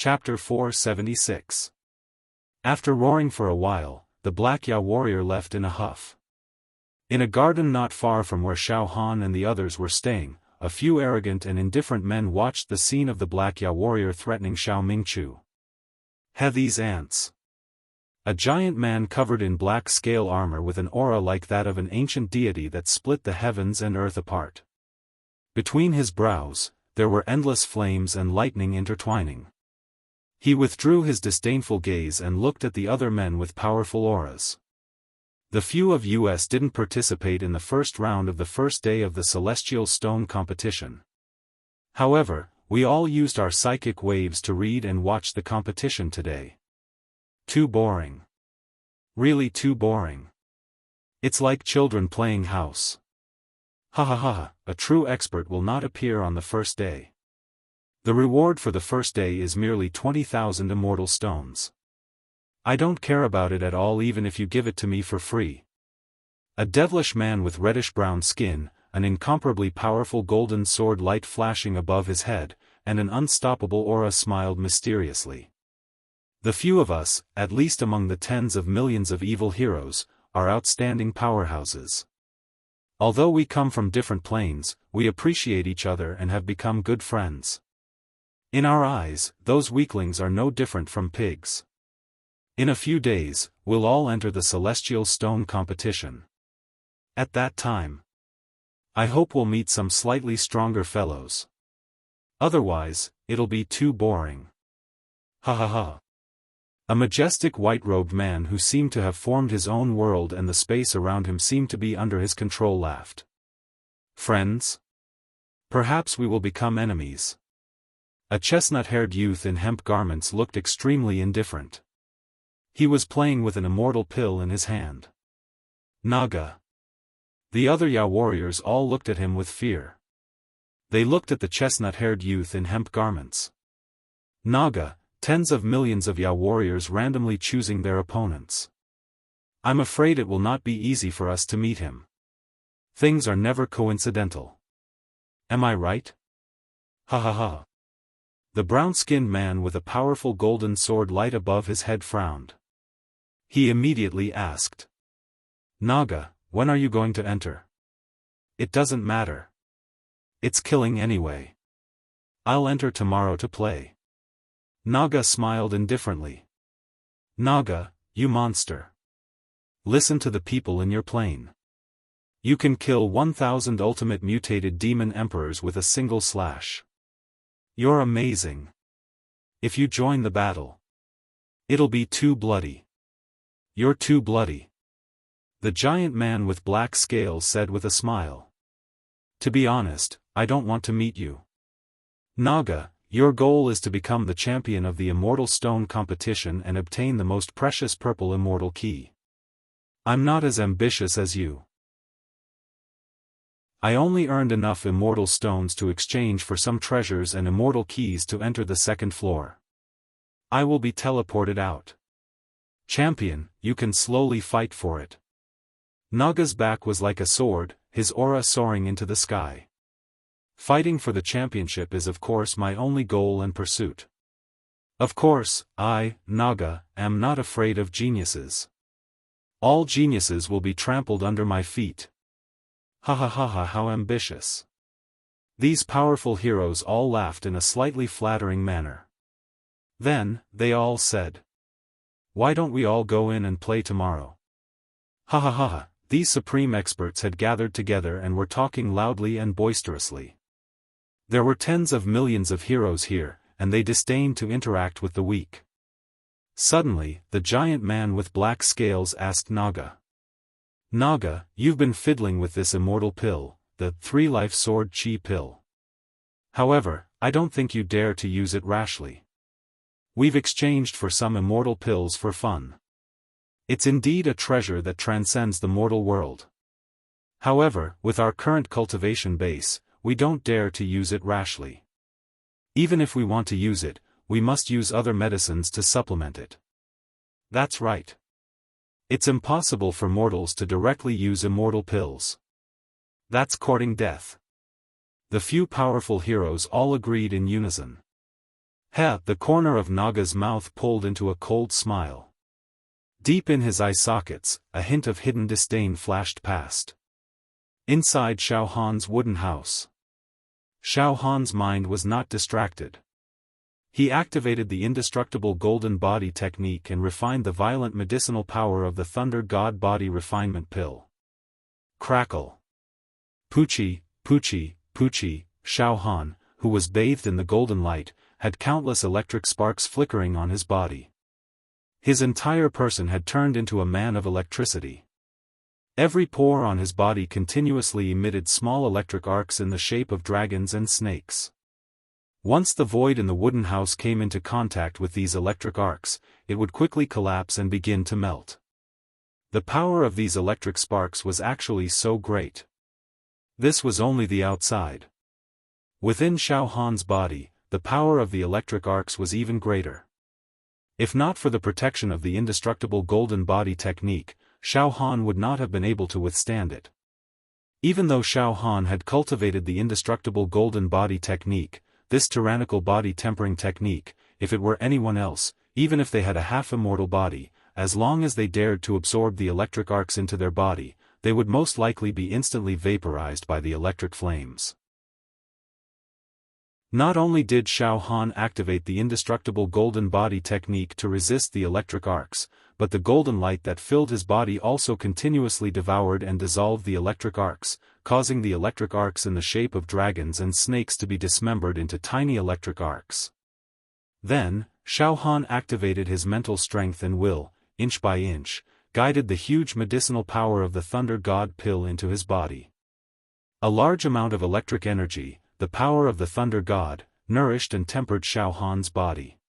Chapter 476. After roaring for a while, the Black Ya warrior left in a huff. In a garden not far from where Xiaofan and the others were staying, a few arrogant and indifferent men watched the scene of the Black Ya warrior threatening Xiao Mingchu. These ants. A giant man covered in black scale armor with an aura like that of an ancient deity that split the heavens and earth apart. Between his brows, there were endless flames and lightning intertwining. He withdrew his disdainful gaze and looked at the other men with powerful auras. The few of us didn't participate in the first round of the first day of the Celestial Stone competition. However, we all used our psychic waves to read and watch the competition today. Too boring. Really too boring. It's like children playing house. Ha ha ha, a true expert will not appear on the first day. The reward for the first day is merely 20,000 immortal stones. I don't care about it at all even if you give it to me for free. A devilish man with reddish-brown skin, an incomparably powerful golden sword light flashing above his head, and an unstoppable aura smiled mysteriously. The few of us, at least among the tens of millions of evil heroes, are outstanding powerhouses. Although we come from different planes, we appreciate each other and have become good friends. In our eyes, those weaklings are no different from pigs. In a few days, we'll all enter the Celestial Stone competition. At that time, I hope we'll meet some slightly stronger fellows. Otherwise, it'll be too boring. Ha ha ha. A majestic white-robed man who seemed to have formed his own world and the space around him seemed to be under his control laughed. Friends? Perhaps we will become enemies. A chestnut-haired youth in hemp garments looked extremely indifferent. He was playing with an immortal pill in his hand. Naga. The other Ya warriors all looked at him with fear. They looked at the chestnut-haired youth in hemp garments. Naga, tens of millions of Ya warriors randomly choosing their opponents. I'm afraid it will not be easy for us to meet him. Things are never coincidental. Am I right? Ha ha ha. The brown-skinned man with a powerful golden sword light above his head frowned. He immediately asked. Naga, when are you going to enter? It doesn't matter. It's killing anyway. I'll enter tomorrow to play. Naga smiled indifferently. Naga, you monster. Listen to the people in your plane. You can kill 1,000 ultimate mutated demon emperors with a single slash. You're amazing. If you join the battle, it'll be too bloody. You're too bloody. The giant man with black scales said with a smile. To be honest, I don't want to meet you. Naga, your goal is to become the champion of the Immortal Stone competition and obtain the most precious purple immortal key. I'm not as ambitious as you. I only earned enough immortal stones to exchange for some treasures and immortal keys to enter the second floor. I will be teleported out. Champion, you can slowly fight for it. Naga's back was like a sword, his aura soaring into the sky. Fighting for the championship is of course my only goal and pursuit. Of course, I, Naga, am not afraid of geniuses. All geniuses will be trampled under my feet. Ha ha ha ha, how ambitious. These powerful heroes all laughed in a slightly flattering manner. Then, they all said. Why don't we all go in and play tomorrow? Ha ha ha ha, these supreme experts had gathered together and were talking loudly and boisterously. There were tens of millions of heroes here, and they disdained to interact with the weak. Suddenly, the giant man with black scales asked Naga. Naga, you've been fiddling with this immortal pill, the three-life sword chi pill. However, I don't think you dare to use it rashly. We've exchanged for some immortal pills for fun. It's indeed a treasure that transcends the mortal world. However, with our current cultivation base, we don't dare to use it rashly. Even if we want to use it, we must use other medicines to supplement it. That's right. It's impossible for mortals to directly use immortal pills. That's courting death. The few powerful heroes all agreed in unison. The corner of Naga's mouth pulled into a cold smile. Deep in his eye sockets, a hint of hidden disdain flashed past. Inside Xiaofan's wooden house, Xiaofan's mind was not distracted. He activated the indestructible golden body technique and refined the violent medicinal power of the Thunder God Body Refinement Pill. Crackle. Poochie, Poochie, Poochie, Xiaofan, who was bathed in the golden light, had countless electric sparks flickering on his body. His entire person had turned into a man of electricity. Every pore on his body continuously emitted small electric arcs in the shape of dragons and snakes. Once the void in the wooden house came into contact with these electric arcs, it would quickly collapse and begin to melt. The power of these electric sparks was actually so great. This was only the outside. Within Xiaofan's body, the power of the electric arcs was even greater. If not for the protection of the indestructible golden body technique, Xiaofan would not have been able to withstand it. Even though Xiaofan had cultivated the indestructible golden body technique, this tyrannical body tempering technique, if it were anyone else, even if they had a half-immortal body, as long as they dared to absorb the electric arcs into their body, they would most likely be instantly vaporized by the electric flames. Not only did Xiaofan activate the indestructible golden body technique to resist the electric arcs, but the golden light that filled his body also continuously devoured and dissolved the electric arcs, causing the electric arcs in the shape of dragons and snakes to be dismembered into tiny electric arcs. Then, Xiaofan activated his mental strength and will, inch by inch, guided the huge medicinal power of the Thunder God Pill into his body. A large amount of electric energy, the power of the Thunder God, nourished and tempered Xiaofan's body.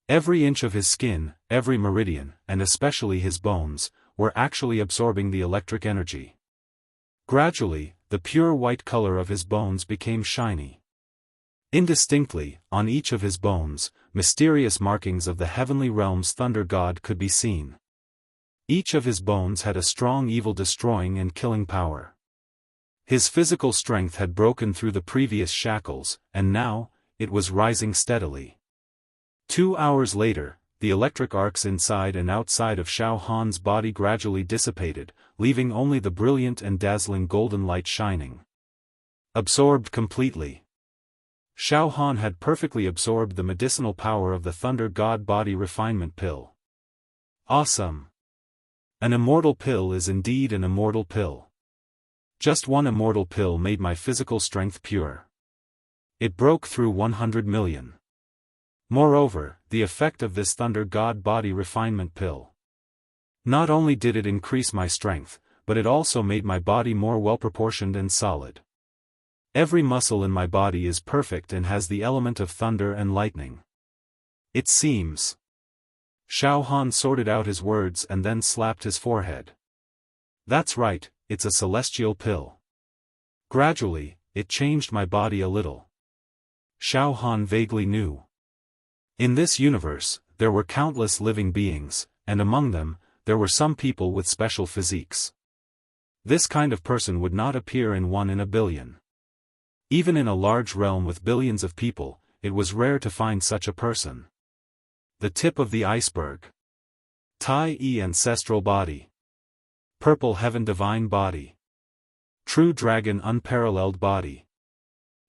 Every inch of his skin, every meridian, and especially his bones, were actually absorbing the electric energy. Gradually, the pure white color of his bones became shiny. Indistinctly, on each of his bones, mysterious markings of the heavenly realm's Thunder God could be seen. Each of his bones had a strong evil-destroying and killing power. His physical strength had broken through the previous shackles, and now, it was rising steadily. 2 hours later, the electric arcs inside and outside of Xiaofan's body gradually dissipated, leaving only the brilliant and dazzling golden light shining. Absorbed completely. Xiaofan had perfectly absorbed the medicinal power of the Thunder God Body Refinement Pill. Awesome! An immortal pill is indeed an immortal pill. Just one immortal pill made my physical strength pure. It broke through 100 million. Moreover, the effect of this Thunder God Body Refinement Pill. Not only did it increase my strength, but it also made my body more well-proportioned and solid. Every muscle in my body is perfect and has the element of thunder and lightning. It seems. Xiaofan sorted out his words and then slapped his forehead. That's right, it's a celestial pill. Gradually, it changed my body a little. Xiaofan vaguely knew. In this universe, there were countless living beings, and among them, there were some people with special physiques. This kind of person would not appear in 1 in a billion. Even in a large realm with billions of people, it was rare to find such a person. The tip of the iceberg. Tai E Ancestral Body. Purple Heaven Divine Body. True Dragon Unparalleled Body.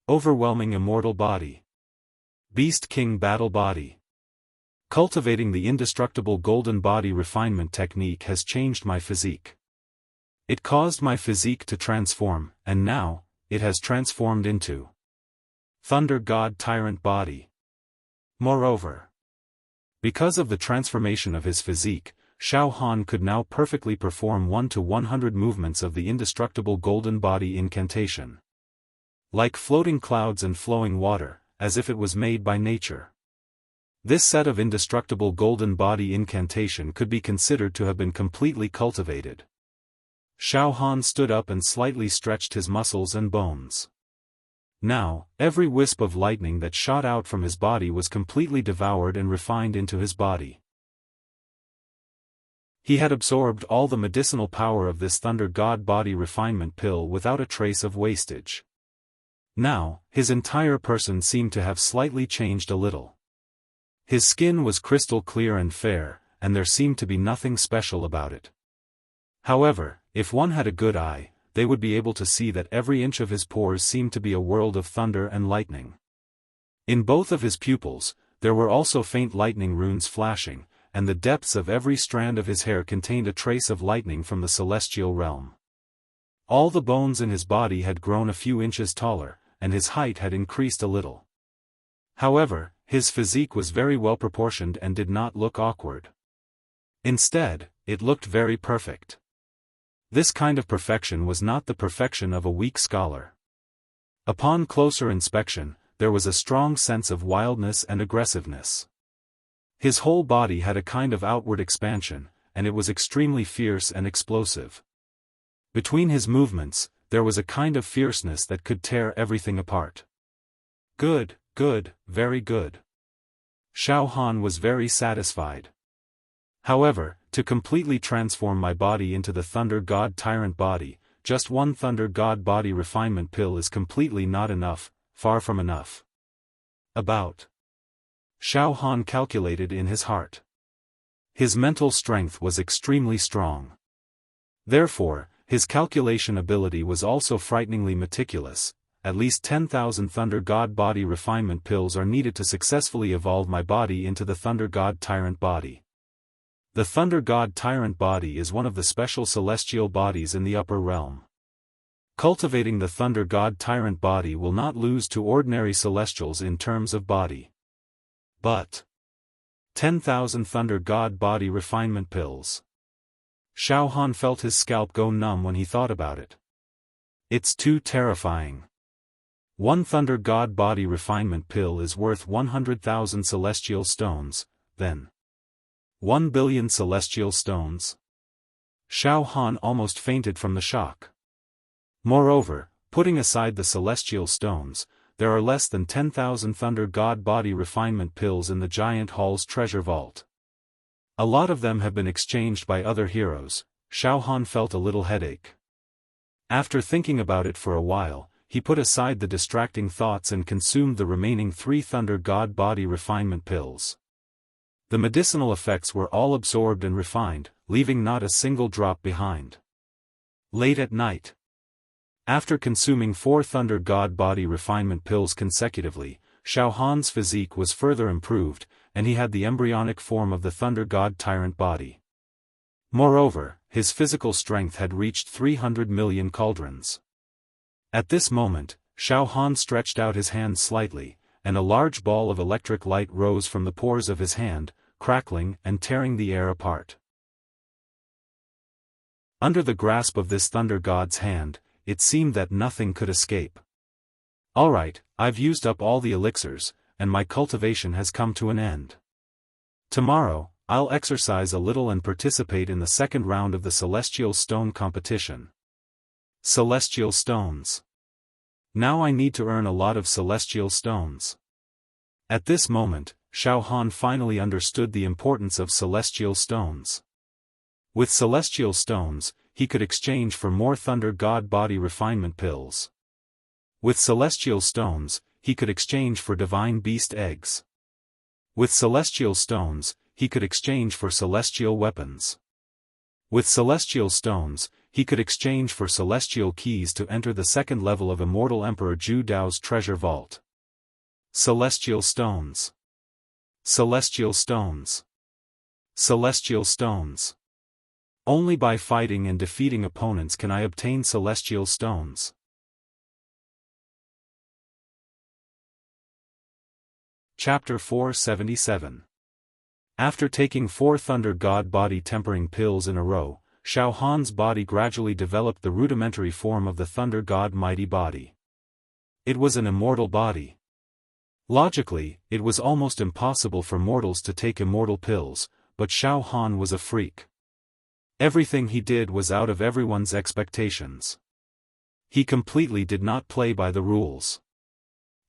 Overwhelming Immortal Body. Beast King Battle Body. Cultivating the indestructible golden body refinement technique has changed my physique. It caused my physique to transform, and now, it has transformed into Thunder God Tyrant Body. Moreover, because of the transformation of his physique, Xiaofan could now perfectly perform 1 to 100 movements of the indestructible golden body incantation. Like floating clouds and flowing water, as if it was made by nature. This set of indestructible golden body incantation could be considered to have been completely cultivated. Xiaofan stood up and slightly stretched his muscles and bones. Now, every wisp of lightning that shot out from his body was completely devoured and refined into his body. He had absorbed all the medicinal power of this Thunder God Body Refinement Pill without a trace of wastage. Now, his entire person seemed to have slightly changed a little. His skin was crystal clear and fair, and there seemed to be nothing special about it. However, if one had a good eye, they would be able to see that every inch of his pores seemed to be a world of thunder and lightning. In both of his pupils, there were also faint lightning runes flashing, and the depths of every strand of his hair contained a trace of lightning from the celestial realm. All the bones in his body had grown a few inches taller, and his height had increased a little. However, his physique was very well proportioned and did not look awkward. Instead, it looked very perfect. This kind of perfection was not the perfection of a weak scholar. Upon closer inspection, there was a strong sense of wildness and aggressiveness. His whole body had a kind of outward expansion, and it was extremely fierce and explosive. Between his movements, there was a kind of fierceness that could tear everything apart. Good, good, very good. Xiaofan was very satisfied. However, to completely transform my body into the Thunder God Tyrant body, just one Thunder God body refinement pill is completely not enough, far from enough. Xiaofan calculated in his heart. His mental strength was extremely strong. Therefore, his calculation ability was also frighteningly meticulous. At least 10,000 Thunder God body refinement pills are needed to successfully evolve my body into the Thunder God Tyrant body. The Thunder God Tyrant body is one of the special celestial bodies in the upper realm. Cultivating the Thunder God Tyrant body will not lose to ordinary celestials in terms of body. But 10,000 Thunder God body refinement pills. Xiaofan felt his scalp go numb when he thought about it. It's too terrifying. One Thunder God body refinement pill is worth 100,000 celestial stones, then 1 billion celestial stones. Xiaofan almost fainted from the shock. Moreover, putting aside the celestial stones, there are less than 10,000 Thunder God body refinement pills in the giant hall's treasure vault. A lot of them have been exchanged by other heroes. Xiaofan felt a little headache. After thinking about it for a while, he put aside the distracting thoughts and consumed the remaining 3 Thunder God body refinement pills. The medicinal effects were all absorbed and refined, leaving not a single drop behind. Late at night. After consuming 4 Thunder God body refinement pills consecutively, Xiaofan's physique was further improved, and he had the embryonic form of the Thunder God Tyrant body. Moreover, his physical strength had reached 300 million cauldrons. At this moment, Xiaofan stretched out his hand slightly, and a large ball of electric light rose from the pores of his hand, crackling and tearing the air apart. Under the grasp of this Thunder God's hand, it seemed that nothing could escape. Alright, I've used up all the elixirs, and my cultivation has come to an end. Tomorrow, I'll exercise a little and participate in the second round of the Celestial Stone competition. Celestial Stones. Now I need to earn a lot of Celestial Stones. At this moment, Xiaofan finally understood the importance of Celestial Stones. With Celestial Stones, he could exchange for more Thunder God body refinement pills. With Celestial Stones, he could exchange for Divine Beast eggs. With Celestial Stones, he could exchange for Celestial weapons. With Celestial Stones, he could exchange for Celestial keys to enter the second level of Immortal Emperor Zhu Dao's treasure vault. Celestial Stones. Celestial Stones. Celestial Stones. Only by fighting and defeating opponents can I obtain Celestial Stones. Chapter 477. After taking 4 Thunder God body tempering pills in a row, Xiaofan's body gradually developed the rudimentary form of the Thunder God mighty body. It was an immortal body. Logically, it was almost impossible for mortals to take immortal pills, but Xiaofan was a freak. Everything he did was out of everyone's expectations. He completely did not play by the rules.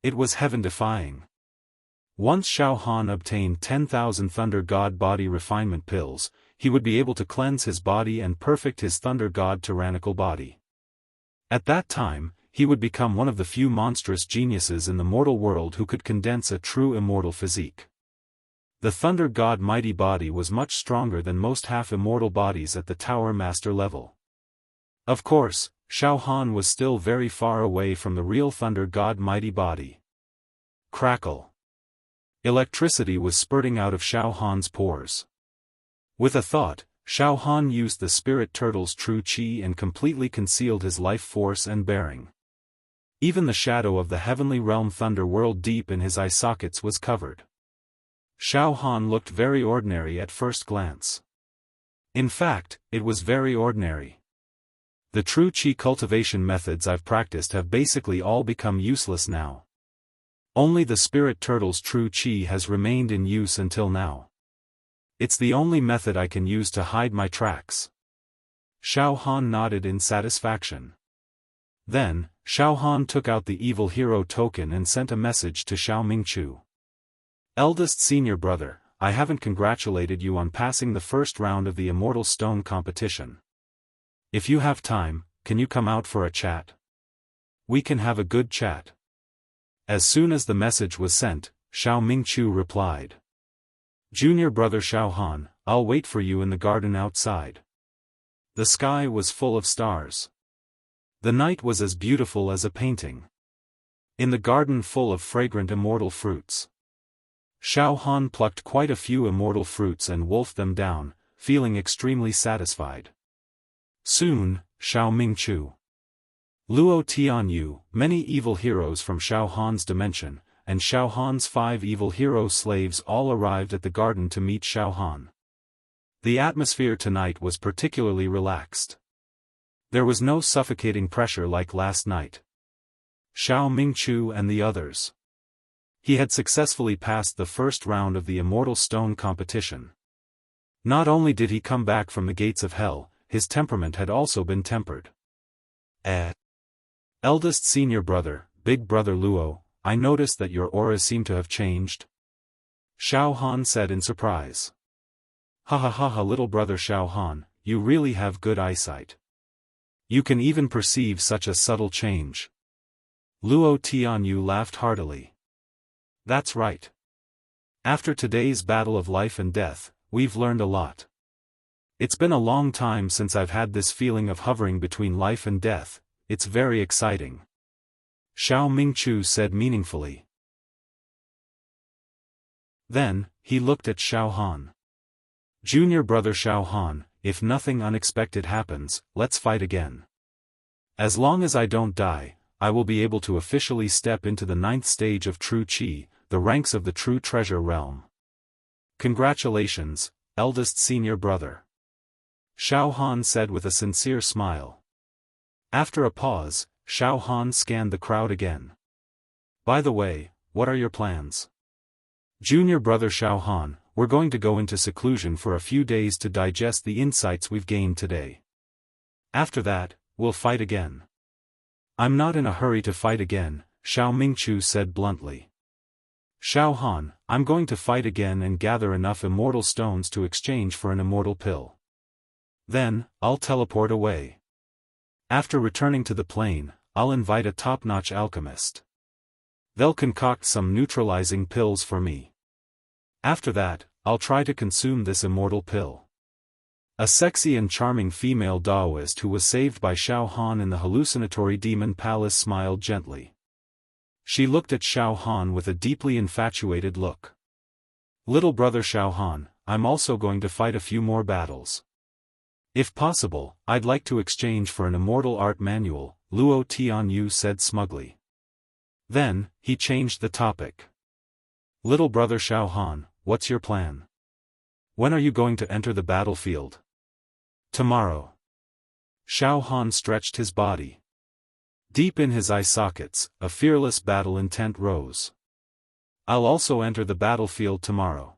It was heaven-defying. Once Xiaofan obtained 10,000 Thunder God body refinement pills, he would be able to cleanse his body and perfect his Thunder God tyrannical body. At that time, he would become one of the few monstrous geniuses in the mortal world who could condense a true immortal physique. The Thunder God mighty body was much stronger than most half-immortal bodies at the Tower Master level. Of course, Xiaofan was still very far away from the real Thunder God mighty body. Crackle. Electricity was spurting out of Xiaofan's pores. With a thought, Xiaofan used the spirit turtle's true qi and completely concealed his life force and bearing. Even the shadow of the heavenly realm Thunder World deep in his eye sockets was covered. Xiaofan looked very ordinary at first glance. In fact, it was very ordinary. The true qi cultivation methods I've practiced have basically all become useless now. Only the spirit turtle's true qi has remained in use until now. It's the only method I can use to hide my tracks. Xiaofan nodded in satisfaction. Then, Xiaofan took out the evil hero token and sent a message to Xiao Mingqiu. Eldest senior brother, I haven't congratulated you on passing the first round of the Immortal Stone competition. If you have time, can you come out for a chat? We can have a good chat. As soon as the message was sent, Xiao Mingqiu replied. Junior brother Xiaofan, I'll wait for you in the garden outside. The sky was full of stars. The night was as beautiful as a painting. In the garden full of fragrant immortal fruits. Xiaofan plucked quite a few immortal fruits and wolfed them down, feeling extremely satisfied. Soon, Xiao Mingqiu, Luo Tianyu, many evil heroes from Xiaofan's dimension, and Xiaofan's 5 evil hero slaves all arrived at the garden to meet Xiaofan. The atmosphere tonight was particularly relaxed. There was no suffocating pressure like last night. Xiao Mingqiu and the others. He had successfully passed the first round of the Immortal Stone competition. Not only did he come back from the gates of hell, his temperament had also been tempered. Eldest senior brother, big brother Luo, I noticed that your auras seem to have changed. Xiaofan said in surprise. Ha ha ha ha, little brother Xiaofan, you really have good eyesight. You can even perceive such a subtle change. Luo Tianyu laughed heartily. That's right. After today's battle of life and death, we've learned a lot. It's been a long time since I've had this feeling of hovering between life and death. It's very exciting. Xiao Mingqiu said meaningfully. Then, he looked at Xiaofan. Junior brother Xiaofan, if nothing unexpected happens, let's fight again. As long as I don't die, I will be able to officially step into the 9th stage of True Qi, the ranks of the True Treasure Realm. Congratulations, eldest senior brother. Xiaofan said with a sincere smile. After a pause, Xiaofan scanned the crowd again. By the way, what are your plans? Junior brother Xiaofan, we're going to go into seclusion for a few days to digest the insights we've gained today. After that, we'll fight again. I'm not in a hurry to fight again, Xiao Mingqiu said bluntly. Xiaofan, I'm going to fight again and gather enough immortal stones to exchange for an immortal pill. Then, I'll teleport away. After returning to the plane, I'll invite a top-notch alchemist. They'll concoct some neutralizing pills for me. After that, I'll try to consume this immortal pill. A sexy and charming female Taoist who was saved by Xiaofan in the hallucinatory demon palace smiled gently. She looked at Xiaofan with a deeply infatuated look. Little brother Xiaofan, I'm also going to fight a few more battles. If possible, I'd like to exchange for an immortal art manual, Luo Tianyu said smugly. Then, he changed the topic. Little brother Xiaofan, what's your plan? When are you going to enter the battlefield? Tomorrow. Xiaofan stretched his body. Deep in his eye sockets, a fearless battle intent rose. I'll also enter the battlefield tomorrow.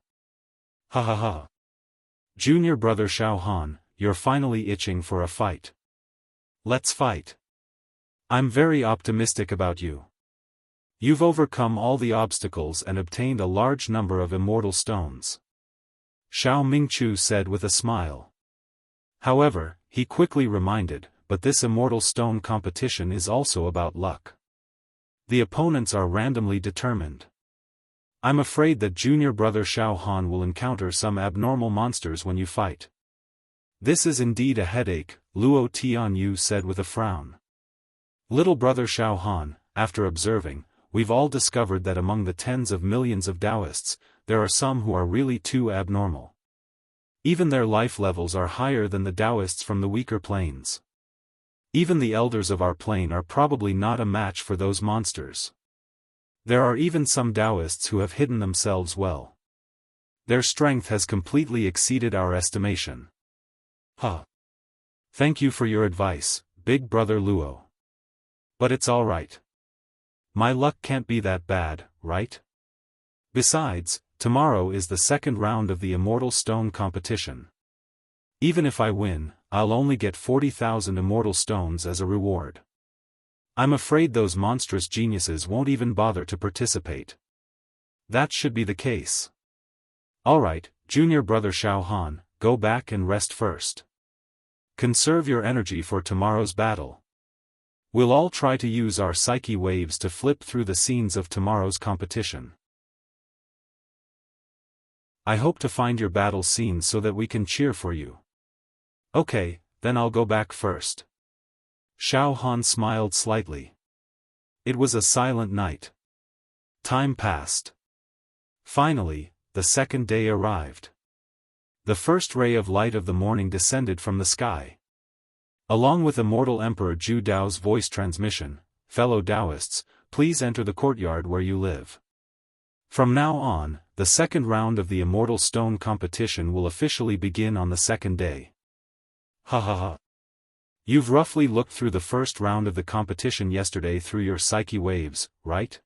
Ha ha ha. Junior brother Xiaofan, you're finally itching for a fight. Let's fight. I'm very optimistic about you. You've overcome all the obstacles and obtained a large number of immortal stones. Xiao Mingqiu said with a smile. However, he quickly reminded, but this immortal stone competition is also about luck. The opponents are randomly determined. I'm afraid that junior brother Xiaofan will encounter some abnormal monsters when you fight. This is indeed a headache, Luo Tianyu said with a frown. Little brother Xiaofan, after observing, we've all discovered that among the tens of millions of Taoists, there are some who are really too abnormal. Even their life levels are higher than the Taoists from the weaker planes. Even the elders of our plane are probably not a match for those monsters. There are even some Taoists who have hidden themselves well. Their strength has completely exceeded our estimation. Huh. Thank you for your advice, big brother Luo. But it's alright. My luck can't be that bad, right? Besides, tomorrow is the second round of the Immortal Stone competition. Even if I win, I'll only get 40,000 Immortal Stones as a reward. I'm afraid those monstrous geniuses won't even bother to participate. That should be the case. Alright, junior brother Xiaofan, go back and rest first. Conserve your energy for tomorrow's battle. We'll all try to use our psyche waves to flip through the scenes of tomorrow's competition. I hope to find your battle scenes so that we can cheer for you. Okay, then I'll go back first. Xiaofan smiled slightly. It was a silent night. Time passed. Finally, the second day arrived. The first ray of light of the morning descended from the sky. Along with Immortal Emperor Zhu Dao's voice transmission, fellow Taoists, please enter the courtyard where you live. From now on, the second round of the Immortal Stone competition will officially begin on the second day. Ha ha ha. You've roughly looked through the first round of the competition yesterday through your psyche waves, right?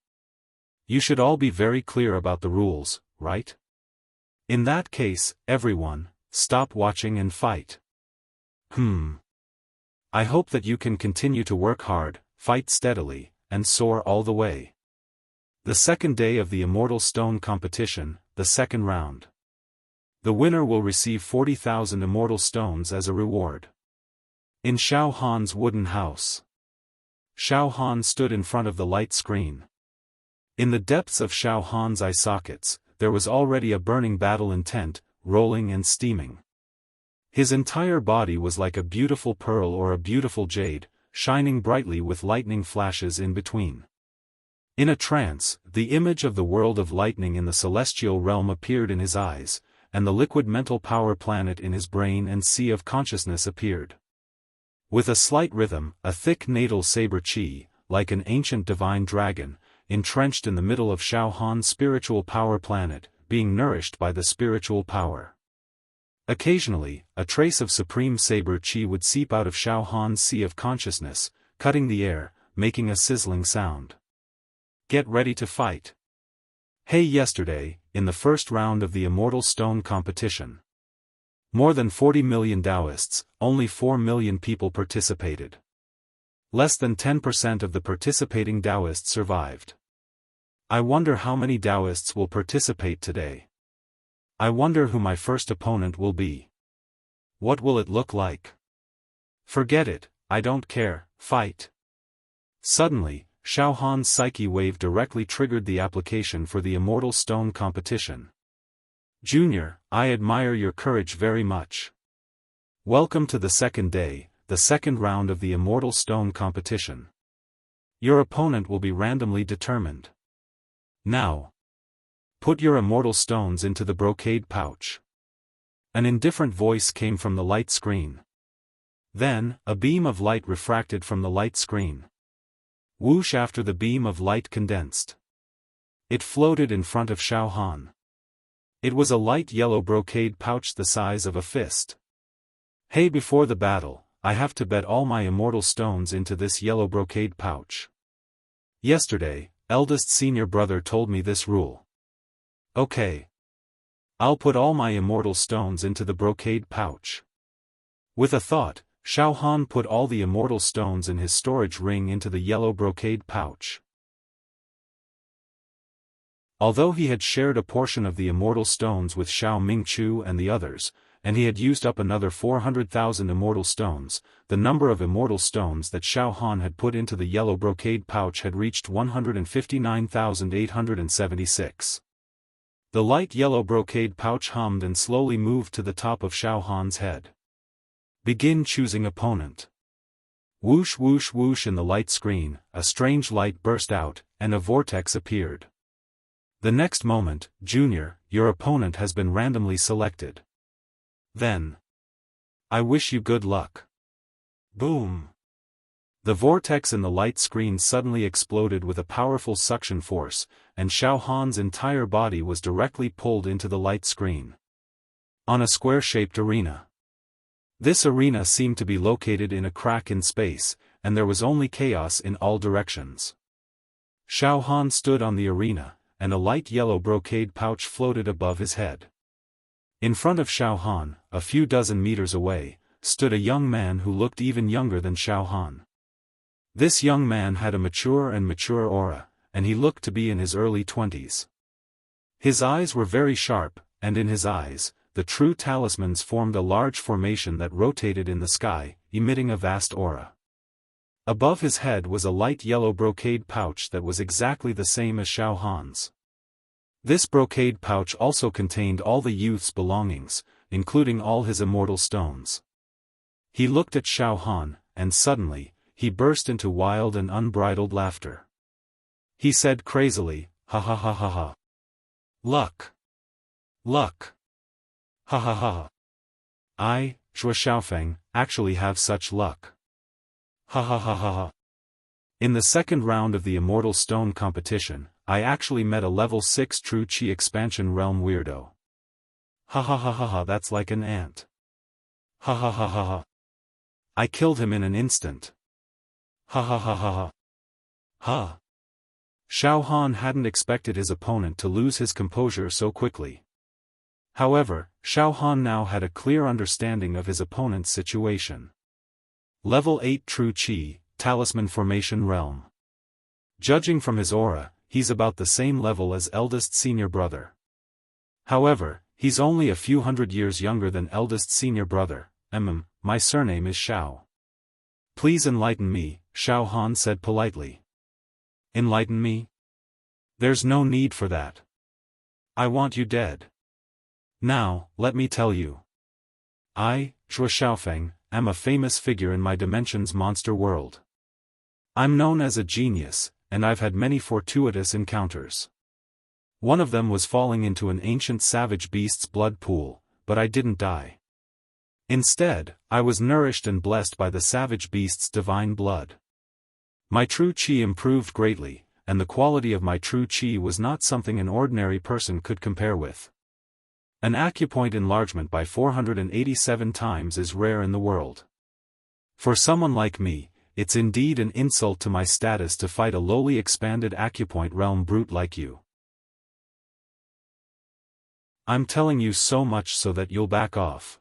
You should all be very clear about the rules, right? In that case, everyone, stop watching and fight. I hope that you can continue to work hard, fight steadily, and soar all the way. The second day of the Immortal Stone competition, the second round. The winner will receive 40,000 Immortal Stones as a reward. In Xiaohan's wooden house. Xiaofan stood in front of the light screen. In the depths of Xiaohan's eye sockets, there was already a burning battle intent, rolling and steaming. His entire body was like a beautiful pearl or a beautiful jade, shining brightly with lightning flashes in between. In a trance, the image of the world of lightning in the celestial realm appeared in his eyes, and the liquid mental power planet in his brain and sea of consciousness appeared. With a slight rhythm, a thick natal saber chi, like an ancient divine dragon, entrenched in the middle of Xiaohan's spiritual power planet, being nourished by the spiritual power. Occasionally, a trace of supreme saber chi would seep out of Xiaohan's sea of consciousness, cutting the air, making a sizzling sound. Get ready to fight. Hey, yesterday, in the first round of the Immortal Stone competition. More than 40 million Taoists, only 4 million people participated. Less than 10% of the participating Taoists survived. I wonder how many Taoists will participate today. I wonder who my first opponent will be. What will it look like? Forget it, I don't care, fight. Suddenly, Xiaohan's psyche wave directly triggered the application for the Immortal Stone competition. Junior, I admire your courage very much. Welcome to the second day, the second round of the Immortal Stone competition. Your opponent will be randomly determined. Now, put your Immortal Stones into the brocade pouch. An indifferent voice came from the light screen. Then, a beam of light refracted from the light screen. Whoosh, after the beam of light condensed. It floated in front of Xiaofan. It was a light yellow brocade pouch the size of a fist. Hey, before the battle, I have to bet all my Immortal Stones into this yellow brocade pouch. Yesterday, eldest senior brother told me this rule. Okay. I'll put all my Immortal Stones into the brocade pouch. With a thought, Xiaofan put all the Immortal Stones in his storage ring into the yellow brocade pouch. Although he had shared a portion of the Immortal Stones with Xiao Mingchu and the others, and he had used up another 400,000 Immortal Stones, the number of Immortal Stones that Xiaofan had put into the yellow brocade pouch had reached 159,876. The light yellow brocade pouch hummed and slowly moved to the top of Xiaohan's head. Begin choosing opponent. Whoosh whoosh whoosh in the light screen, a strange light burst out, and a vortex appeared. The next moment, Junior, your opponent has been randomly selected. Then. I wish you good luck. Boom. The vortex in the light screen suddenly exploded with a powerful suction force, and Xiaohan's entire body was directly pulled into the light screen. On a square-shaped arena. This arena seemed to be located in a crack in space, and there was only chaos in all directions. Xiaohan stood on the arena, and a light yellow brocade pouch floated above his head. In front of Xiaohan, a few dozen meters away, stood a young man who looked even younger than Xiaohan. This young man had a mature aura, and he looked to be in his early 20s. His eyes were very sharp, and in his eyes, the true talismans formed a large formation that rotated in the sky, emitting a vast aura. Above his head was a light yellow brocade pouch that was exactly the same as Xiaohan's. This brocade pouch also contained all the youth's belongings, including all his immortal stones. He looked at Xiaohan, and suddenly, he burst into wild and unbridled laughter. He said crazily, ha ha ha ha ha. Luck. Luck. Ha ha ha. I, Xiaofan, actually have such luck. Ha ha ha ha ha. In the second round of the Immortal Stone competition, I actually met a level 6 True Chi Expansion Realm weirdo. Ha ha ha ha ha, that's like an ant. Ha ha ha ha ha. I killed him in an instant. Ha ha ha ha ha. Ha. Xiaohan hadn't expected his opponent to lose his composure so quickly. However, Xiaohan now had a clear understanding of his opponent's situation. Level 8 True Chi, Talisman Formation Realm. Judging from his aura, he's about the same level as eldest senior brother. However, he's only a few hundred years younger than eldest senior brother. My surname is Xiao. Please enlighten me, Xiaohan said politely. Enlighten me? There's no need for that. I want you dead. Now, let me tell you. I, Xiaofan, am a famous figure in my dimension's monster world. I'm known as a genius, and I've had many fortuitous encounters. One of them was falling into an ancient savage beast's blood pool, but I didn't die. Instead, I was nourished and blessed by the savage beast's divine blood. My true chi improved greatly, and the quality of my true chi was not something an ordinary person could compare with. An acupoint enlargement by 487 times is rare in the world. For someone like me, it's indeed an insult to my status to fight a lowly expanded acupoint realm brute like you. I'm telling you so much so that you'll back off.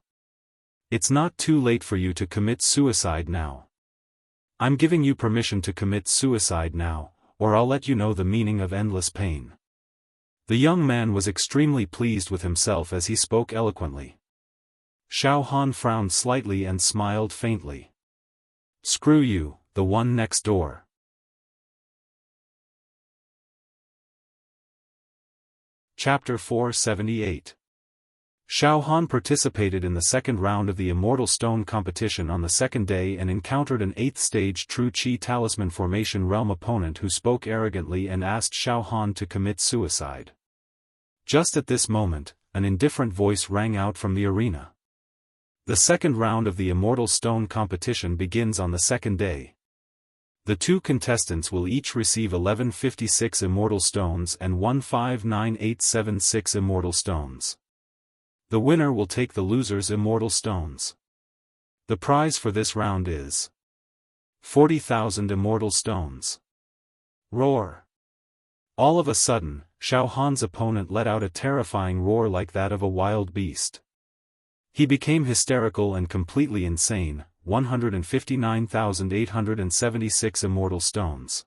It's not too late for you to commit suicide now. I'm giving you permission to commit suicide now, or I'll let you know the meaning of endless pain. The young man was extremely pleased with himself as he spoke eloquently. Xiaohan frowned slightly and smiled faintly. Screw you, the one next door. Chapter 478. Xiaohan participated in the second round of the Immortal Stone competition on the second day and encountered an 8th stage True Chi Talisman Formation Realm opponent who spoke arrogantly and asked Xiaohan to commit suicide. Just at this moment, an indifferent voice rang out from the arena. The second round of the Immortal Stone competition begins on the second day. The two contestants will each receive 1156 Immortal Stones and 159876 Immortal Stones. The winner will take the loser's Immortal Stones. The prize for this round is 40,000 Immortal Stones. Roar! All of a sudden, Xiaohan's opponent let out a terrifying roar like that of a wild beast. He became hysterical and completely insane. 159,876 Immortal Stones.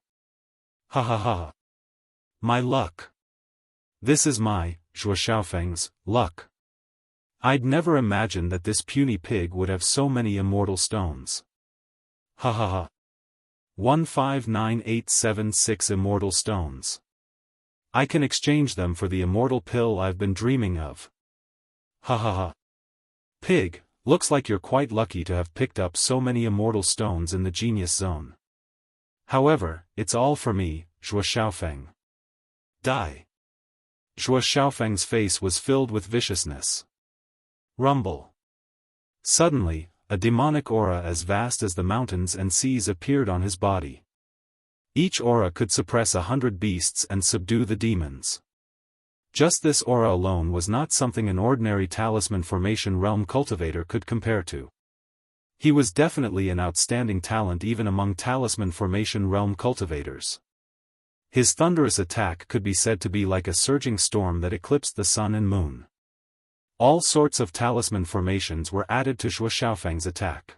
Ha ha ha. My luck. This is my, Xiaofan's, luck. I'd never imagined that this puny pig would have so many Immortal Stones. Ha ha ha. 159876 Immortal Stones. I can exchange them for the immortal pill I've been dreaming of. Ha ha ha. Pig, looks like you're quite lucky to have picked up so many immortal stones in the genius zone. However, it's all for me, Zhuo Xiaofeng. Die. Zhuo Xiaofeng's face was filled with viciousness. Rumble. Suddenly, a demonic aura as vast as the mountains and seas appeared on his body. Each aura could suppress 100 beasts and subdue the demons. Just this aura alone was not something an ordinary talisman formation realm cultivator could compare to. He was definitely an outstanding talent even among talisman formation realm cultivators. His thunderous attack could be said to be like a surging storm that eclipsed the sun and moon. All sorts of talisman formations were added to Zhuo Xiaofeng's attack.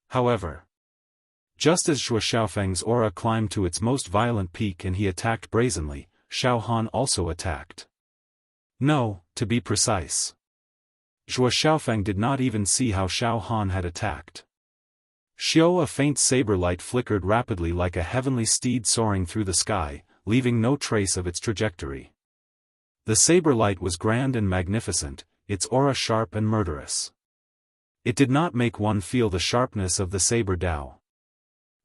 However, just as Zhuo Xiaofeng's aura climbed to its most violent peak and he attacked brazenly, Xiaohan also attacked. No, to be precise. Zhuo Xiaofeng did not even see how Xiaohan had attacked. A faint saber light flickered rapidly like a heavenly steed soaring through the sky, leaving no trace of its trajectory. The saber light was grand and magnificent, its aura sharp and murderous. It did not make one feel the sharpness of the saber Dao.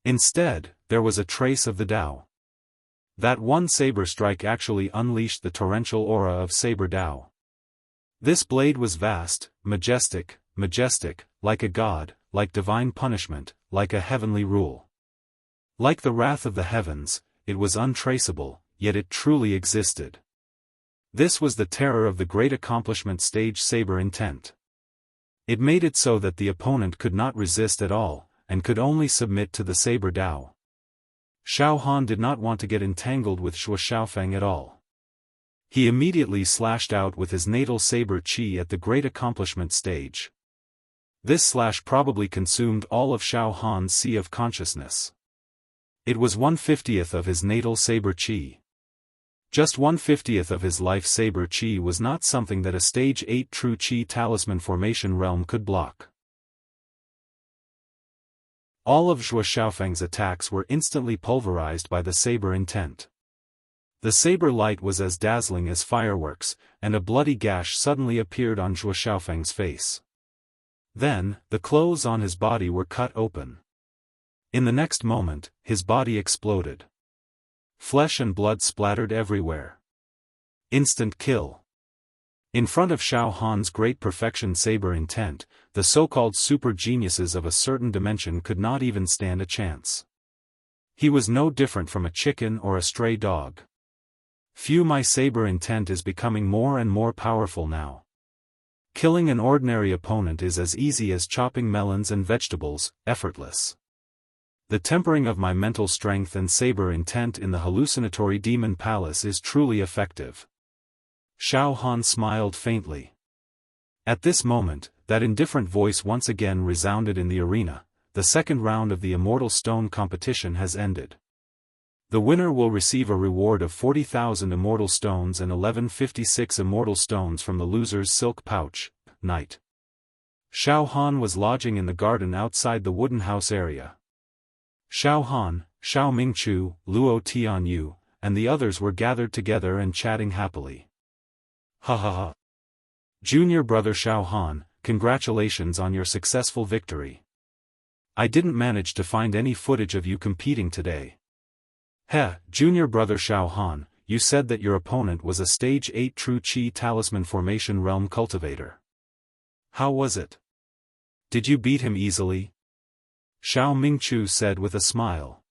Instead, there was a trace of the Dao. That one saber strike actually unleashed the torrential aura of saber Dao. This blade was vast, majestic, like a god, like divine punishment, like a heavenly rule. Like the wrath of the heavens, it was untraceable, yet it truly existed. This was the terror of the great accomplishment stage saber intent. It made it so that the opponent could not resist at all, and could only submit to the saber Dao. Xiaohan did not want to get entangled with Zhuo Xiaofeng at all. He immediately slashed out with his natal saber qi at the great accomplishment stage. This slash probably consumed all of Xiaohan's sea of consciousness. It was 1/50th of his natal saber qi. Just 1/50th of his life saber qi was not something that a stage 8 true qi talisman formation realm could block. All of Zhuo Xiaofeng's attacks were instantly pulverized by the saber intent. The saber light was as dazzling as fireworks, and a bloody gash suddenly appeared on Zhuo Xiaofeng's face. Then, the clothes on his body were cut open. In the next moment, his body exploded. Flesh and blood splattered everywhere. Instant kill. In front of Xiaohan's great perfection saber intent, the so-called super geniuses of a certain dimension could not even stand a chance. He was no different from a chicken or a stray dog. My saber intent is becoming more and more powerful now. Killing an ordinary opponent is as easy as chopping melons and vegetables, effortless. The tempering of my mental strength and saber intent in the hallucinatory demon palace is truly effective. Xiaohan smiled faintly. At this moment, that indifferent voice once again resounded in the arena. The second round of the Immortal Stone competition has ended. The winner will receive a reward of 40,000 Immortal Stones and 1156 Immortal Stones from the loser's silk pouch, Night. Xiaohan was lodging in the garden outside the wooden house area. Xiaohan, Xiao Mingchu, Luo Tianyu, and the others were gathered together and chatting happily. Ha ha ha. Junior brother Xiaohan, congratulations on your successful victory. I didn't manage to find any footage of you competing today. Junior brother Xiaohan, you said that your opponent was a stage 8 true qi talisman formation realm cultivator. How was it? Did you beat him easily? Xiao Mingchu said with a smile.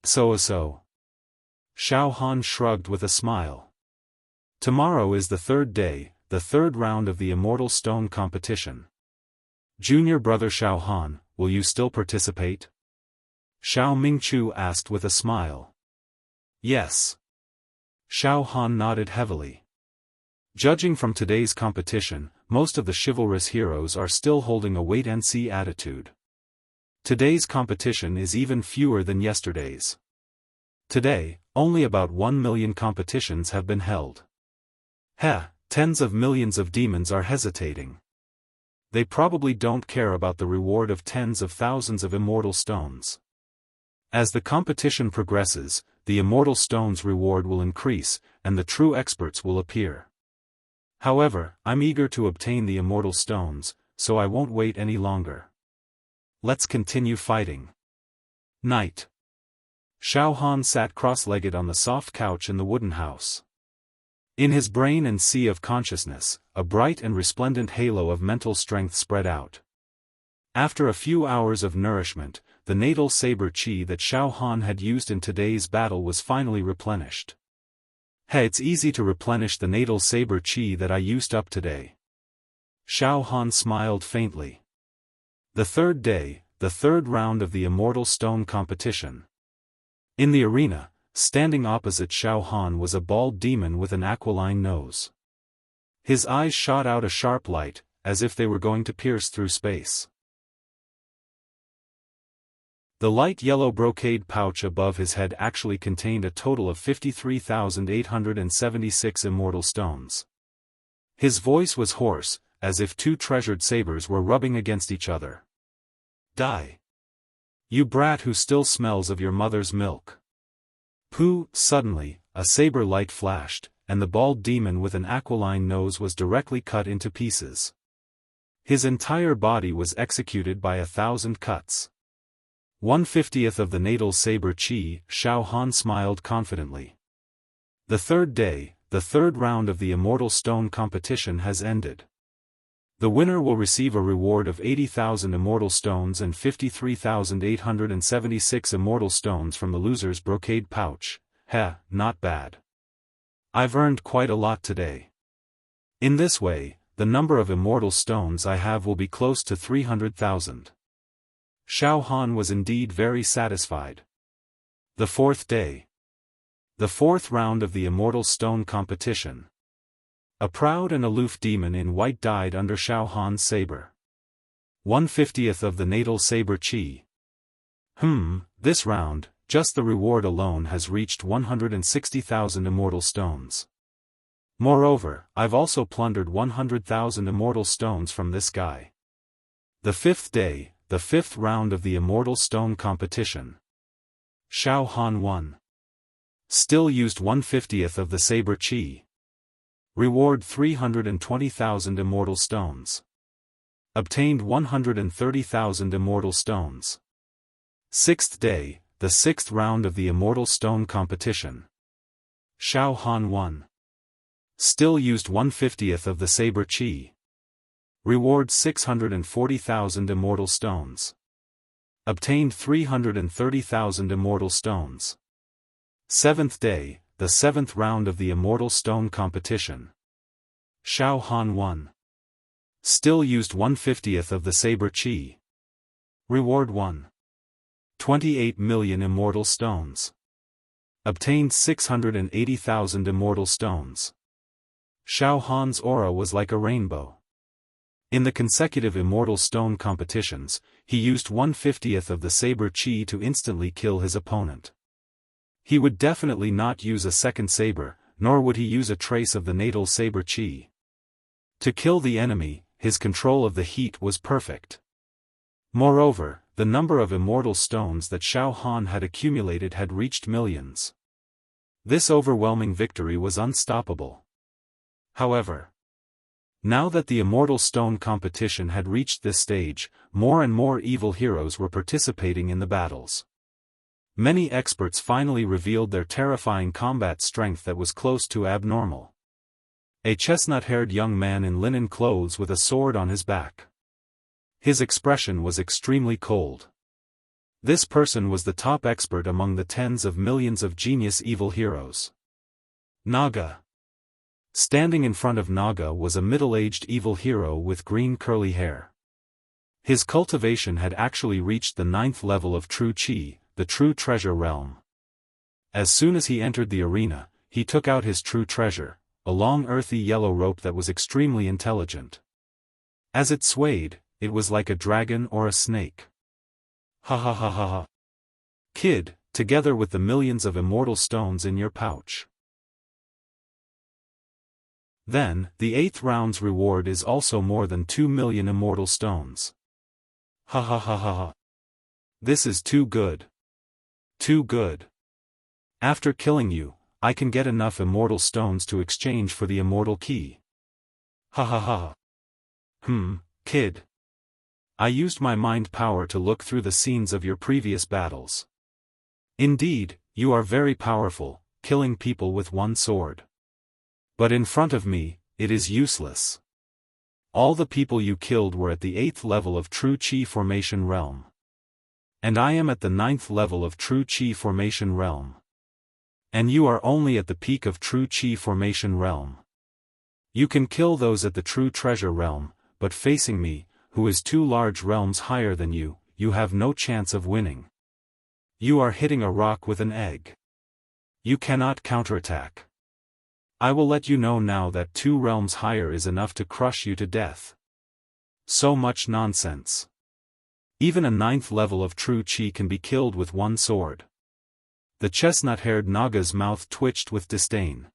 So. Xiaohan shrugged with a smile. Tomorrow is the third day, the third round of the Immortal Stone competition. Junior brother Xiaohan, will you still participate? Xiao Mingchu asked with a smile. Yes. Xiaohan nodded heavily. Judging from today's competition, most of the chivalrous heroes are still holding a wait-and-see attitude. Today's competition is even fewer than yesterday's. Today, only about 1 million competitions have been held. Tens of millions of demons are hesitating. They probably don't care about the reward of tens of thousands of immortal stones. As the competition progresses, the Immortal Stone's reward will increase, and the true experts will appear. However, I'm eager to obtain the immortal stones, so I won't wait any longer. Let's continue fighting. Night. Xiaofan sat cross-legged on the soft couch in the wooden house. In his brain and sea of consciousness, a bright and resplendent halo of mental strength spread out. After a few hours of nourishment, the natal saber chi that Xiaofan had used in today's battle was finally replenished. Hey, it's easy to replenish the natal saber chi that I used up today. Xiaofan smiled faintly. The third day, the third round of the Immortal Stone competition. In the arena, standing opposite Xiaofan was a bald demon with an aquiline nose. His eyes shot out a sharp light, as if they were going to pierce through space. The light yellow brocade pouch above his head actually contained a total of 53,876 immortal stones. His voice was hoarse, as if two treasured sabers were rubbing against each other. Die! You brat who still smells of your mother's milk. Pooh! Suddenly, a saber light flashed, and the bald demon with an aquiline nose was directly cut into pieces. His entire body was executed by 1,000 cuts. 1/50th of the natal saber chi, Xiaofan smiled confidently. The third day, the third round of the Immortal Stone competition has ended. The winner will receive a reward of 80,000 immortal stones and 53,876 immortal stones from the loser's brocade pouch. Heh, not bad. I've earned quite a lot today. In this way, the number of immortal stones I have will be close to 300,000. Xiaofan was indeed very satisfied. The fourth day. The fourth round of the Immortal Stone competition. A proud and aloof demon in white died under Xiaofan's saber. 1/50th of the natal saber chi. This round, just the reward alone has reached 160,000 immortal stones. Moreover, I've also plundered 100,000 immortal stones from this guy. The fifth day, the fifth round of the Immortal Stone competition. Xiaofan won. Still used 1/50th of the saber chi. Reward 320,000 immortal stones. Obtained 130,000 immortal stones. Sixth day, the sixth round of the Immortal Stone competition. Xiaofan won. Still used 1/50th of the saber chi. Reward 640,000 immortal stones. Obtained 330,000 immortal stones. Seventh day, the seventh round of the Immortal Stone competition. Xiaofan won. Still used 1/50th of the saber chi. Reward 1.28 million immortal stones. Obtained 680,000 immortal stones. Xiaofan's aura was like a rainbow. In the consecutive Immortal Stone competitions, he used 1/50th of the saber chi to instantly kill his opponent. He would definitely not use a second saber, nor would he use a trace of the natal saber chi. To kill the enemy, his control of the heat was perfect. Moreover, the number of immortal stones that Xiaofan had accumulated had reached millions. This overwhelming victory was unstoppable. However, now that the Immortal Stone competition had reached this stage, more and more evil heroes were participating in the battles. Many experts finally revealed their terrifying combat strength that was close to abnormal. A chestnut-haired young man in linen clothes with a sword on his back. His expression was extremely cold. This person was the top expert among the tens of millions of genius evil heroes. Naga. Standing in front of Naga was a middle-aged evil hero with green curly hair. His cultivation had actually reached the 9th level of True Chi, the True Treasure realm. As soon as he entered the arena, he took out his true treasure, a long earthy yellow rope that was extremely intelligent. As it swayed, it was like a dragon or a snake. Ha ha ha ha ha. Kid, together with the millions of immortal stones in your pouch. Then, the 8th round's reward is also more than 2 million immortal stones. Ha ha ha ha ha. This is too good. Too good. After killing you, I can get enough immortal stones to exchange for the immortal key. Ha ha ha. Kid. I used my mind power to look through the scenes of your previous battles. Indeed, you are very powerful, killing people with one sword. But in front of me, it is useless. All the people you killed were at the 8th level of True Chi Formation Realm. And I am at the 9th level of True Chi Formation Realm. And you are only at the peak of True Chi Formation Realm. You can kill those at the True Treasure Realm, but facing me, who is 2 large realms higher than you, you have no chance of winning. You are hitting a rock with an egg. You cannot counterattack. I will let you know now that 2 realms higher is enough to crush you to death. So much nonsense. Even a 9th level of True Chi can be killed with one sword. The chestnut-haired Naga's mouth twitched with disdain.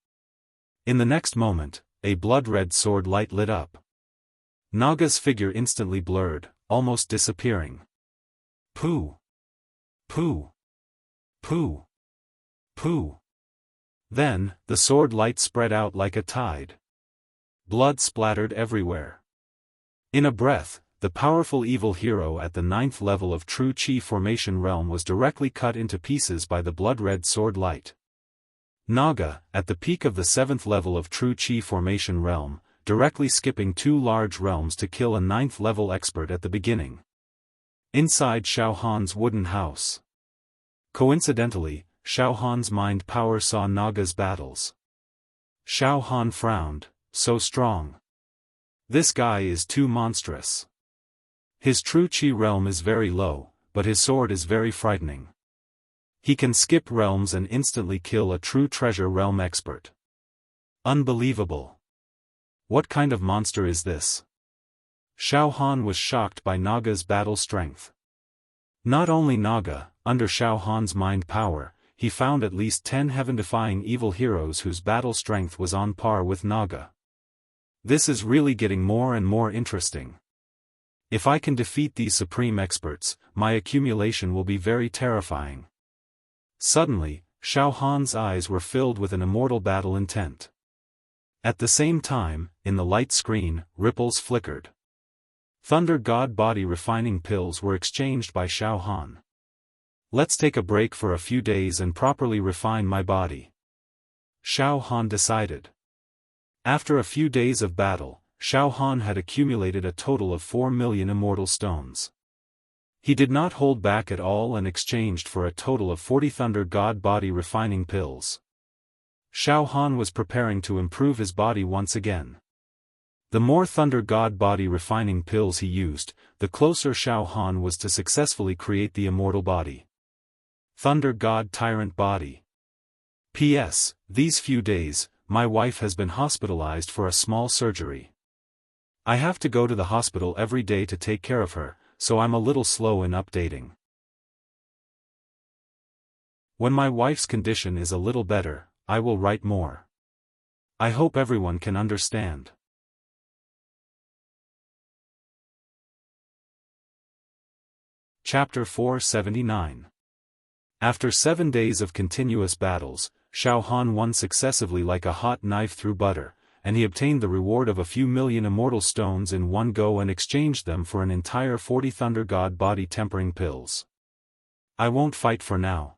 In the next moment, a blood-red sword light lit up. Naga's figure instantly blurred, almost disappearing. Pooh! Pooh! Pooh! Pooh! Then, the sword light spread out like a tide. Blood splattered everywhere. In a breath, the powerful evil hero at the 9th level of True Chi Formation Realm was directly cut into pieces by the blood-red sword light. Naga, at the peak of the 7th level of True Chi Formation Realm, directly skipping 2 large realms to kill a 9th level expert at the beginning. Inside Xiaofan's wooden house. Coincidentally, Xiaofan's mind power saw Naga's battles. Xiaofan frowned, so strong. This guy is too monstrous. His True Chi realm is very low, but his sword is very frightening. He can skip realms and instantly kill a True Treasure Realm expert. Unbelievable. What kind of monster is this? Xiaofan was shocked by Naga's battle strength. Not only Naga, under Xiaofan's mind power, he found at least 10 heaven-defying evil heroes whose battle strength was on par with Naga. This is really getting more and more interesting. If I can defeat these supreme experts, my accumulation will be very terrifying. Suddenly, Xiaofan's eyes were filled with an immortal battle intent. At the same time, in the light screen, ripples flickered. Thunder God body refining pills were exchanged by Xiaofan. Let's take a break for a few days and properly refine my body. Xiaofan decided. After a few days of battle, Xiaofan had accumulated a total of 4 million immortal stones. He did not hold back at all and exchanged for a total of 40 Thunder God body refining pills. Xiaofan was preparing to improve his body once again. The more Thunder God body refining pills he used, the closer Xiaofan was to successfully create the immortal body. Thunder God Tyrant Body. P.S. These few days, my wife has been hospitalized for a small surgery. I have to go to the hospital every day to take care of her, so I'm a little slow in updating. When my wife's condition is a little better, I will write more. I hope everyone can understand. Chapter 479. After 7 days of continuous battles, Xiaofan won successively like a hot knife through butter, and he obtained the reward of a few million immortal stones in one go and exchanged them for an entire 40 Thunder God body tempering pills. I won't fight for now.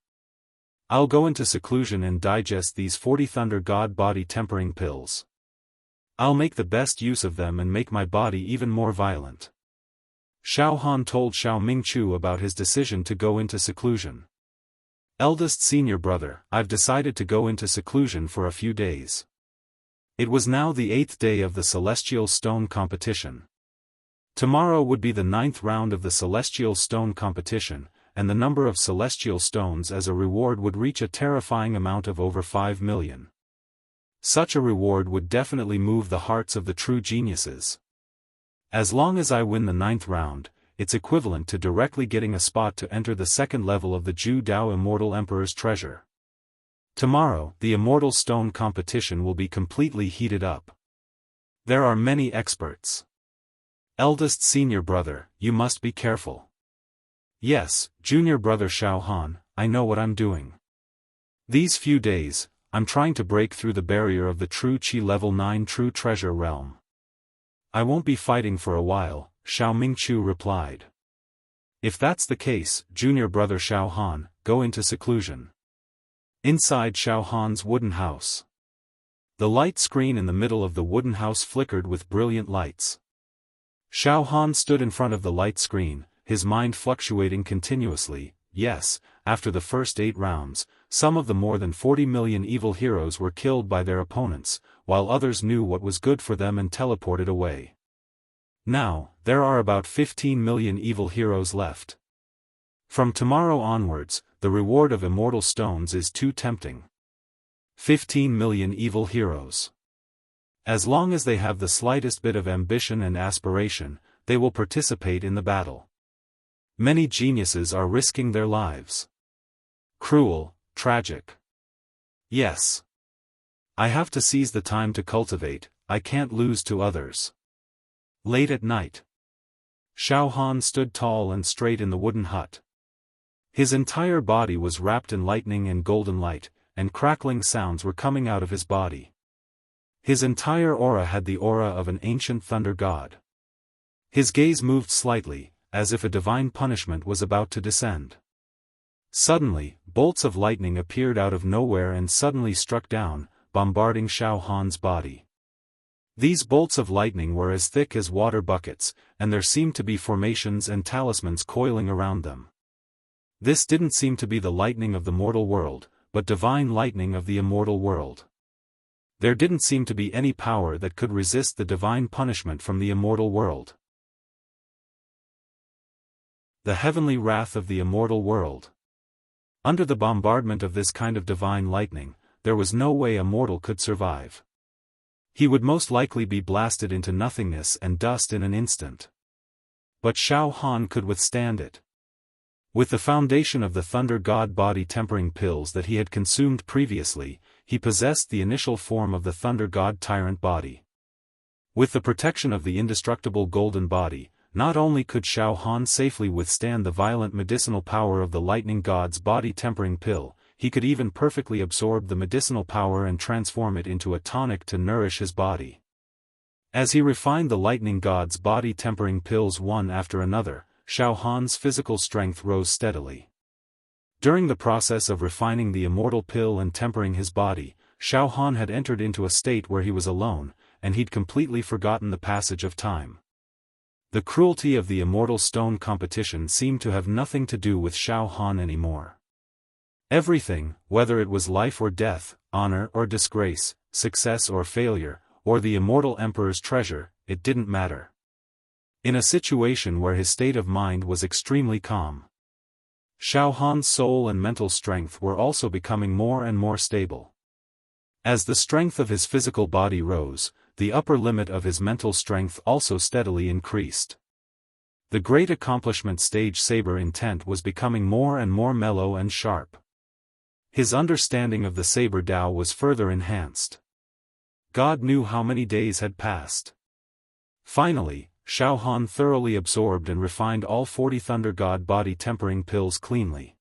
I'll go into seclusion and digest these 40 Thunder God body tempering pills. I'll make the best use of them and make my body even more violent. Xiaohan told Xiao Mingchu about his decision to go into seclusion. Eldest senior brother, I've decided to go into seclusion for a few days. It was now the 8th day of the Celestial Stone competition. Tomorrow would be the 9th round of the Celestial Stone competition, and the number of Celestial Stones as a reward would reach a terrifying amount of over 5 million. Such a reward would definitely move the hearts of the true geniuses. As long as I win the 9th round, it's equivalent to directly getting a spot to enter the 2nd level of the Ju Dao Immortal Emperor's treasure. Tomorrow, the Immortal Stone competition will be completely heated up. There are many experts. Eldest senior brother, you must be careful. Yes, junior brother Xiaohan, I know what I'm doing. These few days, I'm trying to break through the barrier of the true Qi level 9 true treasure realm. I won't be fighting for a while, Xiao Mingqiu replied. If that's the case, junior brother Xiaofan, go into seclusion. Inside Xiaofan's wooden house. The light screen in the middle of the wooden house flickered with brilliant lights. Xiaofan stood in front of the light screen, his mind fluctuating continuously. Yes, after the first 8 rounds, some of the more than 40 million evil heroes were killed by their opponents, while others knew what was good for them and teleported away. Now, there are about 15 million evil heroes left. From tomorrow onwards, the reward of immortal stones is too tempting. 15 million evil heroes. As long as they have the slightest bit of ambition and aspiration, they will participate in the battle. Many geniuses are risking their lives. Cruel, tragic. Yes. I have to seize the time to cultivate, I can't lose to others. Late at night. Xiaofan stood tall and straight in the wooden hut. His entire body was wrapped in lightning and golden light, and crackling sounds were coming out of his body. His entire aura had the aura of an ancient thunder god. His gaze moved slightly, as if a divine punishment was about to descend. Suddenly, bolts of lightning appeared out of nowhere and suddenly struck down, bombarding Xiaofan's body. These bolts of lightning were as thick as water buckets, and there seemed to be formations and talismans coiling around them. This didn't seem to be the lightning of the mortal world, but divine lightning of the immortal world. There didn't seem to be any power that could resist the divine punishment from the immortal world. The heavenly wrath of the immortal world. Under the bombardment of this kind of divine lightning, there was no way a mortal could survive. He would most likely be blasted into nothingness and dust in an instant. But Xiaofan could withstand it. With the foundation of the Thunder God body tempering pills that he had consumed previously, he possessed the initial form of the Thunder God tyrant body. With the protection of the indestructible golden body, not only could Xiaofan safely withstand the violent medicinal power of the Lightning God's body tempering pill, he could even perfectly absorb the medicinal power and transform it into a tonic to nourish his body. As he refined the Lightning God's body tempering pills one after another, Xiaofan's physical strength rose steadily. During the process of refining the immortal pill and tempering his body, Xiaofan had entered into a state where he was alone, and he'd completely forgotten the passage of time. The cruelty of the immortal stone competition seemed to have nothing to do with Xiaofan anymore. Everything, whether it was life or death, honor or disgrace, success or failure, or the immortal emperor's treasure, it didn't matter. In a situation where his state of mind was extremely calm, Xiaofan's soul and mental strength were also becoming more and more stable. As the strength of his physical body rose, the upper limit of his mental strength also steadily increased. The great accomplishment stage saber intent was becoming more and more mellow and sharp. His understanding of the saber Tao was further enhanced. God knew how many days had passed. Finally, Xiaofan thoroughly absorbed and refined all 40 Thunder God body tempering pills cleanly.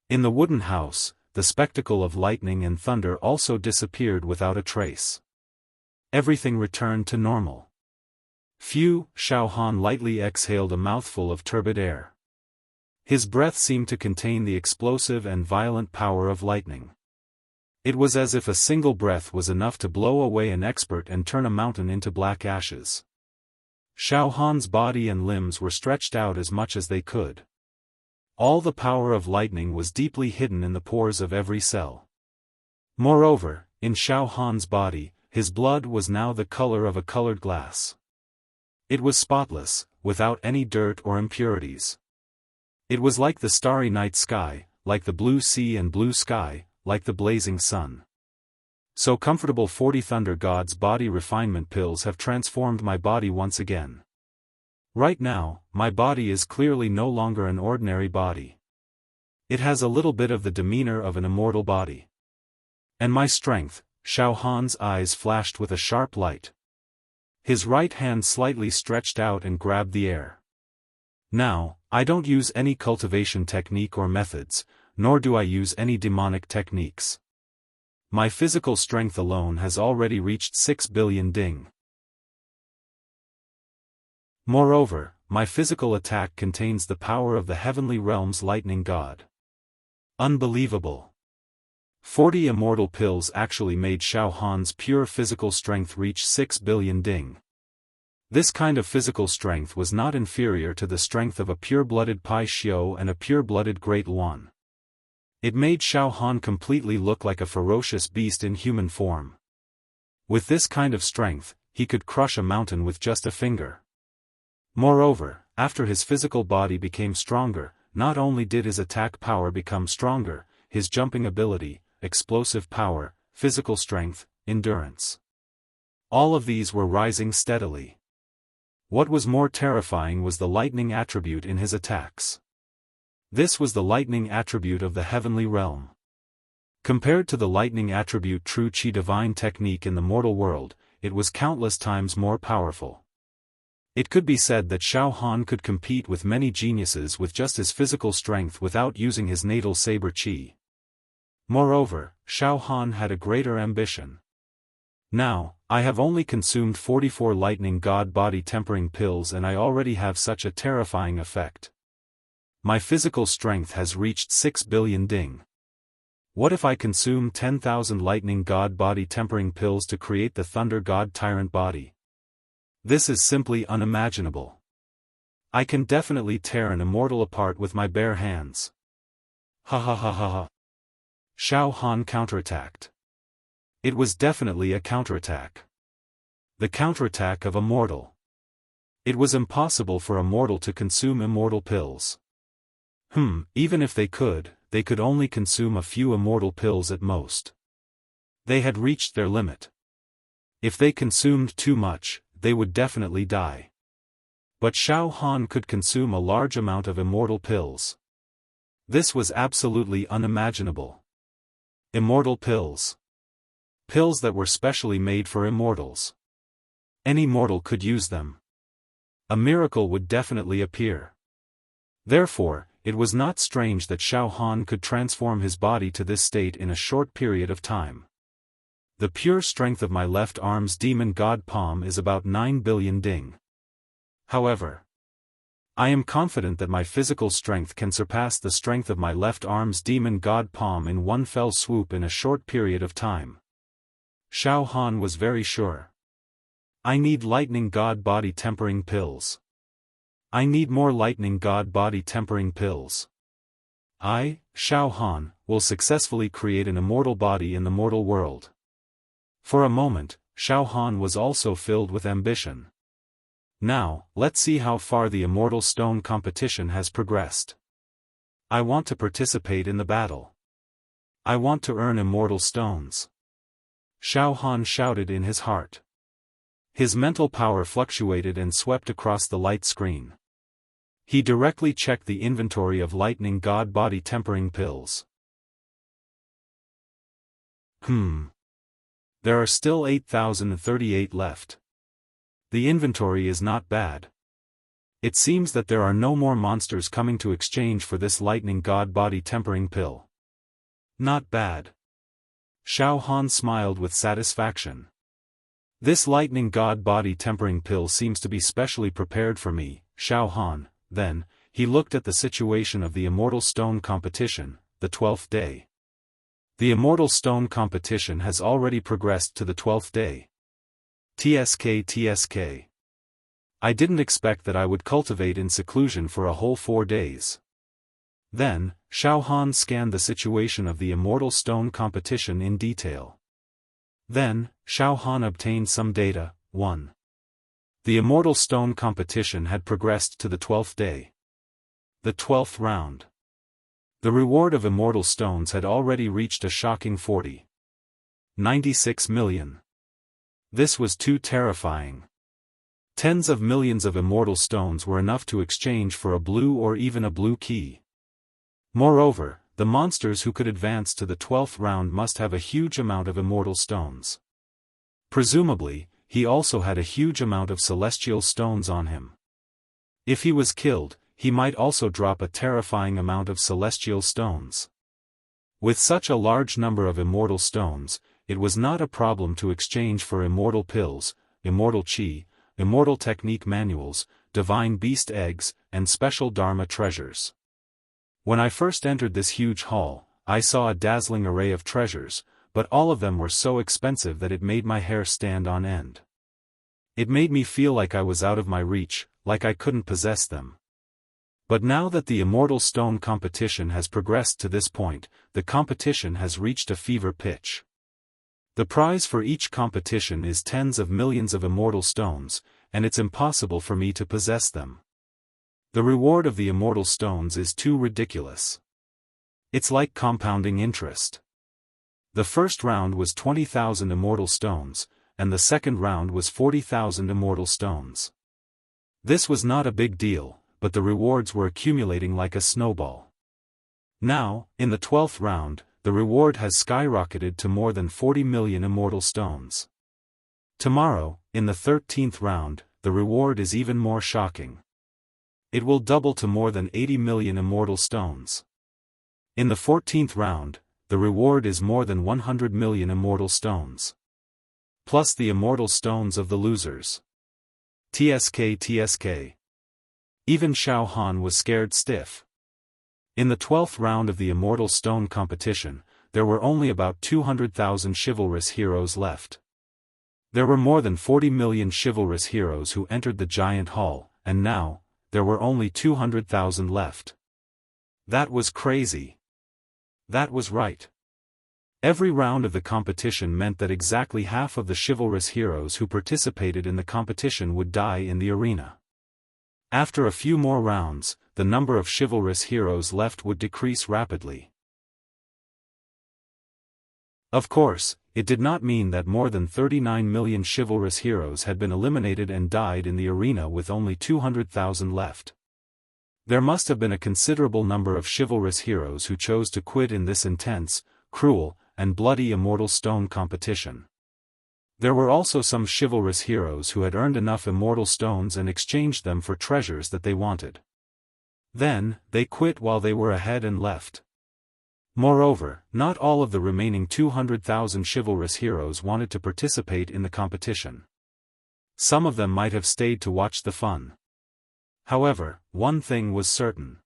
In the wooden house, the spectacle of lightning and thunder also disappeared without a trace. Everything returned to normal. Phew, Xiaofan lightly exhaled a mouthful of turbid air. His breath seemed to contain the explosive and violent power of lightning. It was as if a single breath was enough to blow away an expert and turn a mountain into black ashes. Xiaofan's body and limbs were stretched out as much as they could. All the power of lightning was deeply hidden in the pores of every cell. Moreover, in Xiaofan's body, his blood was now the color of a colored glass. It was spotless, without any dirt or impurities. It was like the starry night sky, like the blue sea and blue sky, like the blazing sun. So comfortable 40 Thunder God's body refinement pills have transformed my body once again. Right now, my body is clearly no longer an ordinary body. It has a little bit of the demeanor of an immortal body. And my strength, Xiaofan's eyes flashed with a sharp light. His right hand slightly stretched out and grabbed the air. Now, I don't use any cultivation technique or methods, nor do I use any demonic techniques. My physical strength alone has already reached 6 billion ding. Moreover, my physical attack contains the power of the heavenly realm's lightning god. Unbelievable. 40 immortal pills actually made Xiaofan's pure physical strength reach 6 billion ding. This kind of physical strength was not inferior to the strength of a pure-blooded Pai Xiu and a pure-blooded Great Luan. It made Xiaofan completely look like a ferocious beast in human form. With this kind of strength, he could crush a mountain with just a finger. Moreover, after his physical body became stronger, not only did his attack power become stronger, his jumping ability, explosive power, physical strength, endurance. All of these were rising steadily. What was more terrifying was the lightning attribute in his attacks. This was the lightning attribute of the heavenly realm. Compared to the lightning attribute true Qi divine technique in the mortal world, it was countless times more powerful. It could be said that Xiaofan could compete with many geniuses with just his physical strength without using his natal saber Qi. Moreover, Xiaofan had a greater ambition. Now, I have only consumed 44 lightning god body tempering pills and I already have such a terrifying effect. My physical strength has reached 6 billion ding. What if I consume 10,000 lightning god body tempering pills to create the thunder god tyrant body? This is simply unimaginable. I can definitely tear an immortal apart with my bare hands. Ha ha ha ha ha. Xiaofan counterattacked. It was definitely a counterattack. The counterattack of a mortal. It was impossible for a mortal to consume immortal pills. Even if they could only consume a few immortal pills at most. They had reached their limit. If they consumed too much, they would definitely die. But Xiaofan could consume a large amount of immortal pills. This was absolutely unimaginable. Immortal pills. Pills that were specially made for immortals. Any mortal could use them. A miracle would definitely appear. Therefore, it was not strange that Xiaofan could transform his body to this state in a short period of time. The pure strength of my left arm's demon god palm is about 9 billion ding. However, I am confident that my physical strength can surpass the strength of my left arm's demon god palm in one fell swoop in a short period of time. Xiaofan was very sure. I need lightning god body tempering pills. I need more lightning god body tempering pills. I, Xiaofan, will successfully create an immortal body in the mortal world. For a moment, Xiaofan was also filled with ambition. Now, let's see how far the Immortal Stone competition has progressed. I want to participate in the battle. I want to earn immortal stones. Xiaofan shouted in his heart. His mental power fluctuated and swept across the light screen. He directly checked the inventory of lightning god body tempering pills. There are still 8,038 left. The inventory is not bad. It seems that there are no more monsters coming to exchange for this lightning god body tempering pill. Not bad. Xiaofan smiled with satisfaction. This lightning god body tempering pill seems to be specially prepared for me, Xiaofan. Then, he looked at the situation of the Immortal Stone competition, the 12th day. The Immortal Stone competition has already progressed to the 12th day. TSK. I didn't expect that I would cultivate in seclusion for a whole 4 days. Then, Xiaofan scanned the situation of the Immortal Stone competition in detail. Then, Xiaofan obtained some data. 1. The Immortal Stone competition had progressed to the 12th day. The 12th round. The reward of Immortal Stones had already reached a shocking 96 million. This was too terrifying. Tens of millions of immortal stones were enough to exchange for a blue or even a blue key. Moreover, the monsters who could advance to the 12th round must have a huge amount of immortal stones. Presumably, he also had a huge amount of celestial stones on him. If he was killed, he might also drop a terrifying amount of celestial stones. With such a large number of immortal stones, it was not a problem to exchange for immortal pills, immortal chi, immortal technique manuals, divine beast eggs, and special dharma treasures. When I first entered this huge hall, I saw a dazzling array of treasures, but all of them were so expensive that it made my hair stand on end. It made me feel like I was out of my reach, like I couldn't possess them. But now that the Immortal Stone competition has progressed to this point, the competition has reached a fever pitch. The prize for each competition is tens of millions of immortal stones, and it's impossible for me to possess them. The reward of the immortal stones is too ridiculous. It's like compounding interest. The first round was 20,000 immortal stones, and the second round was 40,000 immortal stones. This was not a big deal, but the rewards were accumulating like a snowball. Now, in the 12th round, the reward has skyrocketed to more than 40 million immortal stones. Tomorrow, in the 13th round, the reward is even more shocking. It will double to more than 80 million immortal stones. In the 14th round, the reward is more than 100 million immortal stones. Plus the immortal stones of the losers. TSK. Even Xiaofan was scared stiff. In the 12th round of the Immortal Stone competition, there were only about 200,000 chivalrous heroes left. There were more than 40 million chivalrous heroes who entered the giant hall, and now, there were only 200,000 left. That was crazy. That was right. Every round of the competition meant that exactly half of the chivalrous heroes who participated in the competition would die in the arena. After a few more rounds, the number of chivalrous heroes left would decrease rapidly. Of course, it did not mean that more than 39 million chivalrous heroes had been eliminated and died in the arena with only 200,000 left. There must have been a considerable number of chivalrous heroes who chose to quit in this intense, cruel, and bloody Immortal Stone competition. There were also some chivalrous heroes who had earned enough immortal stones and exchanged them for treasures that they wanted. Then, they quit while they were ahead and left. Moreover, not all of the remaining 200,000 chivalrous heroes wanted to participate in the competition. Some of them might have stayed to watch the fun. However, one thing was certain.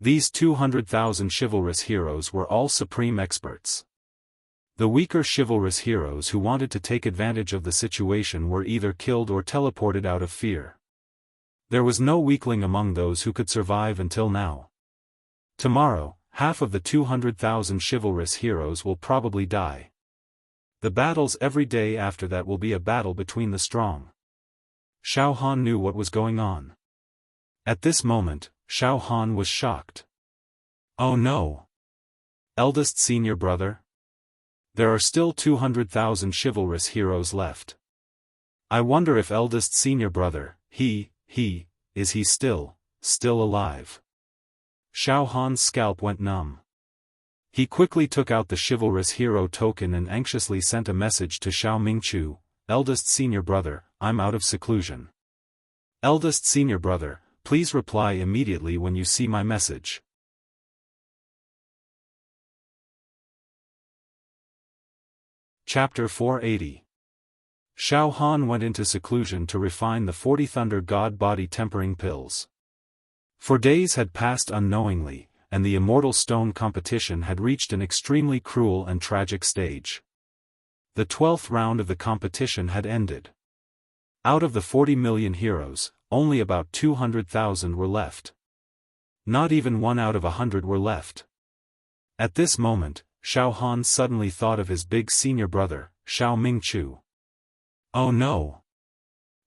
These 200,000 chivalrous heroes were all supreme experts. The weaker chivalrous heroes who wanted to take advantage of the situation were either killed or teleported out of fear. There was no weakling among those who could survive until now. Tomorrow, half of the 200,000 chivalrous heroes will probably die. The battles every day after that will be a battle between the strong. Xiaofan knew what was going on. At this moment, Xiaofan was shocked. Oh no! Eldest senior brother? There are still 200,000 chivalrous heroes left. I wonder if eldest senior brother, is he still alive? Xiaohan's scalp went numb. He quickly took out the chivalrous hero token and anxiously sent a message to Xiao Mingchu, eldest senior brother, I'm out of seclusion. Eldest senior brother, please reply immediately when you see my message. Chapter 480. Xiaofan went into seclusion to refine the 40 Thunder God body tempering pills. For days had passed unknowingly, and the Immortal Stone competition had reached an extremely cruel and tragic stage. The 12th round of the competition had ended. Out of the 40 million heroes, only about 200,000 were left. Not even 1 out of 100 were left. At this moment, Xiaofan suddenly thought of his big senior brother, Xiao Mingchu. Oh no!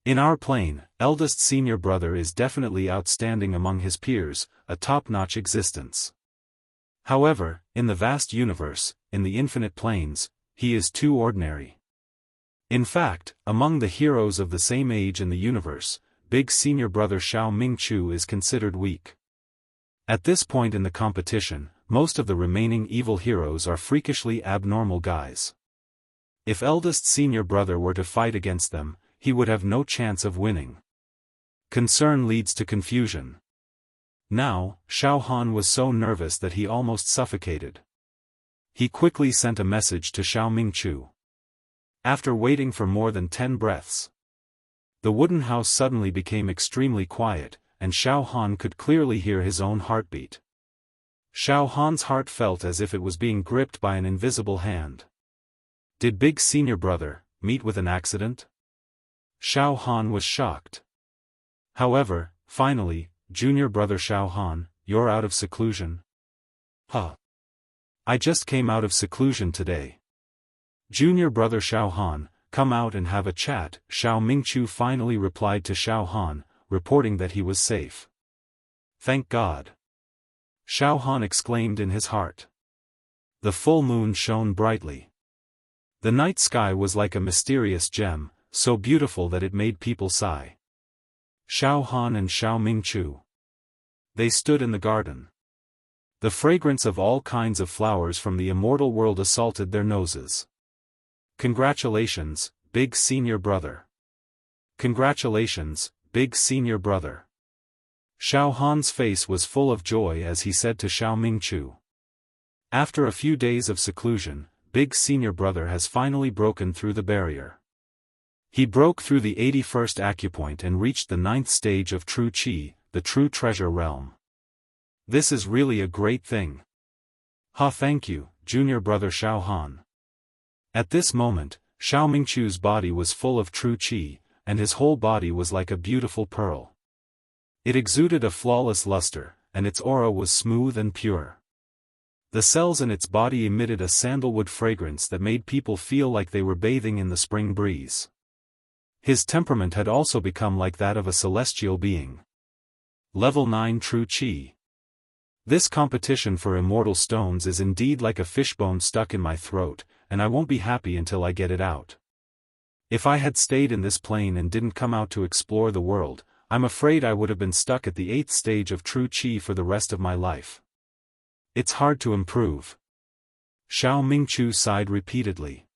In our plane, eldest senior brother is definitely outstanding among his peers, a top-notch existence. However, in the vast universe, in the infinite planes, he is too ordinary. In fact, among the heroes of the same age in the universe, big senior brother Xiao Mingchu is considered weak. At this point in the competition, most of the remaining evil heroes are freakishly abnormal guys. If eldest senior brother were to fight against them, he would have no chance of winning. Concern leads to confusion. Now, Xiaofan was so nervous that he almost suffocated. He quickly sent a message to Xiao Mingchu. After waiting for more than 10 breaths, the wooden house suddenly became extremely quiet, and Xiaofan could clearly hear his own heartbeat. Xiaofan's heart felt as if it was being gripped by an invisible hand. Did Big Senior Brother meet with an accident? Xiaofan was shocked. However, finally, Junior Brother Xiaofan, you're out of seclusion? Huh. I just came out of seclusion today. Junior Brother Xiaofan, come out and have a chat. Xiao Mingchu finally replied to Xiaofan, reporting that he was safe. Thank God. Xiaofan exclaimed in his heart. The full moon shone brightly. The night sky was like a mysterious gem, so beautiful that it made people sigh. Xiaofan and Xiao Mingchu. They stood in the garden. The fragrance of all kinds of flowers from the immortal world assaulted their noses. Congratulations, Big Senior Brother. Congratulations, Big Senior Brother. Xiaofan's face was full of joy as he said to Xiao Mingchu. After a few days of seclusion, Big Senior Brother has finally broken through the barrier. He broke through the 81st acupoint and reached the 9th stage of True Qi, the true treasure realm. This is really a great thing. Thank you, Junior Brother Xiaofan. At this moment, Xiao Mingchu's body was full of True Qi, and his whole body was like a beautiful pearl. It exuded a flawless luster, and its aura was smooth and pure. The cells in its body emitted a sandalwood fragrance that made people feel like they were bathing in the spring breeze. His temperament had also become like that of a celestial being. Level 9 True Qi. This competition for immortal stones is indeed like a fishbone stuck in my throat, and I won't be happy until I get it out. If I had stayed in this plane and didn't come out to explore the world, I'm afraid I would have been stuck at the 8th stage of True Qi for the rest of my life. It's hard to improve. Xiao Mingchu sighed repeatedly.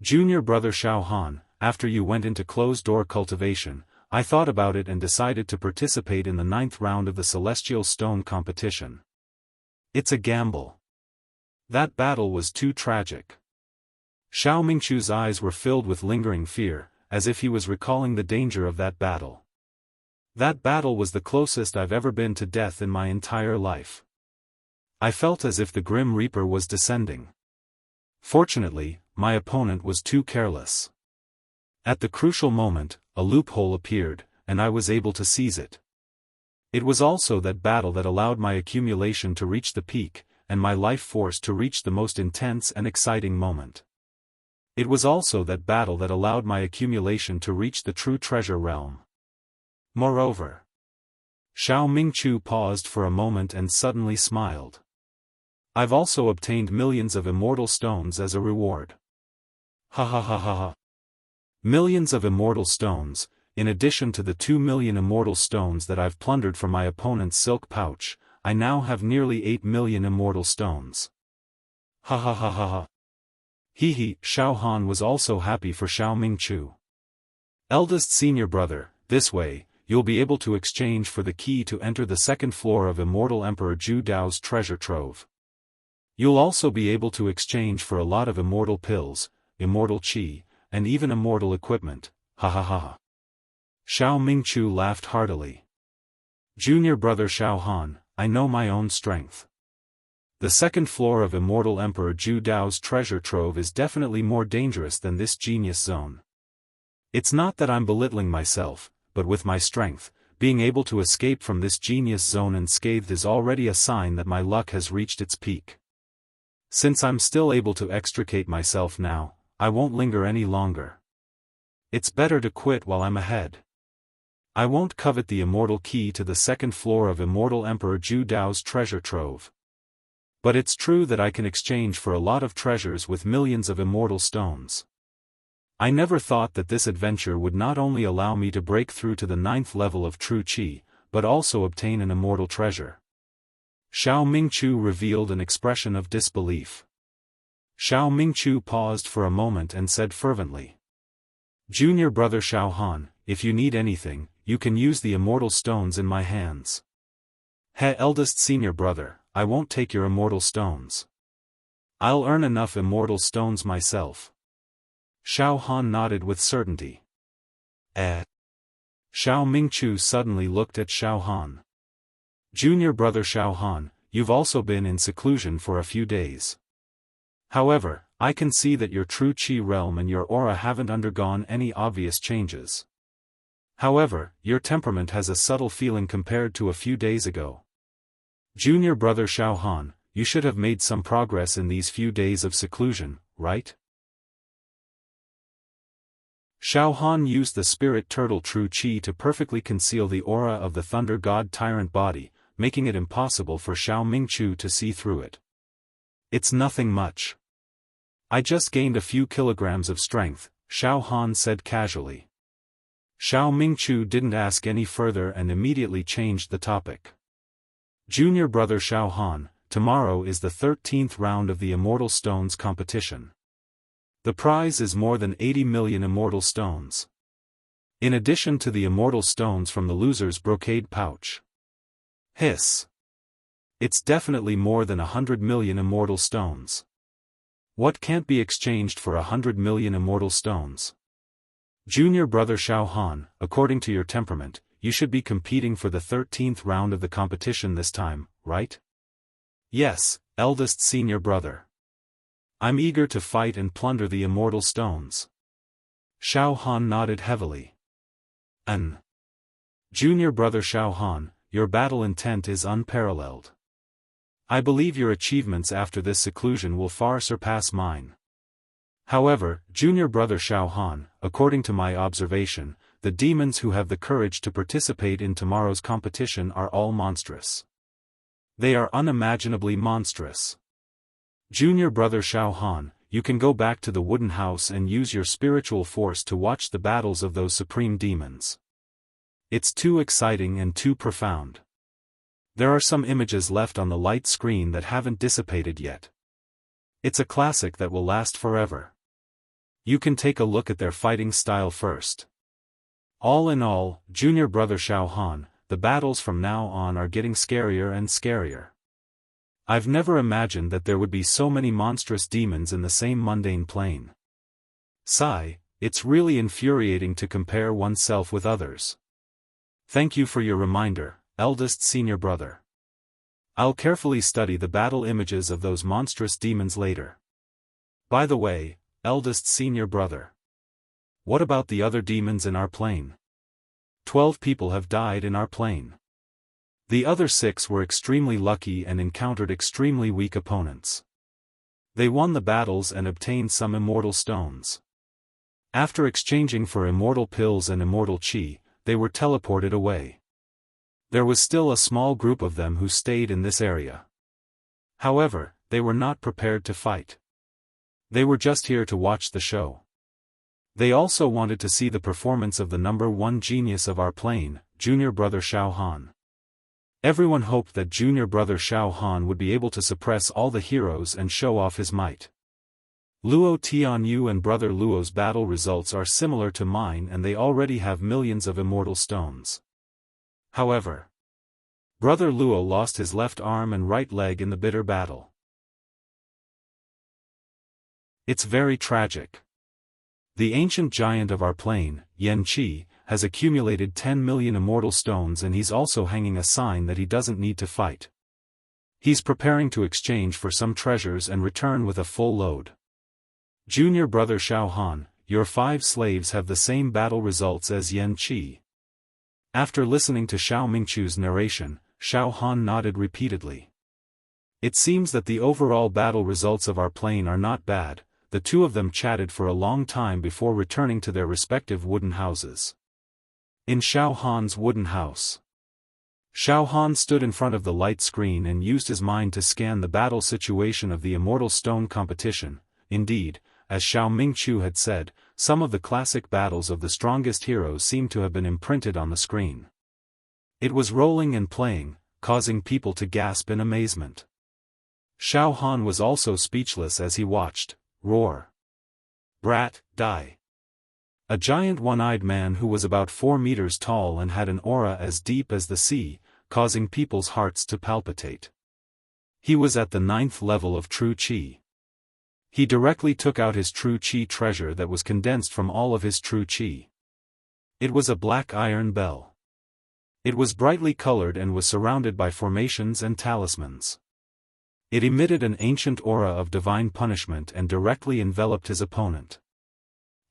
Junior Brother Xiaofan, after you went into closed-door cultivation, I thought about it and decided to participate in the 9th round of the Celestial Stone competition. It's a gamble. That battle was too tragic. Xiao Mingchu's eyes were filled with lingering fear, as if he was recalling the danger of that battle. That battle was the closest I've ever been to death in my entire life. I felt as if the Grim Reaper was descending. Fortunately, my opponent was too careless. At the crucial moment, a loophole appeared, and I was able to seize it. It was also that battle that allowed my accumulation to reach the peak, and my life force to reach the most intense and exciting moment. It was also that battle that allowed my accumulation to reach the true treasure realm. Moreover, Xiao Mingchu paused for a moment and suddenly smiled. I've also obtained millions of immortal stones as a reward. Ha ha ha ha ha. Millions of immortal stones, in addition to the 2 million immortal stones that I've plundered from my opponent's silk pouch, I now have nearly 8 million immortal stones. Ha ha ha ha ha. Hee hee. Xiaofan was also happy for Xiao Mingchu. Eldest Senior Brother, this way, you'll be able to exchange for the key to enter the 2nd floor of Immortal Emperor Zhu Dao's treasure trove. You'll also be able to exchange for a lot of immortal pills, immortal qi, and even immortal equipment. Ha ha ha ha. Xiao Mingchu laughed heartily. Junior Brother Xiaofan, I know my own strength. The 2nd floor of Immortal Emperor Zhu Dao's treasure trove is definitely more dangerous than this genius zone. It's not that I'm belittling myself, but with my strength, being able to escape from this genius zone unscathed is already a sign that my luck has reached its peak. Since I'm still able to extricate myself now, I won't linger any longer. It's better to quit while I'm ahead. I won't covet the immortal key to the 2nd floor of Immortal Emperor Zhu Dao's treasure trove. But it's true that I can exchange for a lot of treasures with millions of immortal stones. I never thought that this adventure would not only allow me to break through to the 9th level of True Qi, but also obtain an immortal treasure. Xiao Mingchu revealed an expression of disbelief. Xiao Mingchu paused for a moment and said fervently. Junior Brother Xiaofan, if you need anything, you can use the immortal stones in my hands. Eldest Senior Brother, I won't take your immortal stones. I'll earn enough immortal stones myself. Xiaofan nodded with certainty. Xiao Mingchu suddenly looked at Xiaofan. Junior brother Xiaofan, you've also been in seclusion for a few days. However, I can see that your true Qi realm and your aura haven't undergone any obvious changes. However, your temperament has a subtle feeling compared to a few days ago. Junior brother Xiaofan, you should have made some progress in these few days of seclusion, right? Xiaofan used the spirit turtle true Qi to perfectly conceal the aura of the thunder god tyrant body, making it impossible for Xiao Mingchu to see through it. It's nothing much. I just gained a few kilograms of strength, Xiaofan said casually. Xiao Mingchu didn't ask any further and immediately changed the topic. Junior brother Xiaofan, tomorrow is the 13th round of the Immortal Stones competition. The prize is more than 80 million Immortal Stones. In addition to the Immortal Stones from the loser's brocade pouch. Hiss. It's definitely more than 100 million Immortal Stones. What can't be exchanged for 100 million Immortal Stones? Junior brother Xiaofan, according to your temperament, you should be competing for the 13th round of the competition this time, right? Yes, eldest senior brother. I'm eager to fight and plunder the Immortal Stones. Xiaofan nodded heavily. Junior brother Xiaofan, your battle intent is unparalleled. I believe your achievements after this seclusion will far surpass mine. However, junior brother Xiaofan, according to my observation, the demons who have the courage to participate in tomorrow's competition are all monstrous. They are unimaginably monstrous. Junior brother Xiaofan, you can go back to the wooden house and use your spiritual force to watch the battles of those supreme demons. It's too exciting and too profound. There are some images left on the light screen that haven't dissipated yet. It's a classic that will last forever. You can take a look at their fighting style first. All in all, junior brother Xiaofan, the battles from now on are getting scarier and scarier. I've never imagined that there would be so many monstrous demons in the same mundane plane. Sigh, it's really infuriating to compare oneself with others. Thank you for your reminder, eldest senior brother. I'll carefully study the battle images of those monstrous demons later. By the way, eldest senior brother. What about the other demons in our plane? 12 people have died in our plane. The other 6 were extremely lucky and encountered extremely weak opponents. They won the battles and obtained some immortal stones. After exchanging for immortal pills and immortal chi, they were teleported away. There was still a small group of them who stayed in this area. However, they were not prepared to fight. They were just here to watch the show. They also wanted to see the performance of the number 1 genius of our plane, junior brother Xiaofan. Everyone hoped that junior brother Xiaofan would be able to suppress all the heroes and show off his might. Luo Tianyu and brother Luo's battle results are similar to mine and they already have millions of immortal stones. However, brother Luo lost his left arm and right leg in the bitter battle. It's very tragic. The ancient giant of our plane, Yan Qi, has accumulated 10 million immortal stones and he's also hanging a sign that he doesn't need to fight. He's preparing to exchange for some treasures and return with a full load. Junior brother Xiaofan, your 5 slaves have the same battle results as Yan Qi. After listening to Xiao Mingchu's narration, Xiaofan nodded repeatedly. It seems that the overall battle results of our plane are not bad. The two of them chatted for a long time before returning to their respective wooden houses. In Xiaohan's wooden house, Xiaofan stood in front of the light screen and used his mind to scan the battle situation of the Immortal Stone competition. Indeed, as Xiao Mingchu had said, some of the classic battles of the strongest heroes seemed to have been imprinted on the screen. It was rolling and playing, causing people to gasp in amazement. Xiaofan was also speechless as he watched. Roar. Brat, die. A giant one-eyed man who was about 4 meters tall and had an aura as deep as the sea, causing people's hearts to palpitate. He was at the 9th level of true Qi. He directly took out his true Qi treasure that was condensed from all of his true Qi. It was a black iron bell. It was brightly colored and was surrounded by formations and talismans. It emitted an ancient aura of divine punishment and directly enveloped his opponent.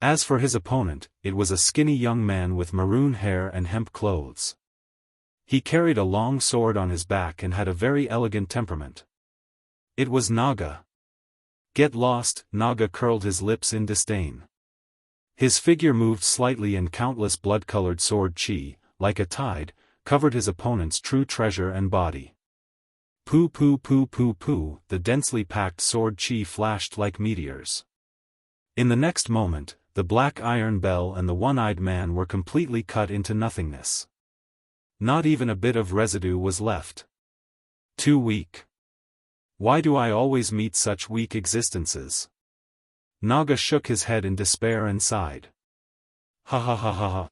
As for his opponent, it was a skinny young man with maroon hair and hemp clothes. He carried a long sword on his back and had a very elegant temperament. It was Naga. Get lost, Naga curled his lips in disdain. His figure moved slightly and countless blood-colored sword chi, like a tide, covered his opponent's true treasure and body. Poo poo poo poo poo, the densely packed sword chi flashed like meteors. In the next moment, the black iron bell and the one-eyed man were completely cut into nothingness. Not even a bit of residue was left. Too weak. Why do I always meet such weak existences? Naga shook his head in despair and sighed. Ha ha ha ha ha.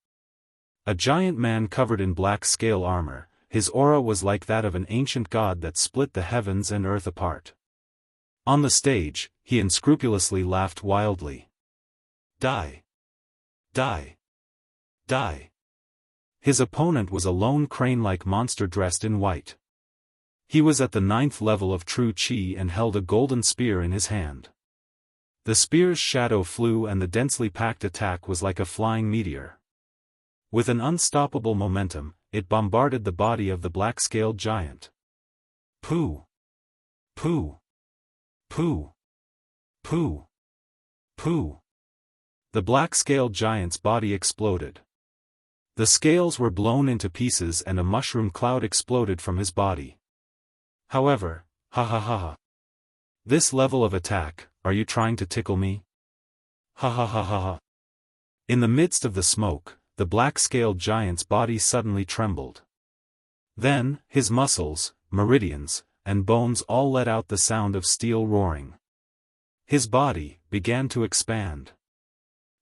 A giant man covered in black scale armor, his aura was like that of an ancient god that split the heavens and earth apart. On the stage, he unscrupulously laughed wildly. Die. Die. Die. His opponent was a lone crane-like monster dressed in white. He was at the 9th level of true Qi and held a golden spear in his hand. The spear's shadow flew and the densely packed attack was like a flying meteor. With an unstoppable momentum, it bombarded the body of the black-scaled giant. Pooh! Pooh! Pooh! Pooh! Pooh! The black-scaled giant's body exploded. The scales were blown into pieces and a mushroom cloud exploded from his body. However, ha ha ha ha. This level of attack, are you trying to tickle me? Ha ha ha ha ha. In the midst of the smoke, the black-scaled giant's body suddenly trembled. Then, his muscles, meridians, and bones all let out the sound of steel roaring. His body began to expand.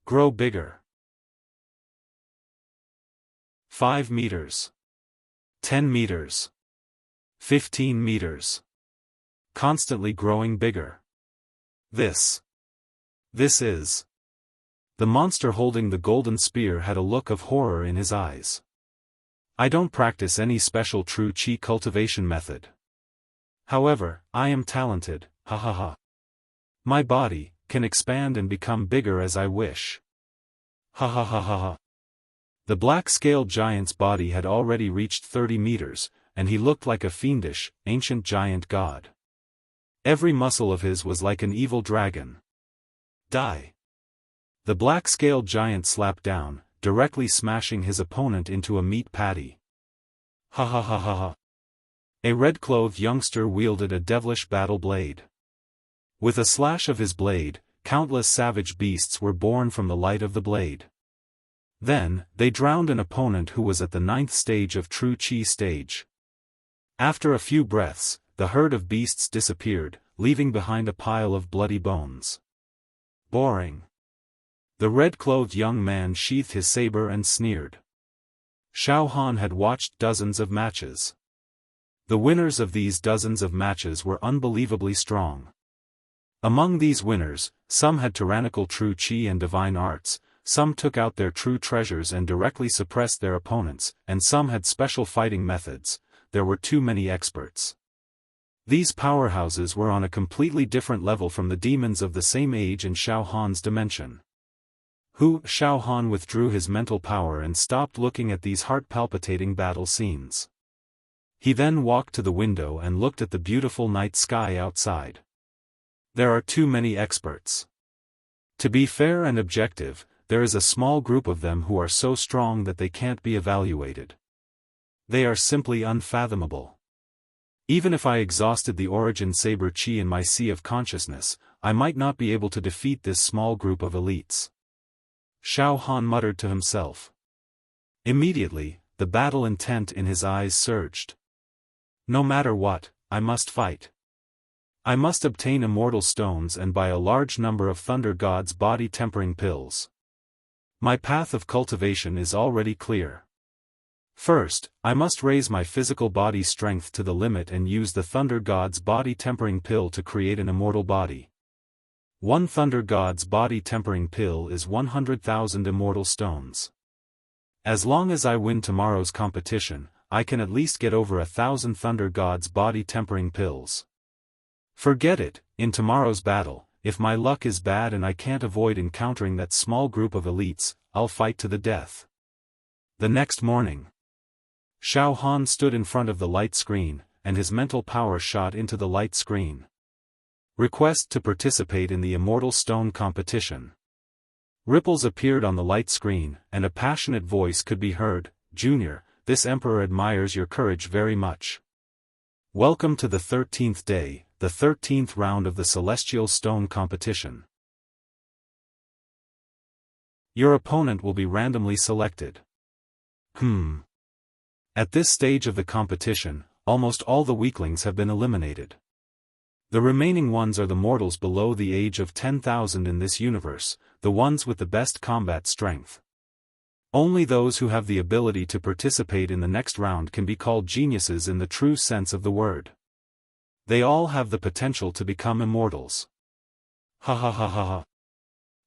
Grow bigger. 5 meters. 10 meters. 15 meters. Constantly growing bigger. This is. The monster holding the golden spear had a look of horror in his eyes. I don't practice any special true Qi cultivation method. However, I am talented, ha ha ha. My body can expand and become bigger as I wish. Ha ha ha ha ha. The black-scaled giant's body had already reached 30 meters, and he looked like a fiendish, ancient giant god. Every muscle of his was like an evil dragon. Die. The black-scaled giant slapped down, directly smashing his opponent into a meat patty. Ha ha ha ha ha. A red-clothed youngster wielded a devilish battle blade. With a slash of his blade, countless savage beasts were born from the light of the blade. Then, they drowned an opponent who was at the 9th stage of true Qi stage. After a few breaths, the herd of beasts disappeared, leaving behind a pile of bloody bones. Boring. The red-clothed young man sheathed his saber and sneered. Xiaofan had watched dozens of matches. The winners of these dozens of matches were unbelievably strong. Among these winners, some had tyrannical true Qi and divine arts, some took out their true treasures and directly suppressed their opponents, and some had special fighting methods. There were too many experts. These powerhouses were on a completely different level from the demons of the same age in Xiaohan's dimension. Xiaofan withdrew his mental power and stopped looking at these heart-palpitating battle scenes. He then walked to the window and looked at the beautiful night sky outside. There are too many experts. To be fair and objective, there is a small group of them who are so strong that they can't be evaluated. They are simply unfathomable. Even if I exhausted the origin saber chi in my sea of consciousness, I might not be able to defeat this small group of elites. Xiaofan muttered to himself. Immediately, the battle intent in his eyes surged. No matter what, I must fight. I must obtain immortal stones and buy a large number of Thunder God's body-tempering pills. My path of cultivation is already clear. First, I must raise my physical body strength to the limit and use the Thunder God's body tempering pill to create an immortal body. One Thunder God's body tempering pill is 100,000 immortal stones. As long as I win tomorrow's competition, I can at least get over 1,000 Thunder God's body tempering pills. Forget it, in tomorrow's battle, if my luck is bad and I can't avoid encountering that small group of elites, I'll fight to the death. The next morning, Xiaofan stood in front of the light screen, and his mental power shot into the light screen. Request to participate in the Immortal Stone competition. Ripples appeared on the light screen, and a passionate voice could be heard. Junior, this emperor admires your courage very much. Welcome to the 13th day, the 13th round of the Celestial Stone competition. Your opponent will be randomly selected. At this stage of the competition, almost all the weaklings have been eliminated. The remaining ones are the mortals below the age of 10,000 in this universe, the ones with the best combat strength. Only those who have the ability to participate in the next round can be called geniuses in the true sense of the word. They all have the potential to become immortals. Ha ha ha ha ha.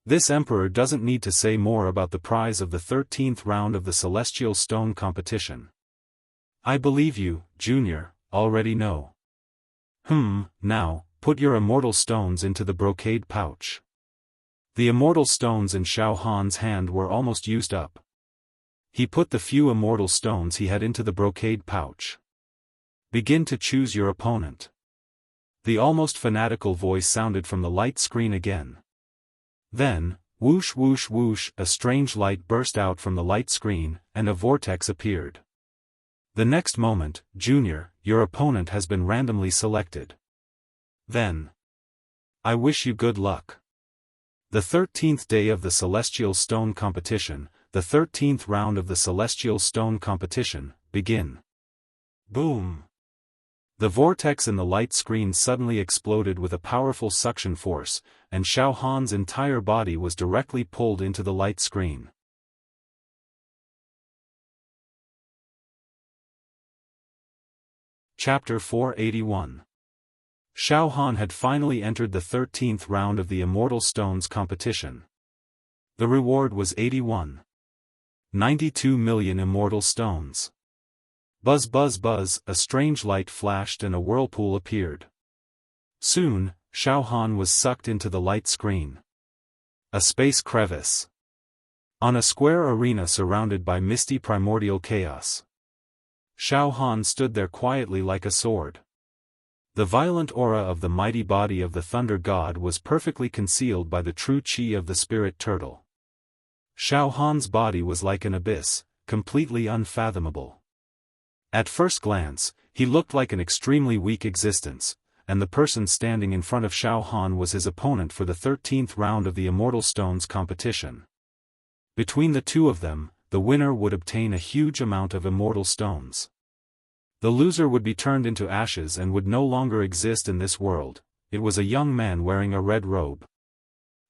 This emperor doesn't need to say more about the prize of the 13th round of the Celestial Stone competition. I believe you, Junior, already know. Now, put your immortal stones into the brocade pouch. The immortal stones in Xiaofan's hand were almost used up. He put the few immortal stones he had into the brocade pouch. Begin to choose your opponent. The almost fanatical voice sounded from the light screen again. Then, whoosh whoosh whoosh, a strange light burst out from the light screen, and a vortex appeared. The next moment, Junior, your opponent has been randomly selected. Then, I wish you good luck. The 13th day of the Celestial Stone competition, the 13th round of the Celestial Stone competition, begin. Boom! The vortex in the light screen suddenly exploded with a powerful suction force, and Xiaofan's entire body was directly pulled into the light screen. Chapter 481. Xiaofan had finally entered the 13th round of the Immortal Stones competition. The reward was 92 million immortal stones. Buzz buzz buzz, a strange light flashed and a whirlpool appeared. Soon, Xiaofan was sucked into the light screen. A space crevice. On a square arena surrounded by misty primordial chaos. Xiaofan stood there quietly like a sword. The violent aura of the mighty body of the Thunder God was perfectly concealed by the true chi of the spirit turtle. Xiaofan's body was like an abyss, completely unfathomable. At first glance, he looked like an extremely weak existence, and the person standing in front of Xiaofan was his opponent for the 13th round of the Immortal Stones competition. Between the two of them, the winner would obtain a huge amount of immortal stones. The loser would be turned into ashes and would no longer exist in this world. It was a young man wearing a red robe.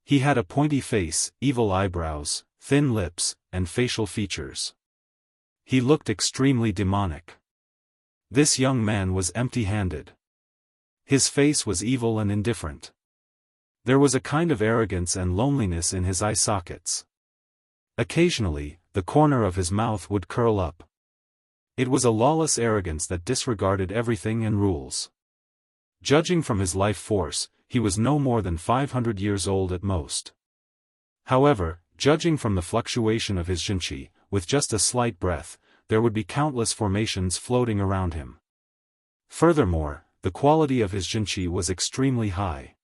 He had a pointy face, evil eyebrows, thin lips, and facial features. He looked extremely demonic. This young man was empty-handed. His face was evil and indifferent. There was a kind of arrogance and loneliness in his eye sockets. Occasionally, the corner of his mouth would curl up. It was a lawless arrogance that disregarded everything and rules. Judging from his life force, he was no more than 500 years old at most. However, judging from the fluctuation of his jinqi, with just a slight breath, there would be countless formations floating around him. Furthermore, the quality of his jinqi was extremely high.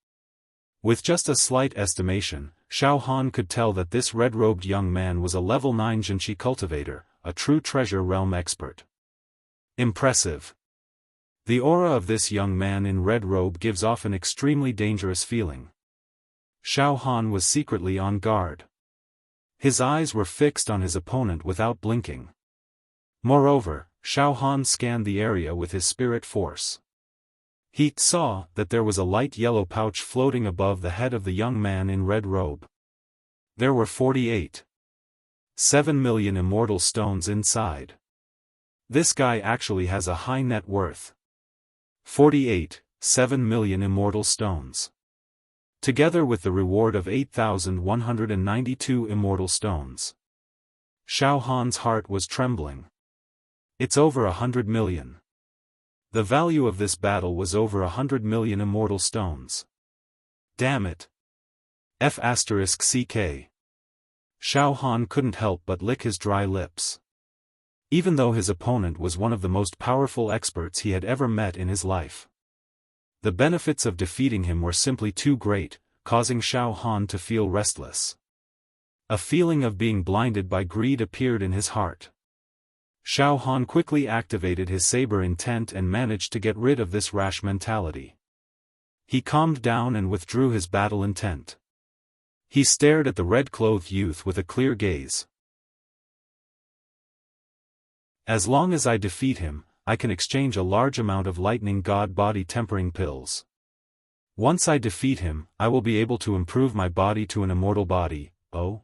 With just a slight estimation, Xiaofan could tell that this red-robed young man was a level 9 jinqi cultivator, a true treasure realm expert. Impressive. The aura of this young man in red robe gives off an extremely dangerous feeling. Xiaofan was secretly on guard. His eyes were fixed on his opponent without blinking. Moreover, Xiaofan scanned the area with his spirit force. He saw that there was a light yellow pouch floating above the head of the young man in red robe. There were 7 million immortal stones inside. This guy actually has a high net worth. 7 million immortal stones. Together with the reward of 8,192 immortal stones. Xiaofan's heart was trembling. It's over 100 million. The value of this battle was over 100 million immortal stones. Damn it. F***ck. Xiaofan couldn't help but lick his dry lips. Even though his opponent was one of the most powerful experts he had ever met in his life. The benefits of defeating him were simply too great, causing Xiaofan to feel restless. A feeling of being blinded by greed appeared in his heart. Xiaofan quickly activated his saber intent and managed to get rid of this rash mentality. He calmed down and withdrew his battle intent. He stared at the red-clothed youth with a clear gaze. As long as I defeat him, I can exchange a large amount of lightning god body tempering pills. Once I defeat him, I will be able to improve my body to an immortal body. Oh?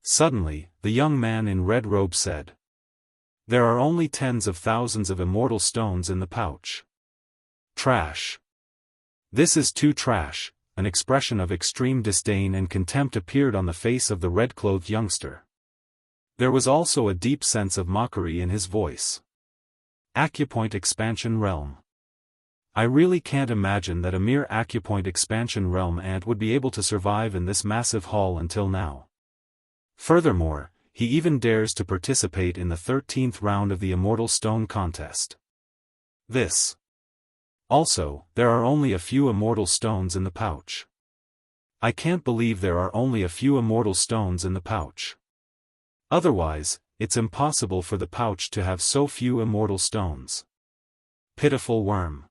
Suddenly, the young man in red robe said. There are only tens of thousands of immortal stones in the pouch. Trash. This is too trash. An expression of extreme disdain and contempt appeared on the face of the red-clothed youngster. There was also a deep sense of mockery in his voice. Acupoint Expansion Realm. I really can't imagine that a mere Acupoint Expansion Realm ant would be able to survive in this massive hall until now. Furthermore, he even dares to participate in the 13th round of the Immortal Stone Contest. This. Also, there are only a few immortal stones in the pouch. I can't believe there are only a few immortal stones in the pouch. Otherwise, it's impossible for the pouch to have so few immortal stones. Pitiful worm.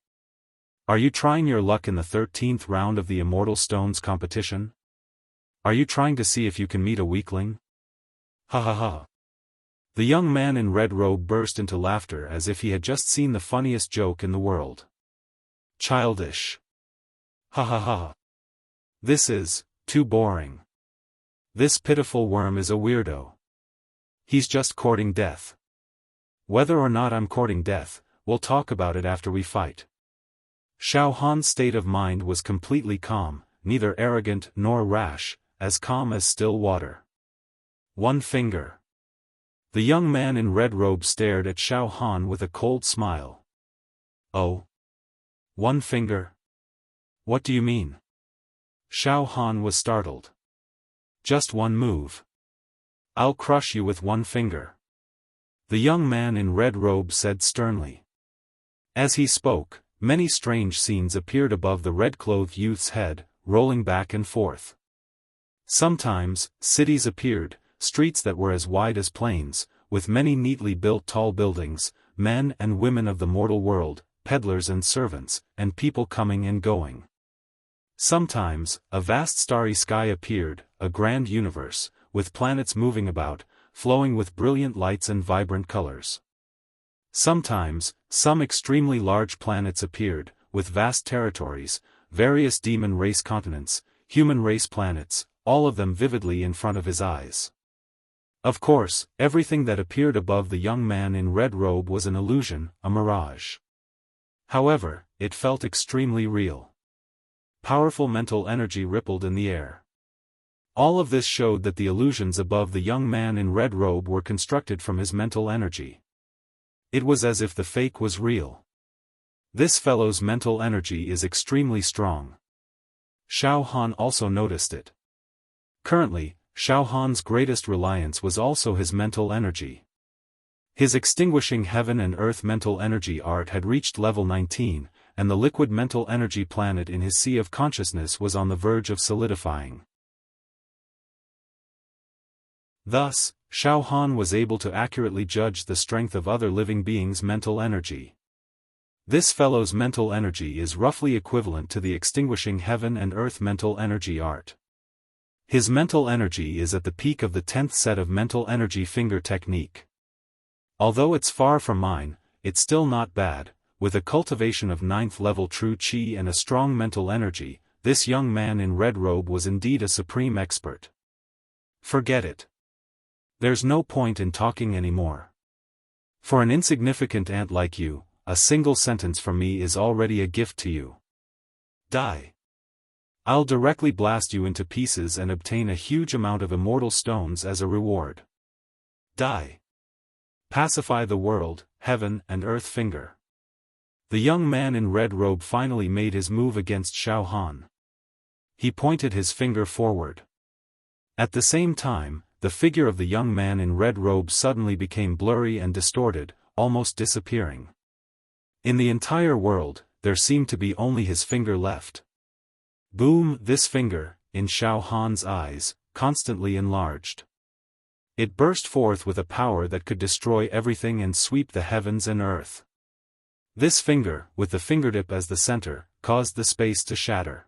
Are you trying your luck in the 13th round of the Immortal Stones competition? Are you trying to see if you can meet a weakling? Ha ha ha. The young man in red robe burst into laughter as if he had just seen the funniest joke in the world. Childish. Ha ha ha. This is too boring. This pitiful worm is a weirdo. He's just courting death. Whether or not I'm courting death, we'll talk about it after we fight. Xiaofan's state of mind was completely calm, neither arrogant nor rash, as calm as still water. One finger. The young man in red robe stared at Xiaofan with a cold smile. Oh. One finger? What do you mean? Xiaofan was startled. Just one move. I'll crush you with one finger. The young man in red robe said sternly. As he spoke, many strange scenes appeared above the red-clothed youth's head, rolling back and forth. Sometimes, cities appeared, streets that were as wide as plains, with many neatly built tall buildings, men and women of the mortal world, peddlers and servants, and people coming and going. Sometimes, a vast starry sky appeared, a grand universe, with planets moving about, flowing with brilliant lights and vibrant colors. Sometimes, some extremely large planets appeared, with vast territories, various demon race continents, human race planets, all of them vividly in front of his eyes. Of course, everything that appeared above the young man in red robe was an illusion, a mirage. However, it felt extremely real. Powerful mental energy rippled in the air. All of this showed that the illusions above the young man in red robe were constructed from his mental energy. It was as if the fake was real. This fellow's mental energy is extremely strong. Xiaofan also noticed it. Currently, Xiaofan's greatest reliance was also his mental energy. His extinguishing heaven and earth mental energy art had reached level 19, and the liquid mental energy planet in his sea of consciousness was on the verge of solidifying. Thus, Xiaofan was able to accurately judge the strength of other living beings' mental energy. This fellow's mental energy is roughly equivalent to the extinguishing heaven and earth mental energy art. His mental energy is at the peak of the 10th set of mental energy finger technique. Although it's far from mine, it's still not bad. With a cultivation of 9th level true qi and a strong mental energy, this young man in red robe was indeed a supreme expert. Forget it. There's no point in talking anymore. For an insignificant ant like you, a single sentence from me is already a gift to you. Die. I'll directly blast you into pieces and obtain a huge amount of immortal stones as a reward. Die. Pacify the world, heaven and earth finger. The young man in red robe finally made his move against Xiaofan. He pointed his finger forward. At the same time, the figure of the young man in red robe suddenly became blurry and distorted, almost disappearing. In the entire world, there seemed to be only his finger left. Boom! This finger, in Xiaofan's eyes, constantly enlarged. It burst forth with a power that could destroy everything and sweep the heavens and earth. This finger, with the fingertip as the center, caused the space to shatter.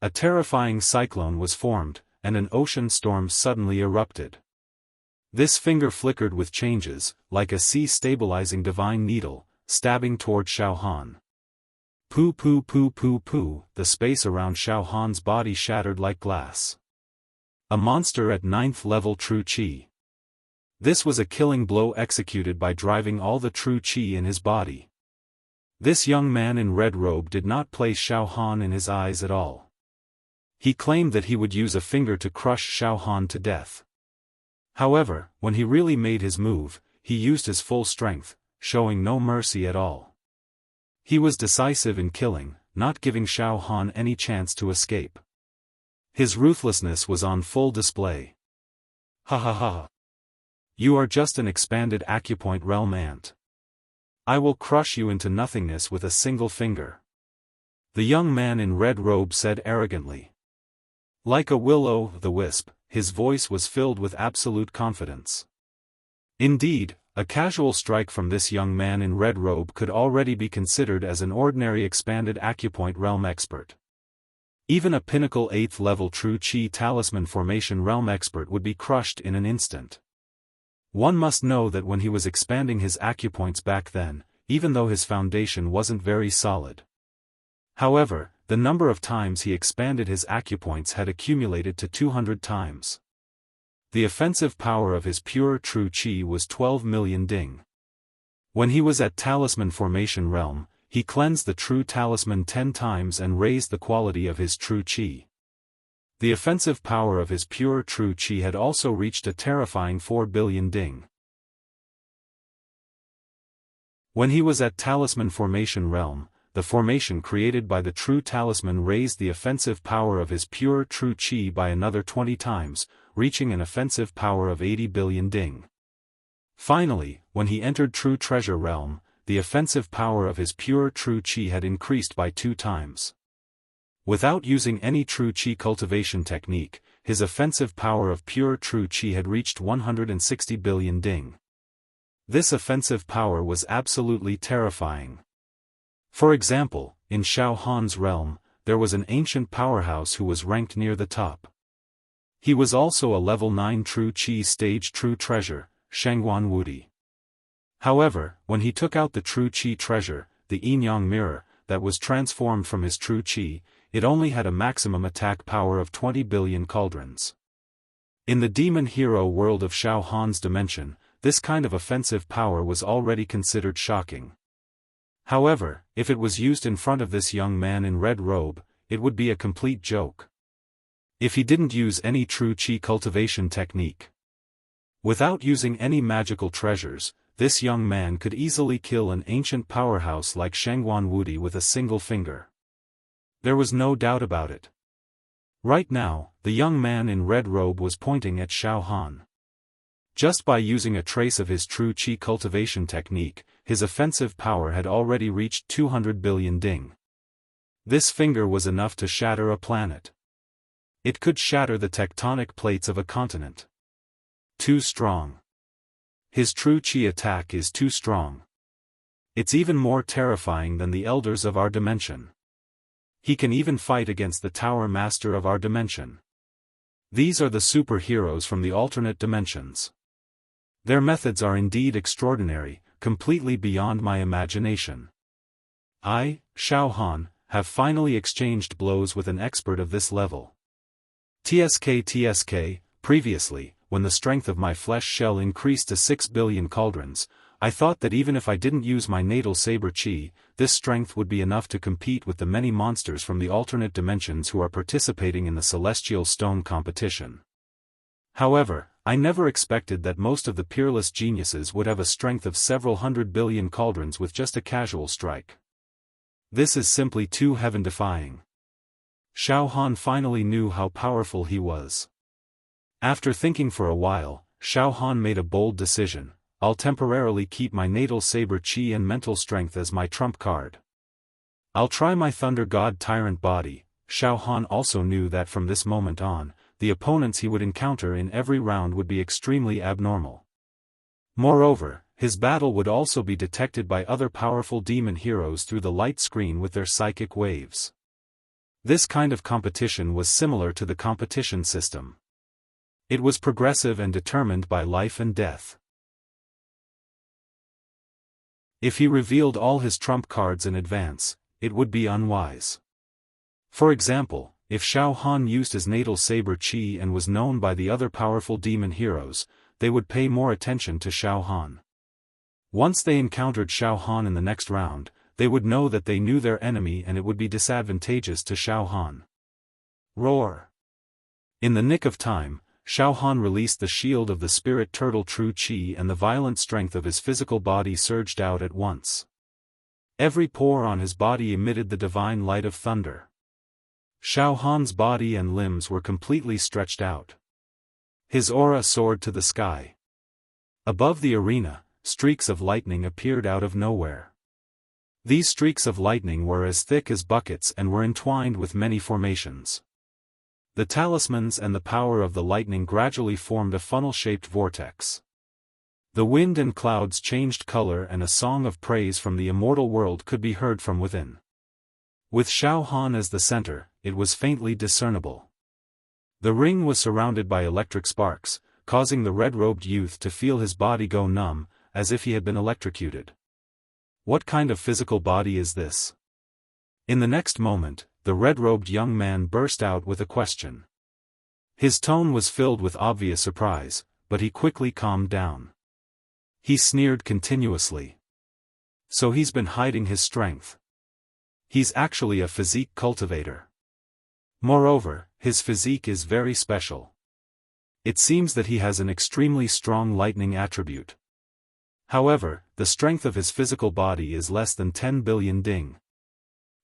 A terrifying cyclone was formed, and an ocean storm suddenly erupted. This finger flickered with changes, like a sea-stabilizing divine needle, stabbing toward Xiaofan. Poo poo poo poo poo, the space around Xiaofan's body shattered like glass. A monster at 9th level true chi. This was a killing blow executed by driving all the true chi in his body. This young man in red robe did not place Xiaofan in his eyes at all. He claimed that he would use a finger to crush Xiaofan to death. However, when he really made his move, he used his full strength, showing no mercy at all. He was decisive in killing, not giving Xiaofan any chance to escape. His ruthlessness was on full display. Ha ha ha. You are just an expanded acupoint realm ant. I will crush you into nothingness with a single finger. The young man in red robe said arrogantly. Like a will-o'-the-wisp, his voice was filled with absolute confidence. Indeed, a casual strike from this young man in red robe could already be considered as an ordinary expanded acupoint realm expert. Even a pinnacle 8th level true chi talisman formation realm expert would be crushed in an instant. One must know that when he was expanding his acupoints back then, even though his foundation wasn't very solid. However, the number of times he expanded his acupoints had accumulated to 200 times. The offensive power of his pure true chi was 12 million ding. When he was at talisman formation realm, he cleansed the true talisman 10 times and raised the quality of his true chi. The offensive power of his pure true chi had also reached a terrifying 4 billion ding. When he was at talisman formation realm, the formation created by the true talisman raised the offensive power of his pure true chi by another 20 times, reaching an offensive power of 80 billion ding. Finally, when he entered true treasure realm, the offensive power of his pure true chi had increased by 2 times. Without using any true chi cultivation technique, his offensive power of pure true chi had reached 160 billion ding. This offensive power was absolutely terrifying. For example, in Xiaofan's realm, there was an ancient powerhouse who was ranked near the top. He was also a level 9 true chi stage true treasure, Shangguan Wudi. However, when he took out the true chi treasure, the yin-yang mirror, that was transformed from his true chi, it only had a maximum attack power of 20 billion cauldrons. In the demon hero world of Xiaofan's dimension, this kind of offensive power was already considered shocking. However, if it was used in front of this young man in red robe, it would be a complete joke. If he didn't use any true chi cultivation technique. Without using any magical treasures, this young man could easily kill an ancient powerhouse like Shangguan Wudi with a single finger. There was no doubt about it. Right now, the young man in red robe was pointing at Xiaofan. Just by using a trace of his true chi cultivation technique, his offensive power had already reached 200 billion ding. This finger was enough to shatter a planet. It could shatter the tectonic plates of a continent. Too strong. His true chi attack is too strong. It's even more terrifying than the elders of our dimension. He can even fight against the Tower Master of our dimension. These are the superheroes from the alternate dimensions. Their methods are indeed extraordinary, completely beyond my imagination. I, Xiaofan, have finally exchanged blows with an expert of this level. TSK, previously, when the strength of my flesh shell increased to 6 billion cauldrons, I thought that even if I didn't use my natal saber chi, this strength would be enough to compete with the many monsters from the alternate dimensions who are participating in the Celestial Stone competition. However, I never expected that most of the peerless geniuses would have a strength of several 100 billion cauldrons with just a casual strike. This is simply too heaven-defying. Xiaofan finally knew how powerful he was. After thinking for a while, Xiaofan made a bold decision. I'll temporarily keep my natal saber chi and mental strength as my trump card. I'll try my Thunder God Tyrant body. Xiaofan also knew that from this moment on, the opponents he would encounter in every round would be extremely abnormal. Moreover, his battle would also be detected by other powerful demon heroes through the light screen with their psychic waves. This kind of competition was similar to the competition system. It was progressive and determined by life and death. If he revealed all his trump cards in advance, it would be unwise. For example, if Xiaofan used his natal saber chi and was known by the other powerful demon heroes, they would pay more attention to Xiaofan. Once they encountered Xiaofan in the next round, they would know that they knew their enemy and it would be disadvantageous to Xiaofan. Roar! In the nick of time, Xiaofan released the shield of the spirit turtle True Chi and the violent strength of his physical body surged out at once. Every pore on his body emitted the divine light of thunder. Xiaofan's body and limbs were completely stretched out. His aura soared to the sky. Above the arena, streaks of lightning appeared out of nowhere. These streaks of lightning were as thick as buckets and were entwined with many formations. The talismans and the power of the lightning gradually formed a funnel-shaped vortex. The wind and clouds changed color and a song of praise from the immortal world could be heard from within. With Xiaofan as the center, it was faintly discernible. The ring was surrounded by electric sparks, causing the red-robed youth to feel his body go numb, as if he had been electrocuted. What kind of physical body is this? In the next moment, the red-robed young man burst out with a question. His tone was filled with obvious surprise, but he quickly calmed down. He sneered continuously. So he's been hiding his strength. He's actually a physique cultivator. Moreover, his physique is very special. It seems that he has an extremely strong lightning attribute. However, the strength of his physical body is less than 10 billion ding.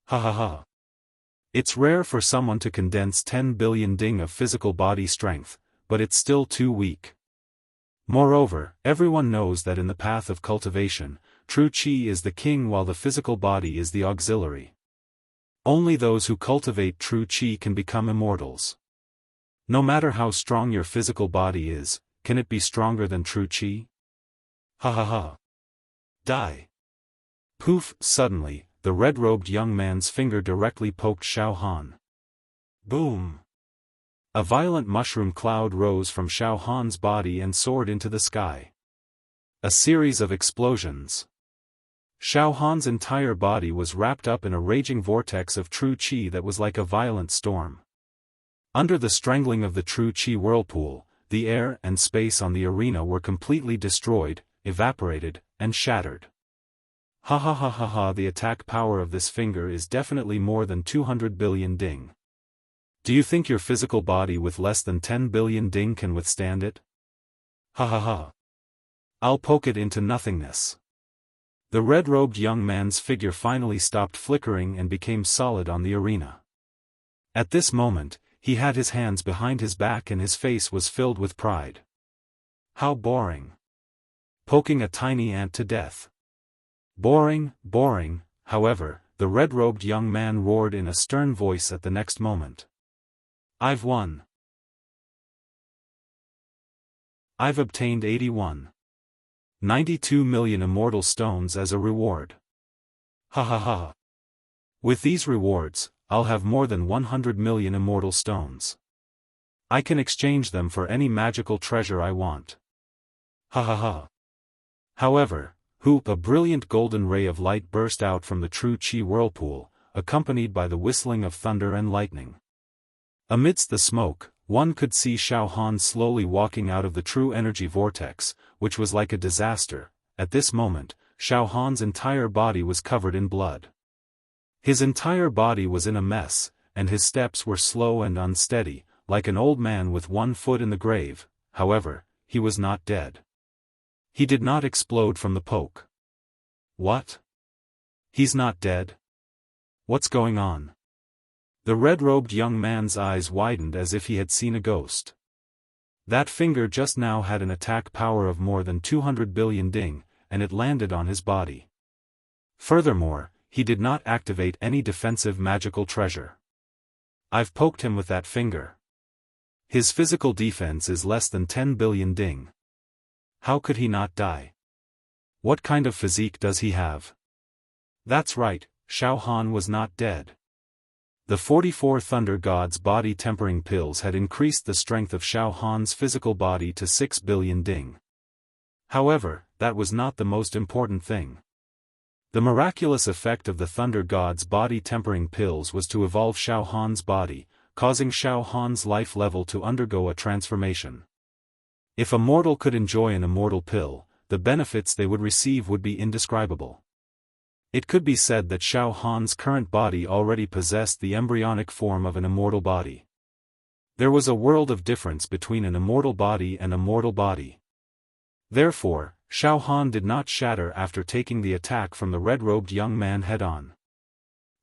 Ha ha ha. It's rare for someone to condense 10 billion ding of physical body strength, but it's still too weak. Moreover, everyone knows that in the path of cultivation, true chi is the king while the physical body is the auxiliary. Only those who cultivate true chi can become immortals. No matter how strong your physical body is, can it be stronger than true chi? Ha ha ha. Die. Poof! Suddenly, the red-robed young man's finger directly poked Xiaofan. Boom! A violent mushroom cloud rose from Xiaofan's body and soared into the sky. A series of explosions. Xiaofan's entire body was wrapped up in a raging vortex of true chi that was like a violent storm. Under the strangling of the true chi whirlpool, the air and space on the arena were completely destroyed, evaporated, and shattered. Ha ha ha ha ha. The attack power of this finger is definitely more than 200 billion ding. Do you think your physical body with less than 10 billion ding can withstand it? Ha ha ha. I'll poke it into nothingness. The red-robed young man's figure finally stopped flickering and became solid on the arena. At this moment, he had his hands behind his back and his face was filled with pride. How boring. Poking a tiny ant to death. Boring, boring. However, the red-robed young man roared in a stern voice at the next moment. I've won. I've obtained 92 million immortal stones as a reward. Ha ha ha. With these rewards, I'll have more than 100 million immortal stones. I can exchange them for any magical treasure I want. Ha ha ha. However, a brilliant golden ray of light burst out from the true chi whirlpool, accompanied by the whistling of thunder and lightning. Amidst the smoke, One could see Xiaofan slowly walking out of the true energy vortex, which was like a disaster. At this moment, Xiaofan's entire body was covered in blood. His entire body was in a mess, and his steps were slow and unsteady, like an old man with one foot in the grave. However, he was not dead. He did not explode from the poke. What? He's not dead? What's going on? The red-robed young man's eyes widened as if he had seen a ghost. That finger just now had an attack power of more than 200 billion ding, and it landed on his body. Furthermore, he did not activate any defensive magical treasure. I've poked him with that finger. His physical defense is less than 10 billion ding. How could he not die? What kind of physique does he have? That's right, Xiaofan was not dead. The 44 Thunder God's body tempering pills had increased the strength of Xiaofan's physical body to 6 billion ding. However, that was not the most important thing. The miraculous effect of the Thunder God's body tempering pills was to evolve Xiaofan's body, causing Xiaofan's life level to undergo a transformation. If a mortal could enjoy an immortal pill, the benefits they would receive would be indescribable. It could be said that Xiaofan's current body already possessed the embryonic form of an immortal body. There was a world of difference between an immortal body and a mortal body. Therefore, Xiaofan did not shatter after taking the attack from the red-robed young man head-on.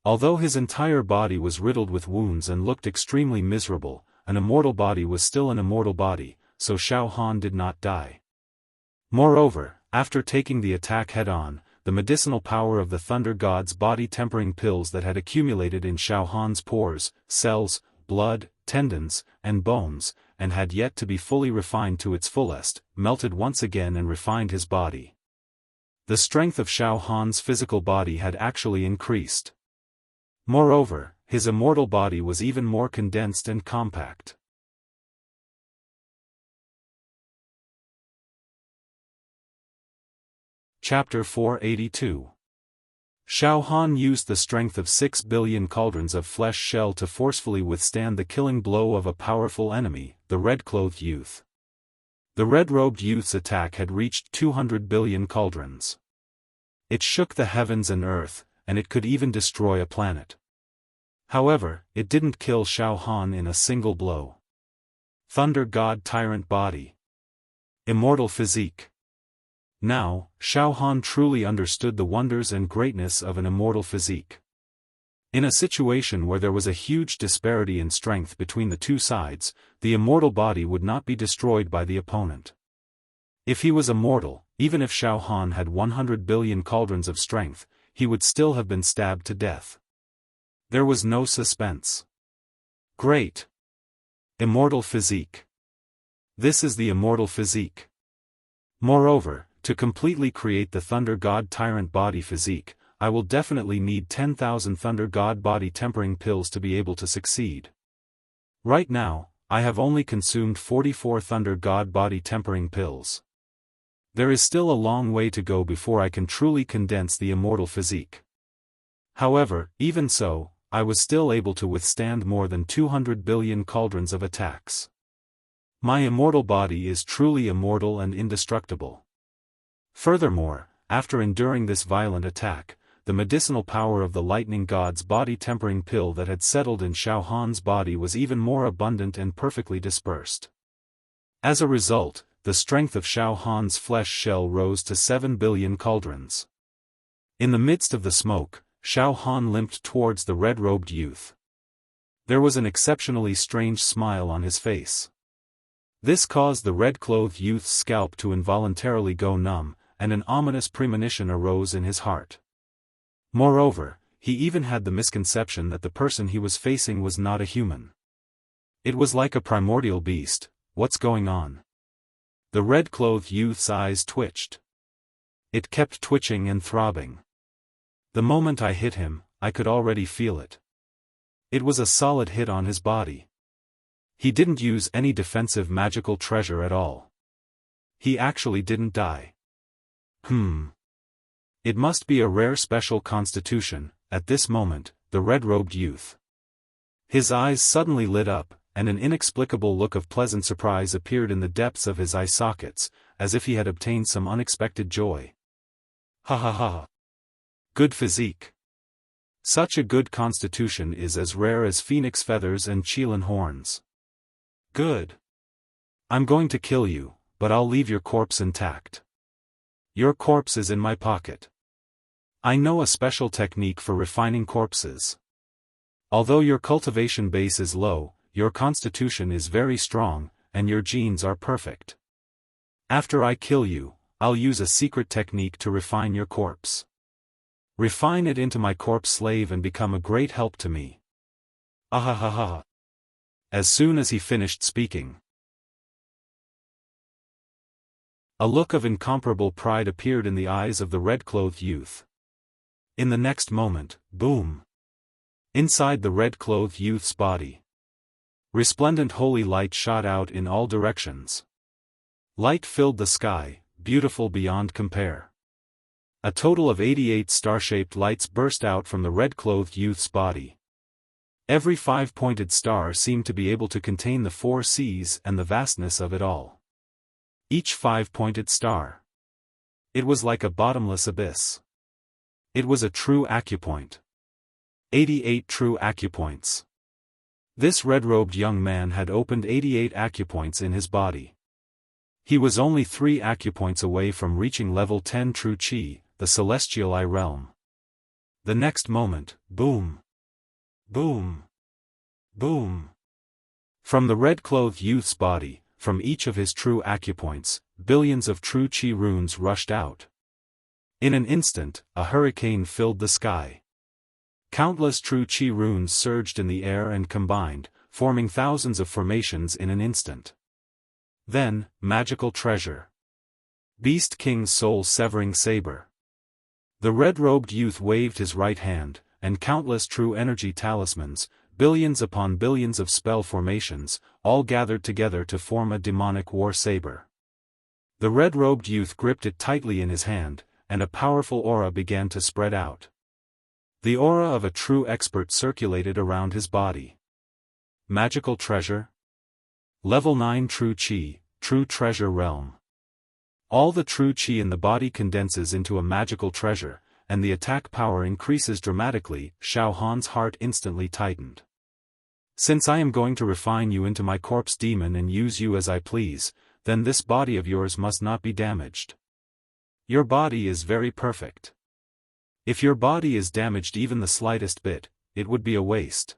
Although his entire body was riddled with wounds and looked extremely miserable, an immortal body was still an immortal body, so Xiaofan did not die. Moreover, after taking the attack head-on, the medicinal power of the Thunder God's body-tempering pills that had accumulated in Xiaofan's pores, cells, blood, tendons, and bones, and had yet to be fully refined to its fullest, melted once again and refined his body. The strength of Xiaofan's physical body had actually increased. Moreover, his immortal body was even more condensed and compact. Chapter 482. Xiaofan used the strength of 6 billion cauldrons of flesh shell to forcefully withstand the killing blow of a powerful enemy, the red-clothed youth. The red-robed youth's attack had reached 200 billion cauldrons. It shook the heavens and earth, and it could even destroy a planet. However, it didn't kill Xiaofan in a single blow. Thunder God Tyrant Body. Immortal Physique. Now, Xiaofan truly understood the wonders and greatness of an immortal physique. In a situation where there was a huge disparity in strength between the two sides, the immortal body would not be destroyed by the opponent. If he was immortal, even if Xiaofan had 100 billion cauldrons of strength, he would still have been stabbed to death. There was no suspense. Great! Immortal Physique. This is the immortal physique. Moreover, to completely create the Thunder God Tyrant Body Physique, I will definitely need 10,000 Thunder God Body Tempering Pills to be able to succeed. Right now, I have only consumed 44 Thunder God Body Tempering Pills. There is still a long way to go before I can truly condense the immortal physique. However, even so, I was still able to withstand more than 200 billion cauldrons of attacks. My immortal body is truly immortal and indestructible. Furthermore, after enduring this violent attack, the medicinal power of the Lightning God's body-tempering pill that had settled in Xiaofan's body was even more abundant and perfectly dispersed. As a result, the strength of Xiaofan's flesh shell rose to 7 billion cauldrons. In the midst of the smoke, Xiaofan limped towards the red-robed youth. There was an exceptionally strange smile on his face. This caused the red-clothed youth's scalp to involuntarily go numb, and an ominous premonition arose in his heart. Moreover, he even had the misconception that the person he was facing was not a human. It was like a primordial beast. What's going on? The red-clothed youth's eyes twitched. It kept twitching and throbbing. The moment I hit him, I could already feel it. It was a solid hit on his body. He didn't use any defensive magical treasure at all. He actually didn't die. It must be a rare special constitution. At this moment, the red-robed youth. His eyes suddenly lit up, and an inexplicable look of pleasant surprise appeared in the depths of his eye sockets, as if he had obtained some unexpected joy. Ha ha ha. Good physique. Such a good constitution is as rare as phoenix feathers and Qilin horns. Good. I'm going to kill you, but I'll leave your corpse intact. Your corpse is in my pocket. I know a special technique for refining corpses. Although your cultivation base is low, your constitution is very strong, and your genes are perfect. After I kill you, I'll use a secret technique to refine your corpse. Refine it into my corpse slave and become a great help to me. Ahahaha. As soon as he finished speaking, a look of incomparable pride appeared in the eyes of the red-clothed youth. In the next moment, boom! Inside the red-clothed youth's body, resplendent holy light shot out in all directions. Light filled the sky, beautiful beyond compare. A total of 88 star-shaped lights burst out from the red-clothed youth's body. Every 5-pointed star seemed to be able to contain the 4 seas and the vastness of it all. Each 5-pointed star. It was like a bottomless abyss. It was a true acupoint. 88 true acupoints. This red-robed young man had opened 88 acupoints in his body. He was only 3 acupoints away from reaching level 10 true Qi, the celestial eye realm. The next moment, boom! Boom! Boom! From the red-clothed youth's body, from each of his true acupoints, billions of true Qi runes rushed out. In an instant, a hurricane filled the sky. Countless true Qi runes surged in the air and combined, forming thousands of formations in an instant. Then, magical treasure. Beast King's soul-severing saber. The red-robed youth waved his right hand, and countless true energy talismans, billions upon billions of spell formations, all gathered together to form a demonic war saber. The red-robed youth gripped it tightly in his hand, and a powerful aura began to spread out. The aura of a true expert circulated around his body. Magical treasure? Level 9 True Qi, True Treasure Realm. All the true Qi in the body condenses into a magical treasure, and the attack power increases dramatically. Xiaofan's heart instantly tightened. Since I am going to refine you into my corpse demon and use you as I please, then this body of yours must not be damaged. Your body is very perfect. If your body is damaged even the slightest bit, it would be a waste.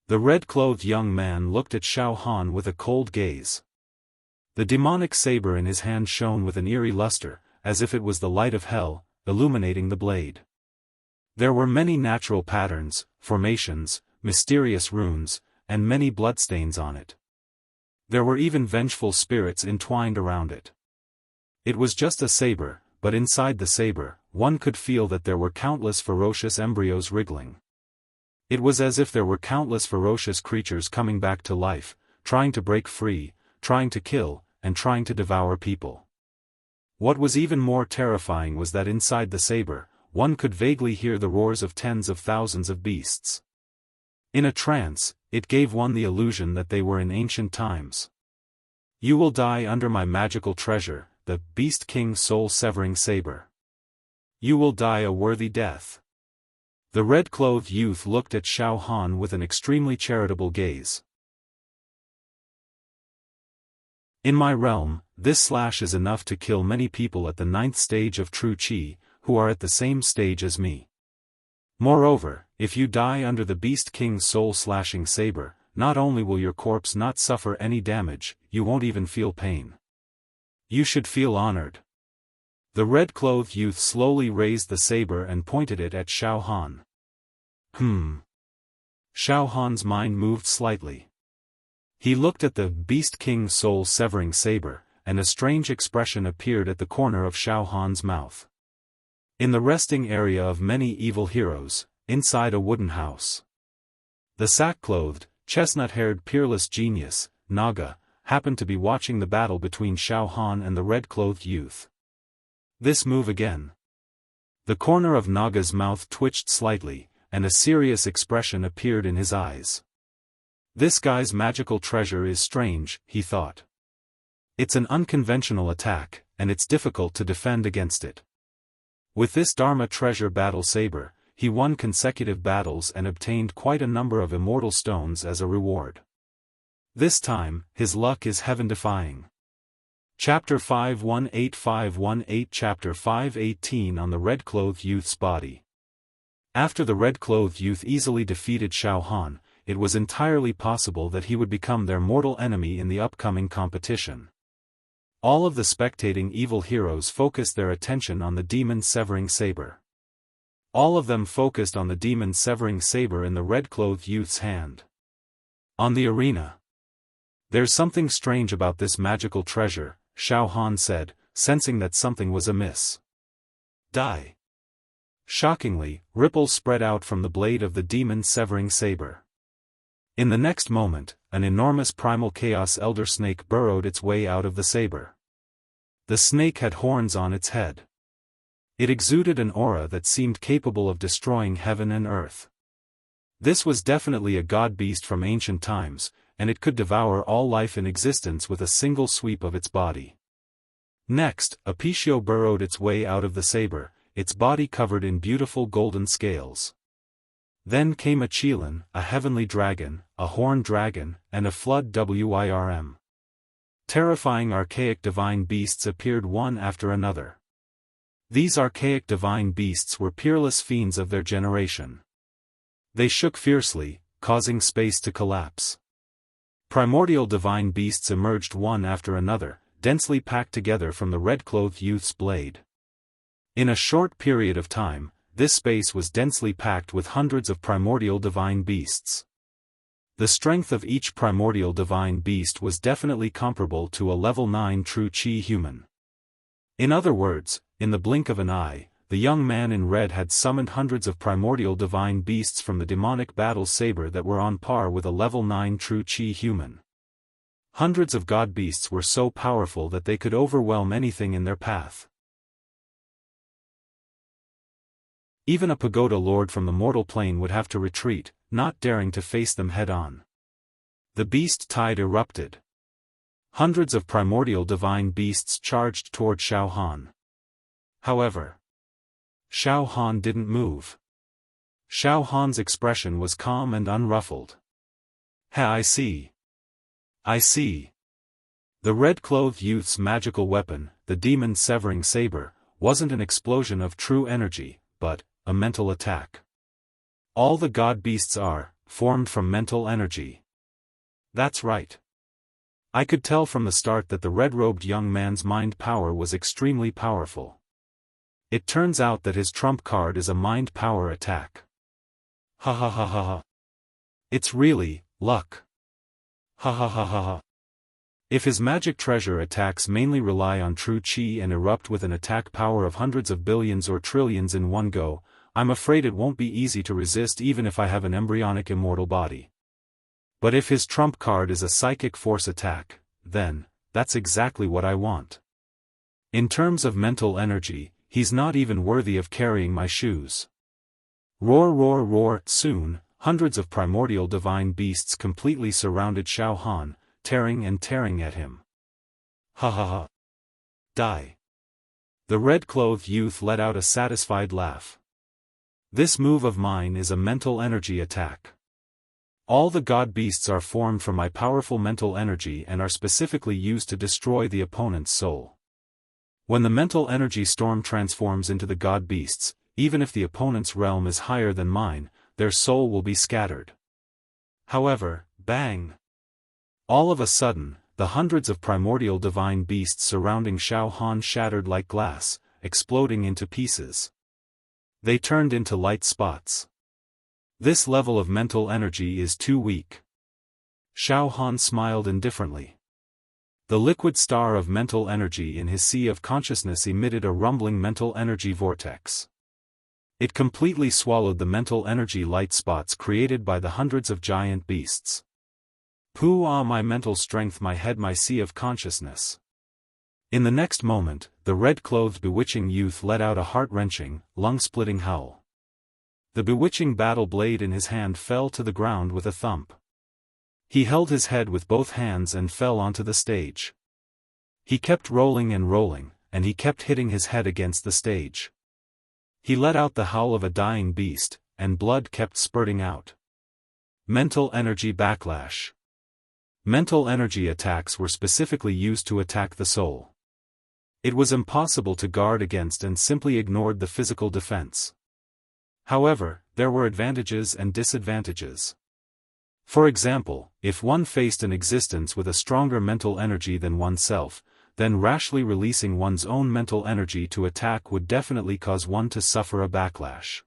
The red-clothed young man looked at Xiaofan with a cold gaze. The demonic saber in his hand shone with an eerie luster, as if it was the light of hell, illuminating the blade. There were many natural patterns, formations, mysterious runes, and many bloodstains on it. There were even vengeful spirits entwined around it. It was just a saber, but inside the saber, one could feel that there were countless ferocious embryos wriggling. It was as if there were countless ferocious creatures coming back to life, trying to break free, trying to kill, and trying to devour people. What was even more terrifying was that inside the saber, one could vaguely hear the roars of tens of thousands of beasts. In a trance, it gave one the illusion that they were in ancient times. You will die under my magical treasure, the Beast King's soul-severing saber. You will die a worthy death. The red-clothed youth looked at Xiaofan with an extremely charitable gaze. In my realm, this slash is enough to kill many people at the 9th stage of True Qi, who are at the same stage as me. Moreover, if you die under the Beast King's soul-slashing saber, not only will your corpse not suffer any damage, you won't even feel pain. You should feel honored. The red-clothed youth slowly raised the saber and pointed it at Xiaofan. Xiaofan's mind moved slightly. He looked at the Beast King's soul-severing saber, and a strange expression appeared at the corner of Xiaofan's mouth. In the resting area of many evil heroes, inside a wooden house, the sack-clothed, chestnut-haired peerless genius, Naga, happened to be watching the battle between Xiaofan and the red-clothed youth. This move again. The corner of Naga's mouth twitched slightly, and a serious expression appeared in his eyes. This guy's magical treasure is strange, he thought. It's an unconventional attack, and it's difficult to defend against it. With this Dharma treasure battle saber, he won consecutive battles and obtained quite a number of immortal stones as a reward. This time, his luck is heaven-defying. Chapter 518518 Chapter 518 On the Red-Clothed Youth's Body. After the red-clothed youth easily defeated Xiaofan, it was entirely possible that he would become their mortal enemy in the upcoming competition. All of the spectating evil heroes focused their attention on the demon-severing saber. All of them focused on the demon-severing saber in the red-clothed youth's hand. On the arena. There's something strange about this magical treasure, Xiaofan said, sensing that something was amiss. Die. Shockingly, ripples spread out from the blade of the demon-severing saber. In the next moment, an enormous primal chaos elder snake burrowed its way out of the saber. The snake had horns on its head. It exuded an aura that seemed capable of destroying heaven and earth. This was definitely a god beast from ancient times, and it could devour all life in existence with a single sweep of its body. Next, a Pishio burrowed its way out of the saber, its body covered in beautiful golden scales. Then came a Qilin, a heavenly dragon, a horned dragon, and a flood Wirm. Terrifying archaic divine beasts appeared one after another. These archaic divine beasts were peerless fiends of their generation. They shook fiercely, causing space to collapse. Primordial divine beasts emerged one after another, densely packed together from the red-clothed youth's blade. In a short period of time, this space was densely packed with hundreds of primordial divine beasts. The strength of each primordial divine beast was definitely comparable to a level 9 true Qi human. In other words, in the blink of an eye, the young man in red had summoned hundreds of primordial divine beasts from the demonic battle saber that were on par with a level 9 true Qi human. Hundreds of god beasts were so powerful that they could overwhelm anything in their path. Even a pagoda lord from the mortal plane would have to retreat, not daring to face them head-on. The beast tide erupted. Hundreds of primordial divine beasts charged toward Xiaofan. However, Xiaofan didn't move. Xiaofan's expression was calm and unruffled. I see. I see. The red-clothed youth's magical weapon, the demon-severing saber, wasn't an explosion of true energy, but a mental attack. All the god beasts are formed from mental energy. That's right. I could tell from the start that the red-robed young man's mind power was extremely powerful. It turns out that his trump card is a mind power attack. Ha ha ha ha ha. It's really luck. Ha ha ha ha ha. If his magic treasure attacks mainly rely on true Qi and erupt with an attack power of hundreds of billions or trillions in one go, I'm afraid it won't be easy to resist even if I have an embryonic immortal body. But if his trump card is a psychic force attack, then, that's exactly what I want. In terms of mental energy, he's not even worthy of carrying my shoes. Roar roar roar. Soon, hundreds of primordial divine beasts completely surrounded Xiaofan, tearing at him. Ha ha ha. Die. The red-clothed youth let out a satisfied laugh. This move of mine is a mental energy attack. All the god beasts are formed from my powerful mental energy and are specifically used to destroy the opponent's soul. When the mental energy storm transforms into the god beasts, even if the opponent's realm is higher than mine, their soul will be scattered. However, bang! All of a sudden, the hundreds of primordial divine beasts surrounding Xiaofan shattered like glass, exploding into pieces. They turned into light spots. This level of mental energy is too weak. Xiaofan smiled indifferently. The liquid star of mental energy in his sea of consciousness emitted a rumbling mental energy vortex. It completely swallowed the mental energy light spots created by the hundreds of giant beasts. Pooh ah, my mental strength, my head, my sea of consciousness. In the next moment, the red-clothed bewitching youth let out a heart-wrenching, lung-splitting howl. The bewitching battle blade in his hand fell to the ground with a thump. He held his head with both hands and fell onto the stage. He kept rolling and rolling, and he kept hitting his head against the stage. He let out the howl of a dying beast, and blood kept spurting out. Mental energy backlash. Mental energy attacks were specifically used to attack the soul. It was impossible to guard against and simply ignored the physical defense. However, there were advantages and disadvantages. For example, if one faced an existence with a stronger mental energy than oneself, then rashly releasing one's own mental energy to attack would definitely cause one to suffer a backlash.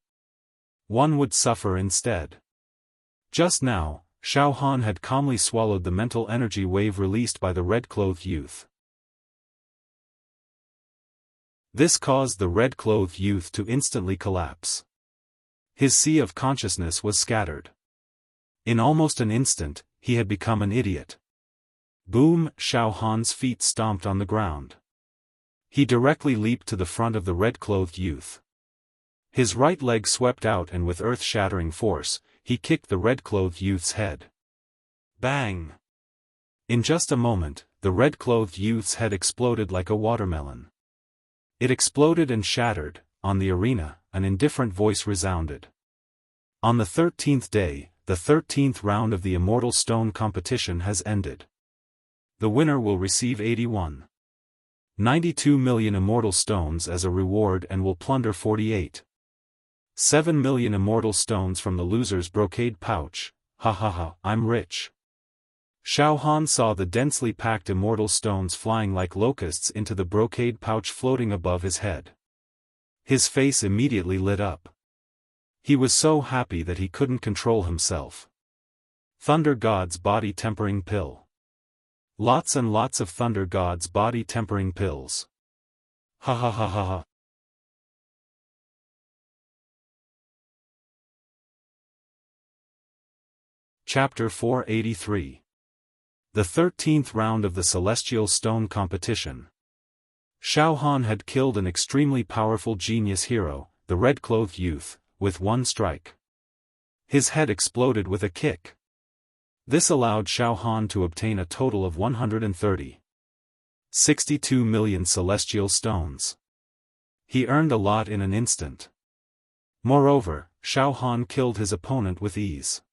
One would suffer instead. Just now, Xiaofan had calmly swallowed the mental energy wave released by the red-clothed youth. This caused the red-clothed youth to instantly collapse. His sea of consciousness was scattered. In almost an instant, he had become an idiot. Boom! Xiaofan's feet stomped on the ground. He directly leaped to the front of the red-clothed youth. His right leg swept out and with earth-shattering force, he kicked the red-clothed youth's head. Bang! In just a moment, the red-clothed youth's head exploded like a watermelon. It exploded and shattered. On the arena, an indifferent voice resounded. On the 13th day, the 13th round of the Immortal Stone competition has ended. The winner will receive 81.92 million Immortal Stones as a reward and will plunder 48.7 million Immortal Stones from the loser's brocade pouch. Ha ha ha, I'm rich. Xiaofan saw the densely packed Immortal Stones flying like locusts into the brocade pouch floating above his head. His face immediately lit up. He was so happy that he couldn't control himself. Thunder God's Body Tempering Pill. Lots and lots of Thunder God's Body Tempering Pills. Ha ha ha ha ha. Chapter 483. The 13th round of the Celestial Stone competition. Xiaofan had killed an extremely powerful genius hero, the red-clothed youth, with one strike. His head exploded with a kick. This allowed Xiaofan to obtain a total of 130.62 million celestial stones. He earned a lot in an instant. Moreover, Xiaofan killed his opponent with ease.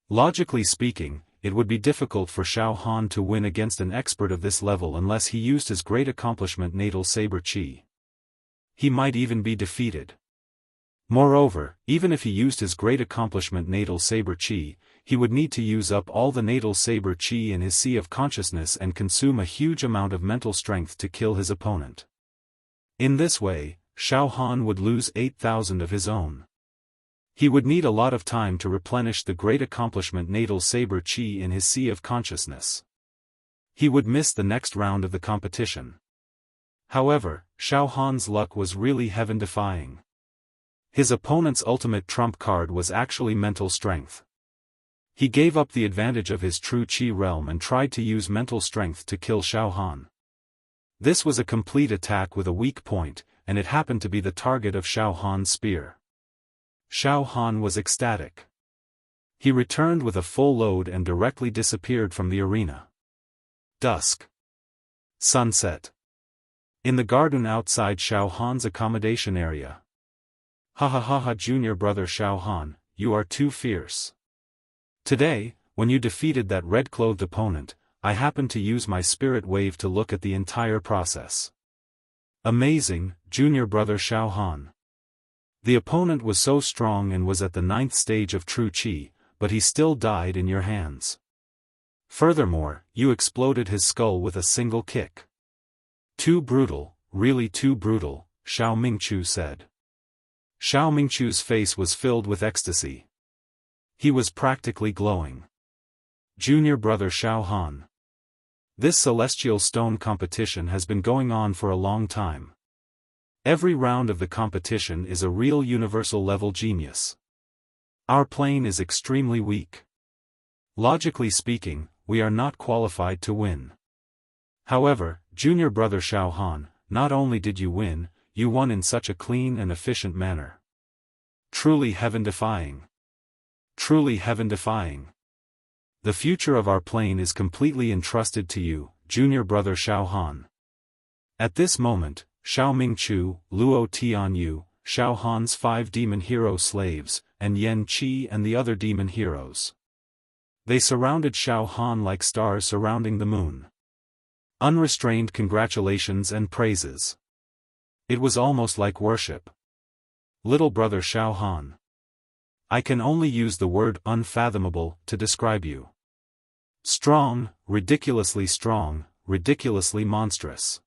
Logically speaking, it would be difficult for Xiaofan to win against an expert of this level unless he used his great accomplishment Natal Saber Chi. He might even be defeated. Moreover, even if he used his great accomplishment Natal Saber Chi, he would need to use up all the Natal Saber Chi in his sea of consciousness and consume a huge amount of mental strength to kill his opponent. In this way, Xiaofan would lose 8,000 of his own. He would need a lot of time to replenish the great accomplishment Natal Saber Chi in his sea of consciousness. He would miss the next round of the competition. However, Xiaofan's luck was really heaven-defying. His opponent's ultimate trump card was actually mental strength. He gave up the advantage of his true Qi realm and tried to use mental strength to kill Xiaofan. This was a complete attack with a weak point, and it happened to be the target of Xiaofan's spear. Xiaofan was ecstatic. He returned with a full load and directly disappeared from the arena. Dusk. Sunset. In the garden outside Xiaofan's accommodation area. Ha ha ha ha, junior brother Xiaofan, you are too fierce. Today, when you defeated that red-clothed opponent, I happened to use my spirit wave to look at the entire process. Amazing, junior brother Xiaofan. The opponent was so strong and was at the 9th stage of true Qi, but he still died in your hands. Furthermore, you exploded his skull with a single kick. Too brutal, really too brutal, Xiao Mingqiu said. Xiao Mingqiu's face was filled with ecstasy. He was practically glowing. Junior brother Xiaofan. This celestial stone competition has been going on for a long time. Every round of the competition is a real universal level genius. Our plane is extremely weak. Logically speaking, we are not qualified to win. However, junior brother Xiaofan, not only did you win, you won in such a clean and efficient manner. Truly heaven-defying. Truly heaven-defying. The future of our plane is completely entrusted to you, junior brother Xiaofan. At this moment, Xiao Mingchu, Luo Tianyu, Xiaohan's 5 demon hero slaves, and Yan Qi and the other demon heroes. They surrounded Xiaohan like stars surrounding the moon. Unrestrained congratulations and praises. It was almost like worship. Little brother Xiaohan. I can only use the word unfathomable to describe you. Strong, ridiculously monstrous.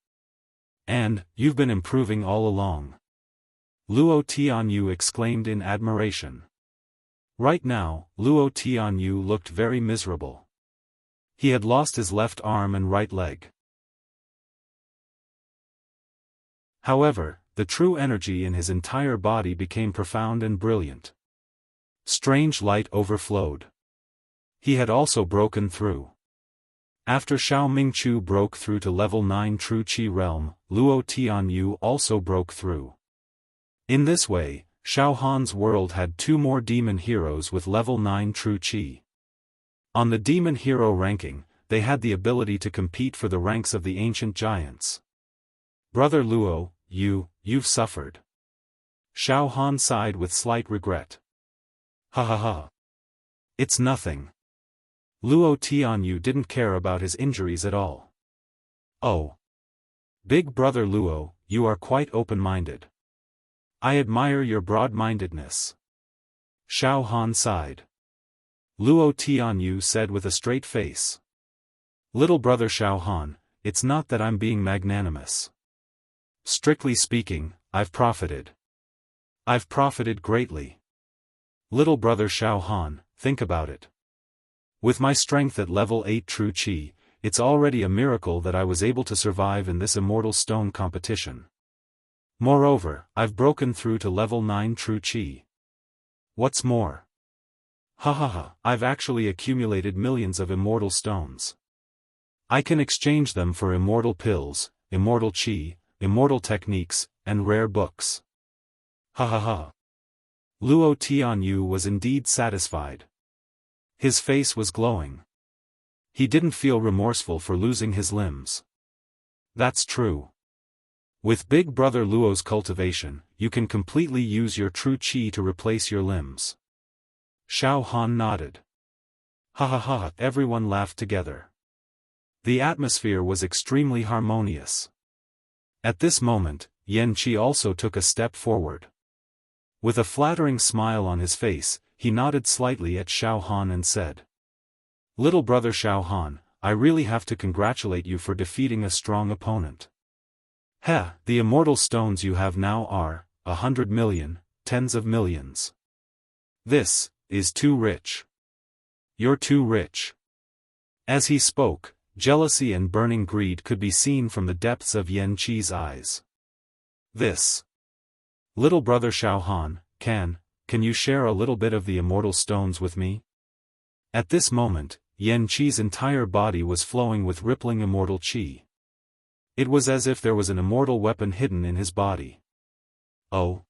And, you've been improving all along. Luo Tianyu exclaimed in admiration. Right now, Luo Tianyu looked very miserable. He had lost his left arm and right leg. However, the true energy in his entire body became profound and brilliant. Strange light overflowed. He had also broken through. After Xiao Mingchu broke through to level 9 True Qi realm, Luo Tianyu also broke through. In this way, Xiaohan's world had 2 more demon heroes with level 9 True Qi. On the demon hero ranking, they had the ability to compete for the ranks of the ancient giants. Brother Luo, you've suffered. Xiaohan sighed with slight regret. Ha ha ha. It's nothing. Luo Tianyu didn't care about his injuries at all. Oh. Big brother Luo, you are quite open-minded. I admire your broad-mindedness. Xiaohan sighed. Luo Tianyu said with a straight face. Little brother Xiaohan, it's not that I'm being magnanimous. Strictly speaking, I've profited. I've profited greatly. Little brother Xiaohan, think about it. With my strength at level 8 True Qi, it's already a miracle that I was able to survive in this Immortal Stone competition. Moreover, I've broken through to level 9 True Qi. What's more? Ha ha ha, I've actually accumulated millions of Immortal Stones. I can exchange them for Immortal Pills, Immortal Qi, Immortal Techniques, and rare books. Ha ha ha. Luo Tianyu was indeed satisfied. His face was glowing. He didn't feel remorseful for losing his limbs. That's true. With Big Brother Luo's cultivation, you can completely use your true qi to replace your limbs. Xiaohan nodded. Ha ha ha, everyone laughed together. The atmosphere was extremely harmonious. At this moment, Yan Qi also took a step forward. With a flattering smile on his face, he nodded slightly at Xiaohan and said, Little brother Xiaohan, I really have to congratulate you for defeating a strong opponent. The immortal stones you have now are, 100 million, tens of millions. This is too rich. You're too rich. As he spoke, jealousy and burning greed could be seen from the depths of Yan Qi's eyes. This. Little brother Xiaohan, can you share a little bit of the immortal stones with me? At this moment, Yan Qi's entire body was flowing with rippling immortal qi. It was as if there was an immortal weapon hidden in his body. Oh.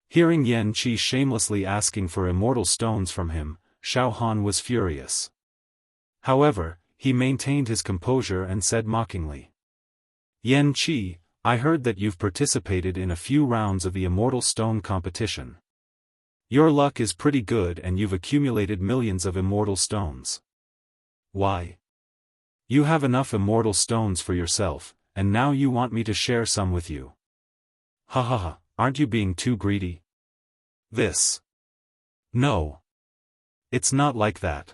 Hearing Yan Qi shamelessly asking for immortal stones from him, Xiaohan was furious. However, he maintained his composure and said mockingly, Yan Qi, I heard that you've participated in a few rounds of the Immortal Stone competition. Your luck is pretty good and you've accumulated millions of immortal stones. Why? You have enough immortal stones for yourself, and now you want me to share some with you. Ha ha ha, aren't you being too greedy? This. No. It's not like that.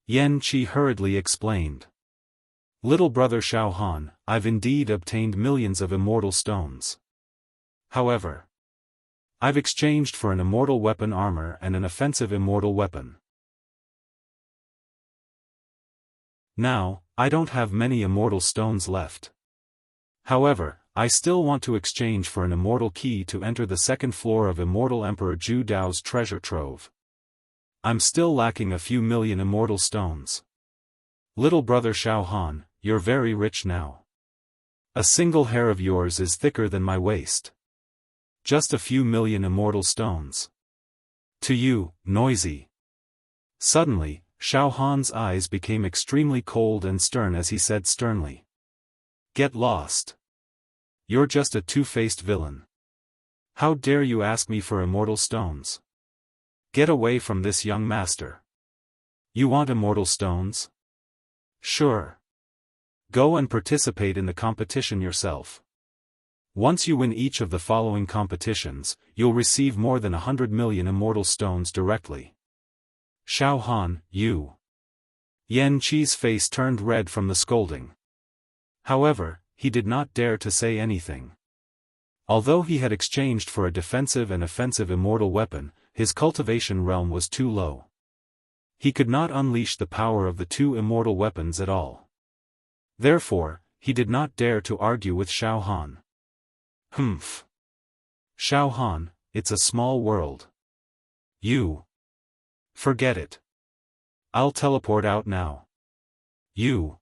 Yan Qi hurriedly explained. Little brother Xiaohan, I've indeed obtained millions of immortal stones. However, I've exchanged for an immortal weapon armor and an offensive immortal weapon. Now, I don't have many immortal stones left. However, I still want to exchange for an immortal key to enter the second floor of Immortal Emperor Zhu Dao's treasure trove. I'm still lacking a few million immortal stones. Little brother Xiaohan, you're very rich now. A single hair of yours is thicker than my waist. Just a few million immortal stones. To you, noisy. Suddenly, Xiaofan's eyes became extremely cold and stern as he said sternly. Get lost. You're just a two-faced villain. How dare you ask me for immortal stones? Get away from this young master. You want immortal stones? Sure. Go and participate in the competition yourself. Once you win each of the following competitions, you'll receive more than 100 million immortal stones directly. Xiaofan, you. Yan Qi's face turned red from the scolding. However, he did not dare to say anything. Although he had exchanged for a defensive and offensive immortal weapon, his cultivation realm was too low. He could not unleash the power of the two immortal weapons at all. Therefore, he did not dare to argue with Xiaofan. Humph. Xiaofan, it's a small world. You. Forget it. I'll teleport out now. You.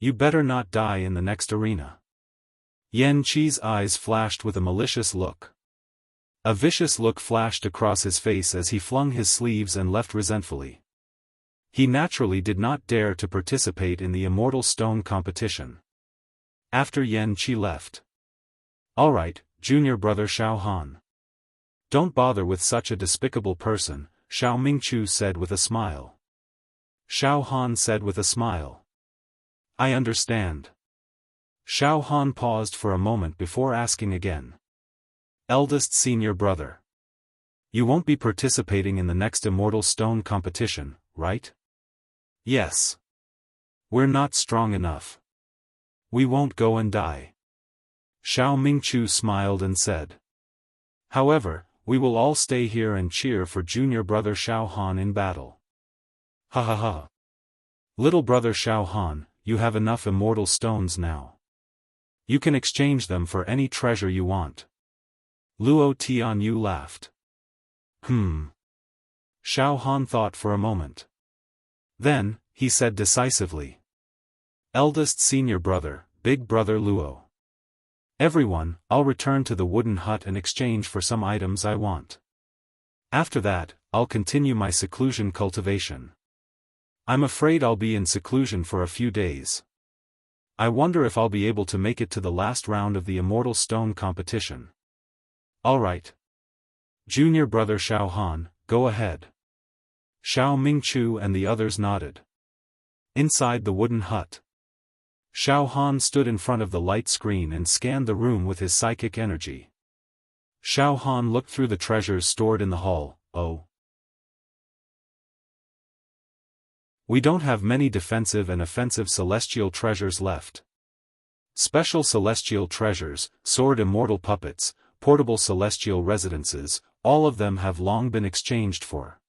You better not die in the next arena. Yan Qi's eyes flashed with a malicious look. A vicious look flashed across his face as he flung his sleeves and left resentfully. He naturally did not dare to participate in the immortal stone competition. After Yan Qi left. Alright, junior brother Xiaofan. Don't bother with such a despicable person, Xiao Mingqiu said with a smile. Xiaofan said with a smile. I understand. Xiaofan paused for a moment before asking again. Eldest senior brother. You won't be participating in the next immortal stone competition, right? Yes. We're not strong enough. We won't go and die. Xiao Mingqiu smiled and said. However, we will all stay here and cheer for junior brother Xiaofan in battle. Ha ha ha. Little brother Xiaofan, you have enough immortal stones now. You can exchange them for any treasure you want. Luo Tianyu laughed. Xiaofan thought for a moment. Then, he said decisively. Eldest senior brother, big brother Luo. Everyone, I'll return to the wooden hut and exchange for some items I want. After that, I'll continue my seclusion cultivation. I'm afraid I'll be in seclusion for a few days. I wonder if I'll be able to make it to the last round of the Immortal Stone competition. Alright. Junior brother Xiaofan, go ahead. Xiao Mingqiu and the others nodded. Inside the wooden hut. Xiaofan stood in front of the light screen and scanned the room with his psychic energy. Xiaofan looked through the treasures stored in the hall. Oh. We don't have many defensive and offensive celestial treasures left. Special celestial treasures, sword immortal puppets, portable celestial residences, all of them have long been exchanged for.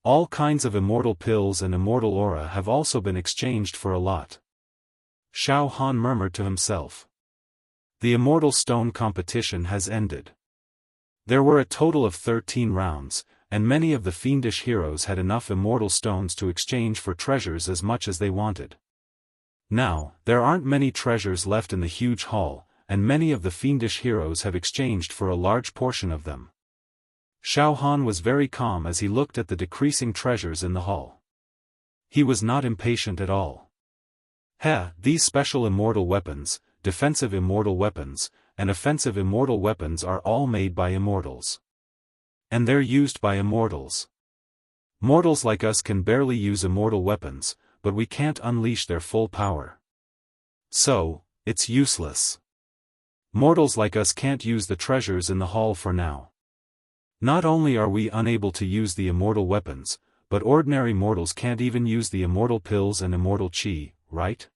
All kinds of immortal pills and immortal aura have also been exchanged for a lot. Xiaofan murmured to himself. The Immortal Stone competition has ended. There were a total of 13 rounds, and many of the fiendish heroes had enough immortal stones to exchange for treasures as much as they wanted. Now, there aren't many treasures left in the huge hall, and many of the fiendish heroes have exchanged for a large portion of them. Xiaofan was very calm as he looked at the decreasing treasures in the hall. He was not impatient at all. These special immortal weapons, defensive immortal weapons, and offensive immortal weapons are all made by immortals. And they're used by immortals. Mortals like us can barely use immortal weapons, but we can't unleash their full power. So, it's useless. Mortals like us can't use the treasures in the hall for now. Not only are we unable to use the immortal weapons, but ordinary mortals can't even use the immortal pills and immortal chi, right?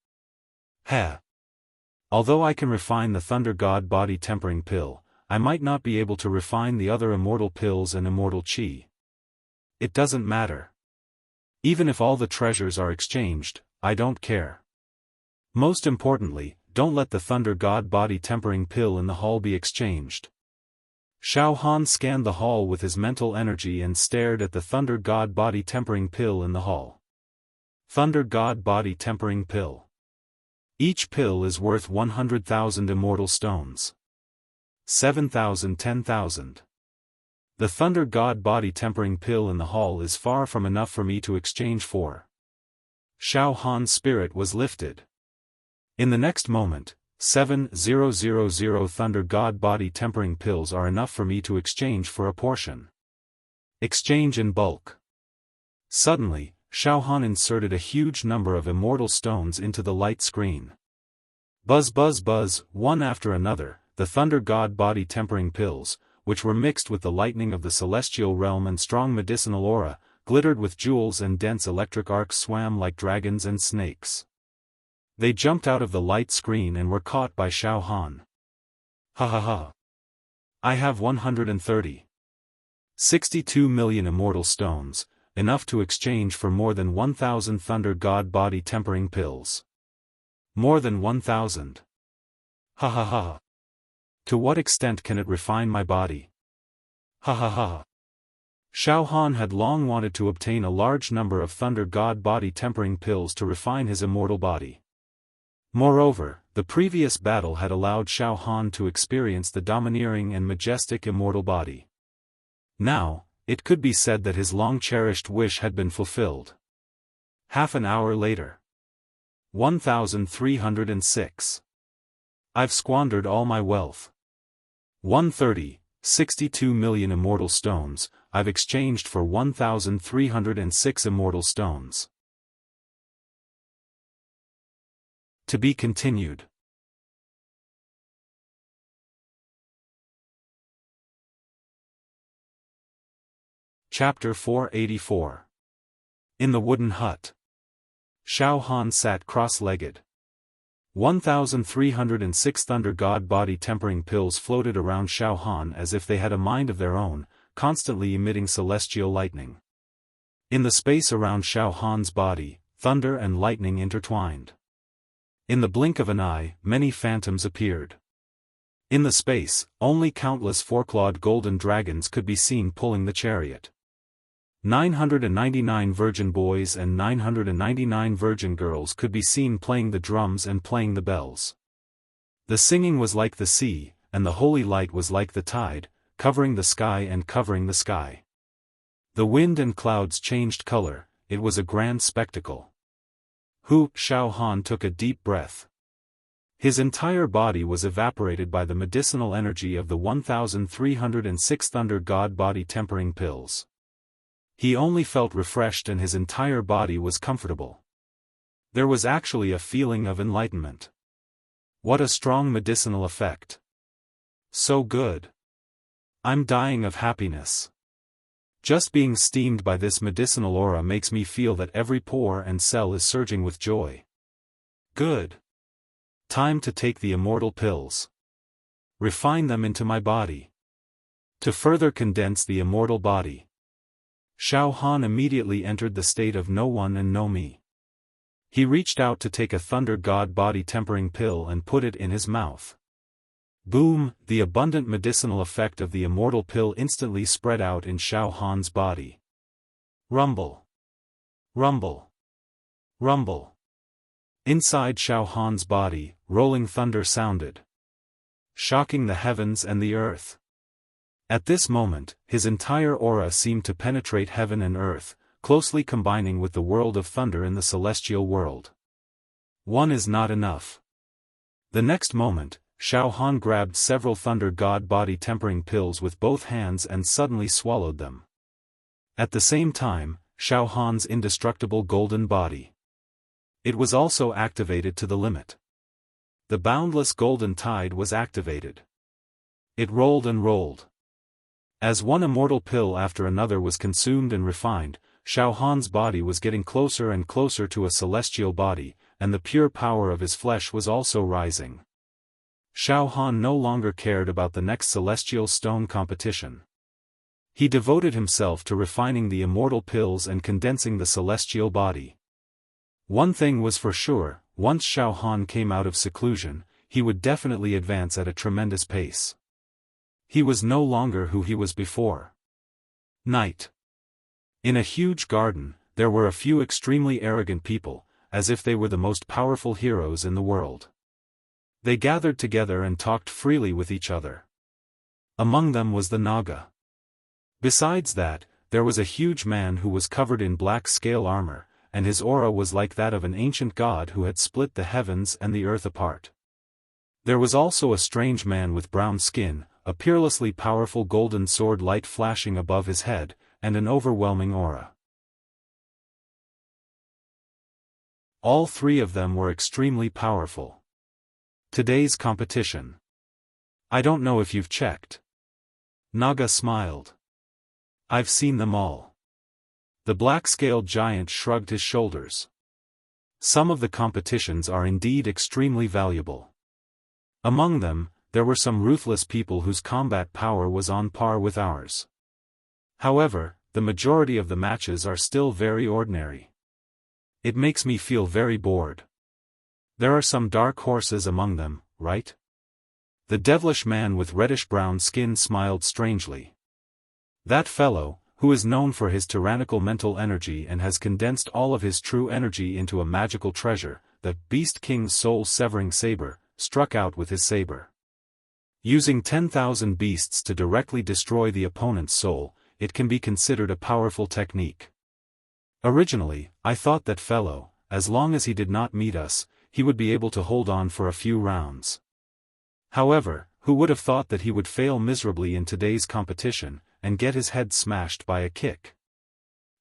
Although I can refine the Thunder God body tempering pill, I might not be able to refine the other immortal pills and immortal chi. It doesn't matter. Even if all the treasures are exchanged, I don't care. Most importantly, don't let the Thunder God body tempering pill in the hall be exchanged. Xiaofan scanned the hall with his mental energy and stared at the Thunder God body tempering pill in the hall. Thunder God body tempering pill. Each pill is worth 100,000 immortal stones. 7,000 10,000. The Thunder God body tempering pill in the hall is far from enough for me to exchange for. Xiaohan's spirit was lifted. In the next moment, 7,000 Thunder God body tempering pills are enough for me to exchange for a portion. Exchange in bulk. Suddenly, Xiaofan inserted a huge number of immortal stones into the light screen. Buzz buzz buzz, one after another, the Thunder God body tempering pills, which were mixed with the lightning of the celestial realm and strong medicinal aura, glittered with jewels and dense electric arcs, swam like dragons and snakes. They jumped out of the light screen and were caught by Xiaofan. Ha ha ha. I have 132 million immortal stones, enough to exchange for more than 1,000 Thunder God body tempering pills. More than 1,000. Ha ha ha. To what extent can it refine my body? Ha ha ha. Xiaofan had long wanted to obtain a large number of Thunder God body tempering pills to refine his immortal body. Moreover, the previous battle had allowed Xiaofan to experience the domineering and majestic immortal body. Now, it could be said that his long-cherished wish had been fulfilled. Half an hour later. 1,306. I've squandered all my wealth. 62 million immortal stones, I've exchanged for 1,306 immortal stones. To be continued. Chapter 484. In the wooden hut. Xiaofan sat cross-legged. 1,306 Thunder God body tempering pills floated around Xiaofan as if they had a mind of their own, constantly emitting celestial lightning. In the space around Xiaohan's body, thunder and lightning intertwined. In the blink of an eye, many phantoms appeared. In the space, only countless four-clawed golden dragons could be seen pulling the chariot. 999 virgin boys and 999 virgin girls could be seen playing the drums and playing the bells. The singing was like the sea, and the holy light was like the tide, covering the sky and covering the sky. The wind and clouds changed color, it was a grand spectacle. Xiaofan took a deep breath. His entire body was evaporated by the medicinal energy of the 1,306 Thunder God body tempering pills. He only felt refreshed and his entire body was comfortable. There was actually a feeling of enlightenment. What a strong medicinal effect. So good. I'm dying of happiness. Just being steamed by this medicinal aura makes me feel that every pore and cell is surging with joy. Good. Time to take the immortal pills. Refine them into my body. To further condense the immortal body. Xiaofan immediately entered the state of no one and no me. He reached out to take a Thunder God body tempering pill and put it in his mouth. Boom! The abundant medicinal effect of the immortal pill instantly spread out in Xiaohan's body. Rumble. Rumble. Rumble. Inside Xiaohan's body, rolling thunder sounded, shocking the heavens and the earth. At this moment, his entire aura seemed to penetrate heaven and earth, closely combining with the world of thunder in the celestial world. One is not enough. The next moment, Xiaofan grabbed several Thunder God body tempering pills with both hands and suddenly swallowed them. At the same time, Xiaohan's indestructible golden body. It was also activated to the limit. The boundless golden tide was activated. It rolled and rolled. As one immortal pill after another was consumed and refined, Xiaohan's body was getting closer and closer to a celestial body, and the pure power of his flesh was also rising. Xiaofan no longer cared about the next celestial stone competition. He devoted himself to refining the immortal pills and condensing the celestial body. One thing was for sure, once Xiaofan came out of seclusion, he would definitely advance at a tremendous pace. He was no longer who he was before. Night. In a huge garden, there were a few extremely arrogant people, as if they were the most powerful heroes in the world. They gathered together and talked freely with each other. Among them was the Naga. Besides that, there was a huge man who was covered in black scale armor, and his aura was like that of an ancient god who had split the heavens and the earth apart. There was also a strange man with brown skin, a peerlessly powerful golden sword light flashing above his head, and an overwhelming aura. All three of them were extremely powerful. Today's competition. I don't know if you've checked. Naga smiled. I've seen them all. The black-scaled giant shrugged his shoulders. Some of the competitions are indeed extremely valuable. Among them, there were some ruthless people whose combat power was on par with ours. However, the majority of the matches are still very ordinary. It makes me feel very bored. There are some dark horses among them, right? The devilish man with reddish-brown skin smiled strangely. That fellow, who is known for his tyrannical mental energy and has condensed all of his true energy into a magical treasure, the Beast King's soul-severing saber, struck out with his saber. Using 10,000 beasts to directly destroy the opponent's soul, it can be considered a powerful technique. Originally, I thought that fellow, as long as he did not meet us, he would be able to hold on for a few rounds. However, who would have thought that he would fail miserably in today's competition, and get his head smashed by a kick?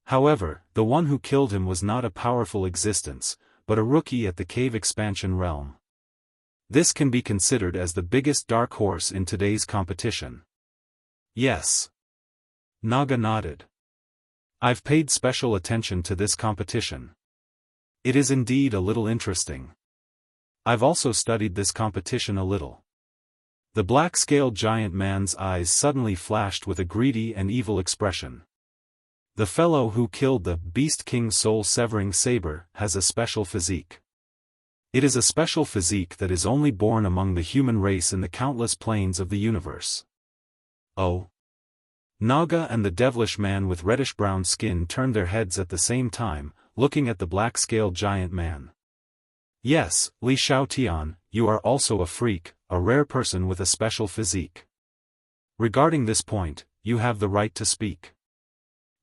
However, the one who killed him was not a powerful existence, but a rookie at the cave expansion realm. This can be considered as the biggest dark horse in today's competition. Yes. Naga nodded. I've paid special attention to this competition. It is indeed a little interesting. I've also studied this competition a little. The black-scaled giant man's eyes suddenly flashed with a greedy and evil expression. The fellow who killed the Beast King's soul-severing saber has a special physique. It is a special physique that is only born among the human race in the countless planes of the universe. Oh. Naga and the devilish man with reddish-brown skin turned their heads at the same time, looking at the black-scaled giant man. Yes, Li Xiaotian, you are also a freak, a rare person with a special physique. Regarding this point, you have the right to speak.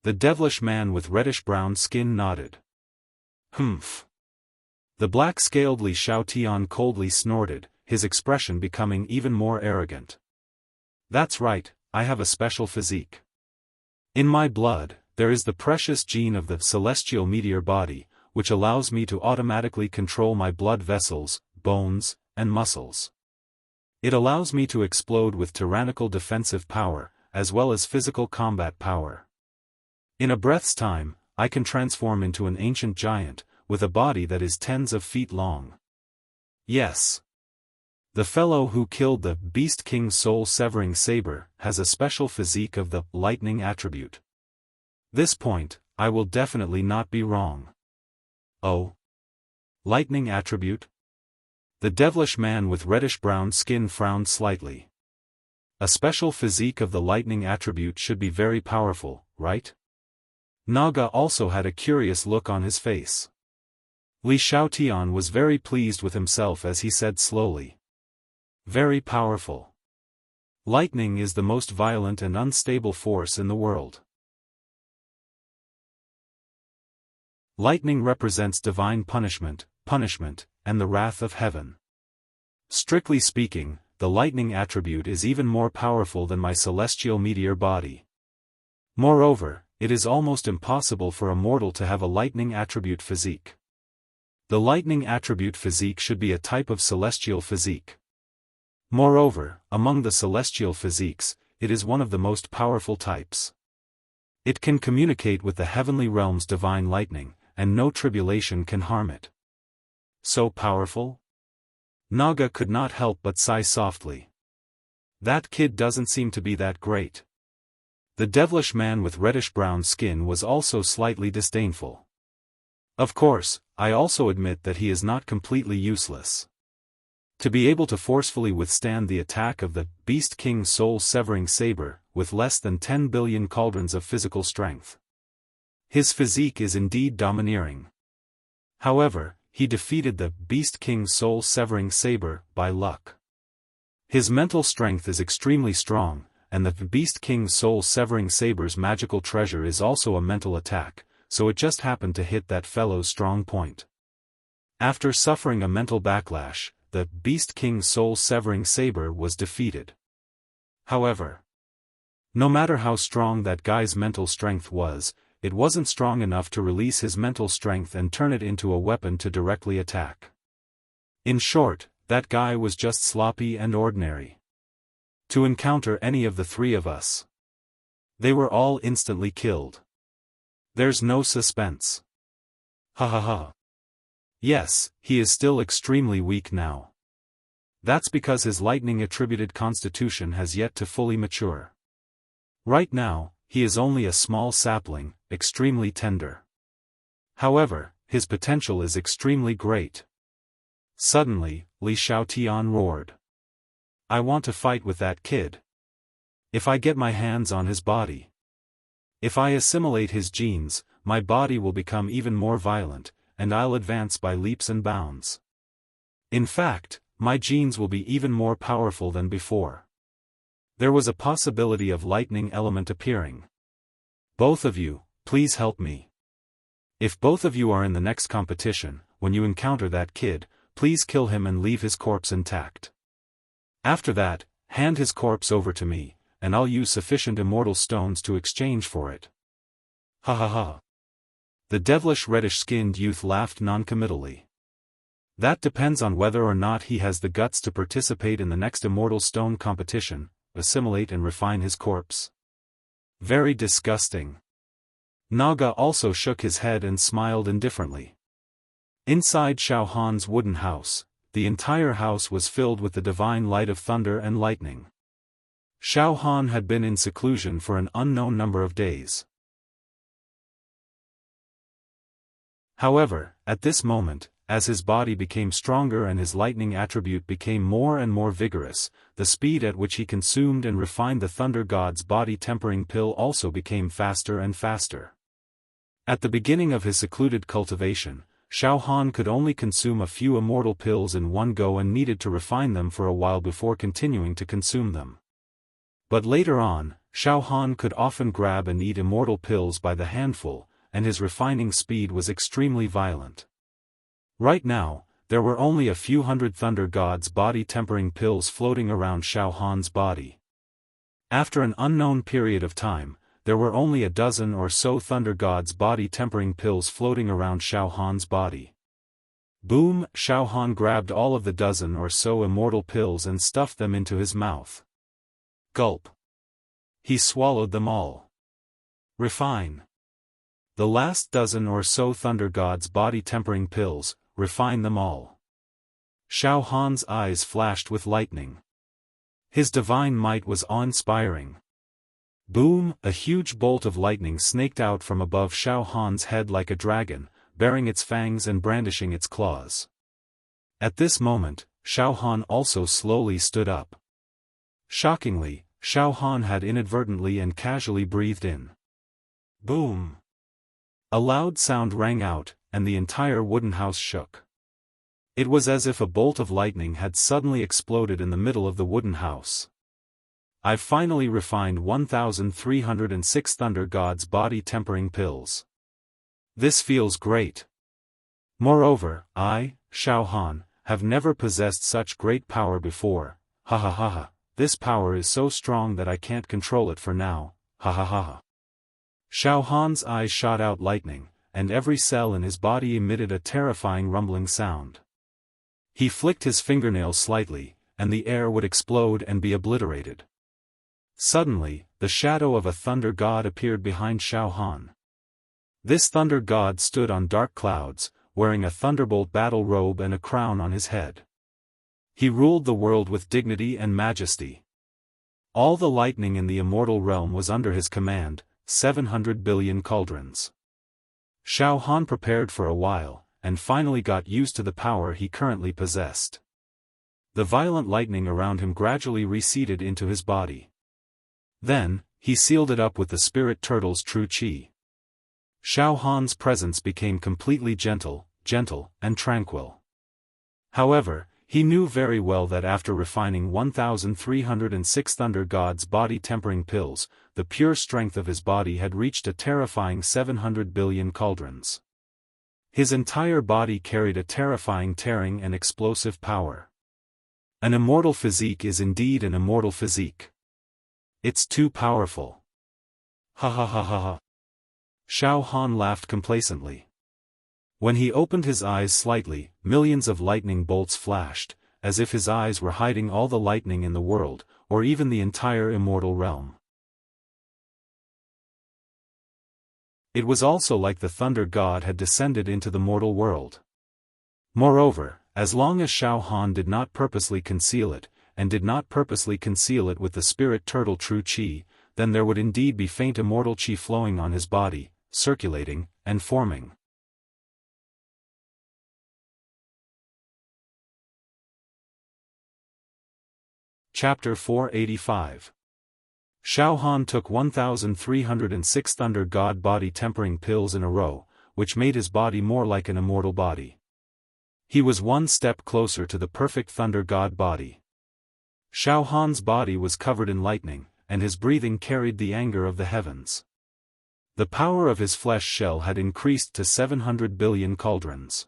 The devilish man with reddish-brown skin nodded. Humph. The black-scaled Li Xiaotian coldly snorted, his expression becoming even more arrogant. That's right, I have a special physique. In my blood, there is the precious gene of the celestial meteor body, which allows me to automatically control my blood vessels, bones, and muscles. It allows me to explode with tyrannical defensive power, as well as physical combat power. In a breath's time, I can transform into an ancient giant, with a body that is tens of feet long. Yes. The fellow who killed the Beast King's soul-severing saber has a special physique of the lightning attribute. This point, I will definitely not be wrong. Oh. Lightning attribute? The devilish man with reddish-brown skin frowned slightly. A special physique of the lightning attribute should be very powerful, right? Naga also had a curious look on his face. Li Xiaotian was very pleased with himself as he said slowly. Very powerful. Lightning is the most violent and unstable force in the world. Lightning represents divine punishment, and the wrath of heaven. Strictly speaking, the lightning attribute is even more powerful than my celestial meteor body. Moreover, it is almost impossible for a mortal to have a lightning attribute physique. The lightning attribute physique should be a type of celestial physique. Moreover, among the celestial physiques, it is one of the most powerful types. It can communicate with the heavenly realm's divine lightning, and no tribulation can harm it. So powerful? Naga could not help but sigh softly. That kid doesn't seem to be that great. The devilish man with reddish-brown skin was also slightly disdainful. Of course, I also admit that he is not completely useless. To be able to forcefully withstand the attack of the Beast King's soul-severing saber, with less than 10 billion cauldrons of physical strength. His physique is indeed domineering. However, he defeated the Beast King's soul-severing saber by luck. His mental strength is extremely strong, and the Beast King's soul-severing saber's magical treasure is also a mental attack, so it just happened to hit that fellow's strong point. After suffering a mental backlash, the Beast King's soul-severing saber was defeated. However, no matter how strong that guy's mental strength was, it wasn't strong enough to release his mental strength and turn it into a weapon to directly attack. In short, that guy was just sloppy and ordinary. To encounter any of the three of us, they were all instantly killed. There's no suspense. Ha ha ha. Yes, he is still extremely weak now. That's because his lightning-attributed constitution has yet to fully mature. Right now, he is only a small sapling, extremely tender. However, his potential is extremely great. Suddenly, Li Xiaotian roared. I want to fight with that kid. If I get my hands on his body. If I assimilate his genes, my body will become even more violent, and I'll advance by leaps and bounds. In fact, my genes will be even more powerful than before. There was a possibility of lightning element appearing. Both of you, please help me. If both of you are in the next competition, when you encounter that kid, please kill him and leave his corpse intact. After that, hand his corpse over to me, and I'll use sufficient immortal stones to exchange for it. Ha ha ha. The devilish reddish-skinned youth laughed noncommittally. That depends on whether or not he has the guts to participate in the next immortal stone competition, assimilate and refine his corpse. Very disgusting. Naga also shook his head and smiled indifferently. Inside Xiaofan's wooden house, the entire house was filled with the divine light of thunder and lightning. Xiaofan had been in seclusion for an unknown number of days. However, at this moment, as his body became stronger and his lightning attribute became more and more vigorous, the speed at which he consumed and refined the Thunder God's body-tempering pill also became faster and faster. At the beginning of his secluded cultivation, Xiaofan could only consume a few immortal pills in one go and needed to refine them for a while before continuing to consume them. But later on, Xiaofan could often grab and eat immortal pills by the handful, and his refining speed was extremely violent. Right now, there were only a few hundred Thunder God's body-tempering pills floating around Xiaofan's body. After an unknown period of time, there were only a dozen or so Thunder God's body-tempering pills floating around Xiaofan's body. Boom! Xiaofan grabbed all of the dozen or so immortal pills and stuffed them into his mouth. Gulp! He swallowed them all. Refine. The last dozen or so Thunder God's body-tempering pills, refine them all. Xiaofan's eyes flashed with lightning. His divine might was awe-inspiring. Boom! A huge bolt of lightning snaked out from above Xiaofan's head like a dragon, baring its fangs and brandishing its claws. At this moment, Xiaofan also slowly stood up. Shockingly, Xiaofan had inadvertently and casually breathed in. Boom! A loud sound rang out, and the entire wooden house shook. It was as if a bolt of lightning had suddenly exploded in the middle of the wooden house. I've finally refined 1,306 Thunder God's body-tempering pills. This feels great. Moreover, I, Xiaofan, have never possessed such great power before, ha ha ha ha, this power is so strong that I can't control it for now, ha ha ha ha. Xiaofan's eyes shot out lightning, and every cell in his body emitted a terrifying rumbling sound. He flicked his fingernails slightly, and the air would explode and be obliterated. Suddenly, the shadow of a Thunder God appeared behind Xiaofan. This Thunder God stood on dark clouds, wearing a thunderbolt battle robe and a crown on his head. He ruled the world with dignity and majesty. All the lightning in the immortal realm was under his command, 700 billion cauldrons. Xiaofan prepared for a while, and finally got used to the power he currently possessed. The violent lightning around him gradually receded into his body. Then, he sealed it up with the spirit turtle's true qi. Xiaofan's presence became completely gentle, and tranquil. However, He knew very well that after refining 1,306 Thunder God's body-tempering pills, the pure strength of his body had reached a terrifying 700 billion cauldrons. His entire body carried a terrifying tearing and explosive power. An immortal physique is indeed an immortal physique. It's too powerful. Ha ha ha ha ha. Xiaofan laughed complacently. When he opened his eyes slightly, millions of lightning bolts flashed, as if his eyes were hiding all the lightning in the world, or even the entire immortal realm. It was also like the Thunder God had descended into the mortal world. Moreover, as long as Xiaofan did not purposely conceal it, and did not purposely conceal it with the spirit turtle true qi, then there would indeed be faint immortal qi flowing on his body, circulating, and forming. Chapter 485. Xiaofan took 1,306 Thunder God body tempering pills in a row, which made his body more like an immortal body. He was one step closer to the perfect Thunder God body. Xiaofan's body was covered in lightning, and his breathing carried the anger of the heavens. The power of his flesh shell had increased to 700 billion cauldrons.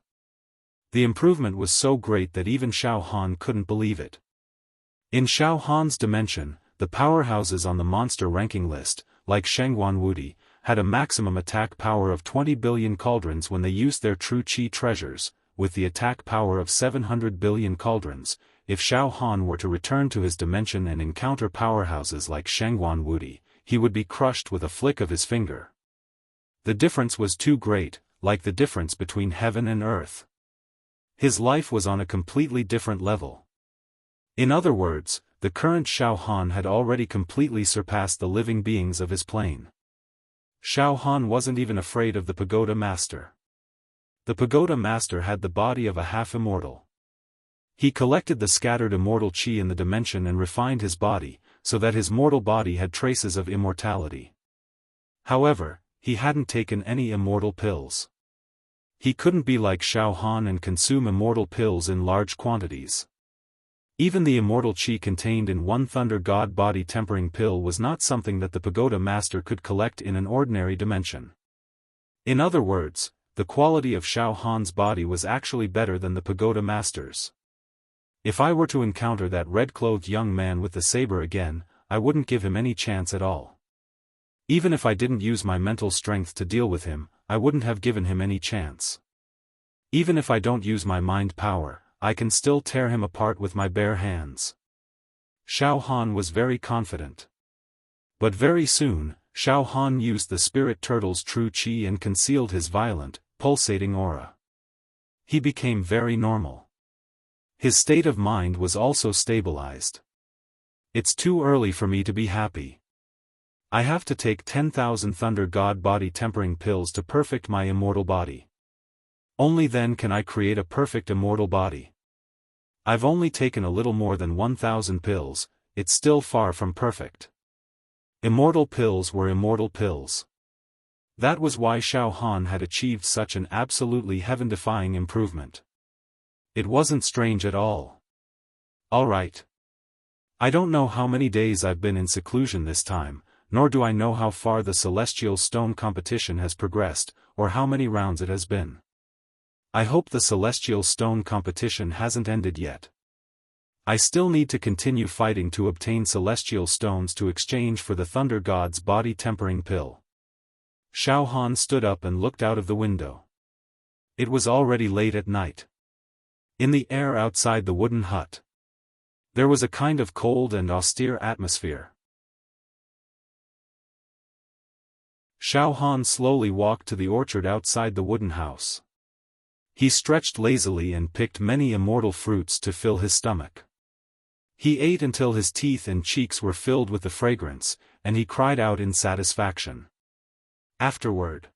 The improvement was so great that even Xiaofan couldn't believe it. In Xiaofan's dimension, the powerhouses on the monster ranking list, like Shengguan Wudi, had a maximum attack power of 20 billion cauldrons when they used their true qi treasures, with the attack power of 700 billion cauldrons. If Xiaofan were to return to his dimension and encounter powerhouses like Shengguan Wudi, he would be crushed with a flick of his finger. The difference was too great, like the difference between heaven and earth. His life was on a completely different level. In other words, the current Xiaofan had already completely surpassed the living beings of his plane. Xiaofan wasn't even afraid of the Pagoda Master. The Pagoda Master had the body of a half-immortal. He collected the scattered immortal qi in the dimension and refined his body, so that his mortal body had traces of immortality. However, he hadn't taken any immortal pills. He couldn't be like Xiaofan and consume immortal pills in large quantities. Even the immortal qi contained in one Thunder God body tempering pill was not something that the Pagoda Master could collect in an ordinary dimension. In other words, the quality of Xiaofan's body was actually better than the Pagoda Master's. If I were to encounter that red-clothed young man with the saber again, I wouldn't give him any chance at all. Even if I didn't use my mental strength to deal with him, I wouldn't have given him any chance. Even if I don't use my mind power, I can still tear him apart with my bare hands. Xiaofan was very confident. But very soon, Xiaofan used the spirit turtle's true qi and concealed his violent, pulsating aura. He became very normal. His state of mind was also stabilized. It's too early for me to be happy. I have to take 10,000 Thunder God body tempering pills to perfect my immortal body. Only then can I create a perfect immortal body. I've only taken a little more than 1,000 pills, it's still far from perfect. Immortal pills were immortal pills. That was why Xiaofan had achieved such an absolutely heaven-defying improvement. It wasn't strange at all. Alright. I don't know how many days I've been in seclusion this time, nor do I know how far the Celestial Stone competition has progressed, or how many rounds it has been. I hope the Celestial Stone competition hasn't ended yet. I still need to continue fighting to obtain Celestial Stones to exchange for the Thunder God's body tempering pill. Xiaofan stood up and looked out of the window. It was already late at night. In the air outside the wooden hut, there was a kind of cold and austere atmosphere. Xiaofan slowly walked to the orchard outside the wooden house. He stretched lazily and picked many immortal fruits to fill his stomach. He ate until his teeth and cheeks were filled with the fragrance, and he cried out in satisfaction. Afterward,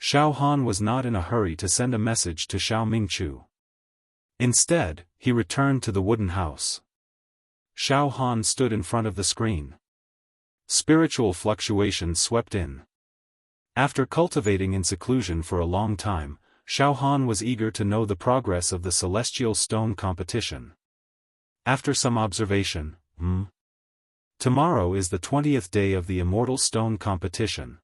Xiaofan was not in a hurry to send a message to Xiao Mingchu. Instead, he returned to the wooden house. Xiaofan stood in front of the screen. Spiritual fluctuations swept in. After cultivating in seclusion for a long time, Xiaofan was eager to know the progress of the celestial stone competition. After some observation, tomorrow is the 20th day of the Immortal Stone competition.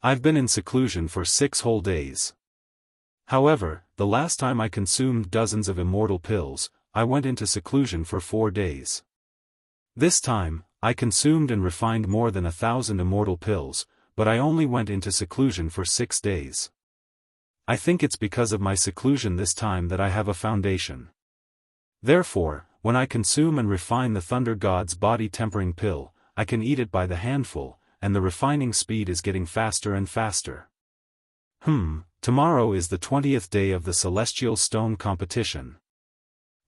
I've been in seclusion for 6 whole days. However, the last time I consumed dozens of immortal pills, I went into seclusion for 4 days. This time, I consumed and refined more than 1,000 immortal pills, but I only went into seclusion for 6 days. I think it's because of my seclusion this time that I have a foundation. Therefore, when I consume and refine the Thunder God's body-tempering pill, I can eat it by the handful, and the refining speed is getting faster and faster. Tomorrow is the 20th day of the Celestial Stone competition.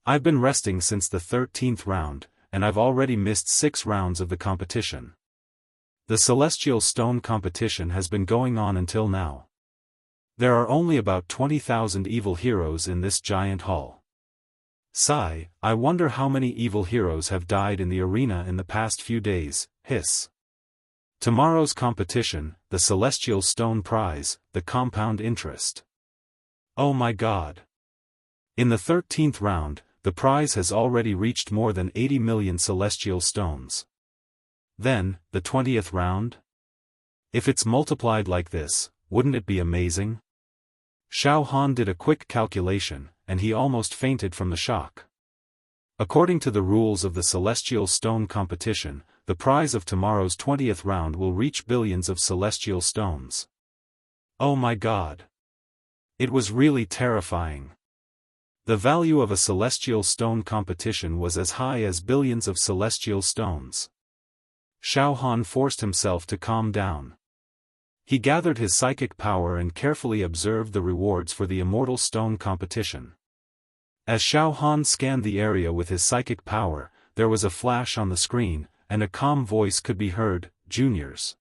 I've been resting since the 13th round, and I've already missed 6 rounds of the competition. The Celestial Stone competition has been going on until now. There are only about 20,000 evil heroes in this giant hall. Sigh, I wonder how many evil heroes have died in the arena in the past few days, hiss. Tomorrow's competition, the Celestial Stone Prize, the compound interest. Oh my god. In the 13th round, the prize has already reached more than 80 million celestial stones. Then, the 20th round? If it's multiplied like this, wouldn't it be amazing? Xiaofan did a quick calculation, and he almost fainted from the shock. According to the rules of the Celestial Stone competition, the prize of tomorrow's 20th round will reach billions of celestial stones. Oh my god. It was really terrifying. The value of a celestial stone competition was as high as billions of celestial stones. Xiaofan forced himself to calm down. He gathered his psychic power and carefully observed the rewards for the Immortal Stone competition. As Xiaofan scanned the area with his psychic power, there was a flash on the screen, and a calm voice could be heard, "Juniors.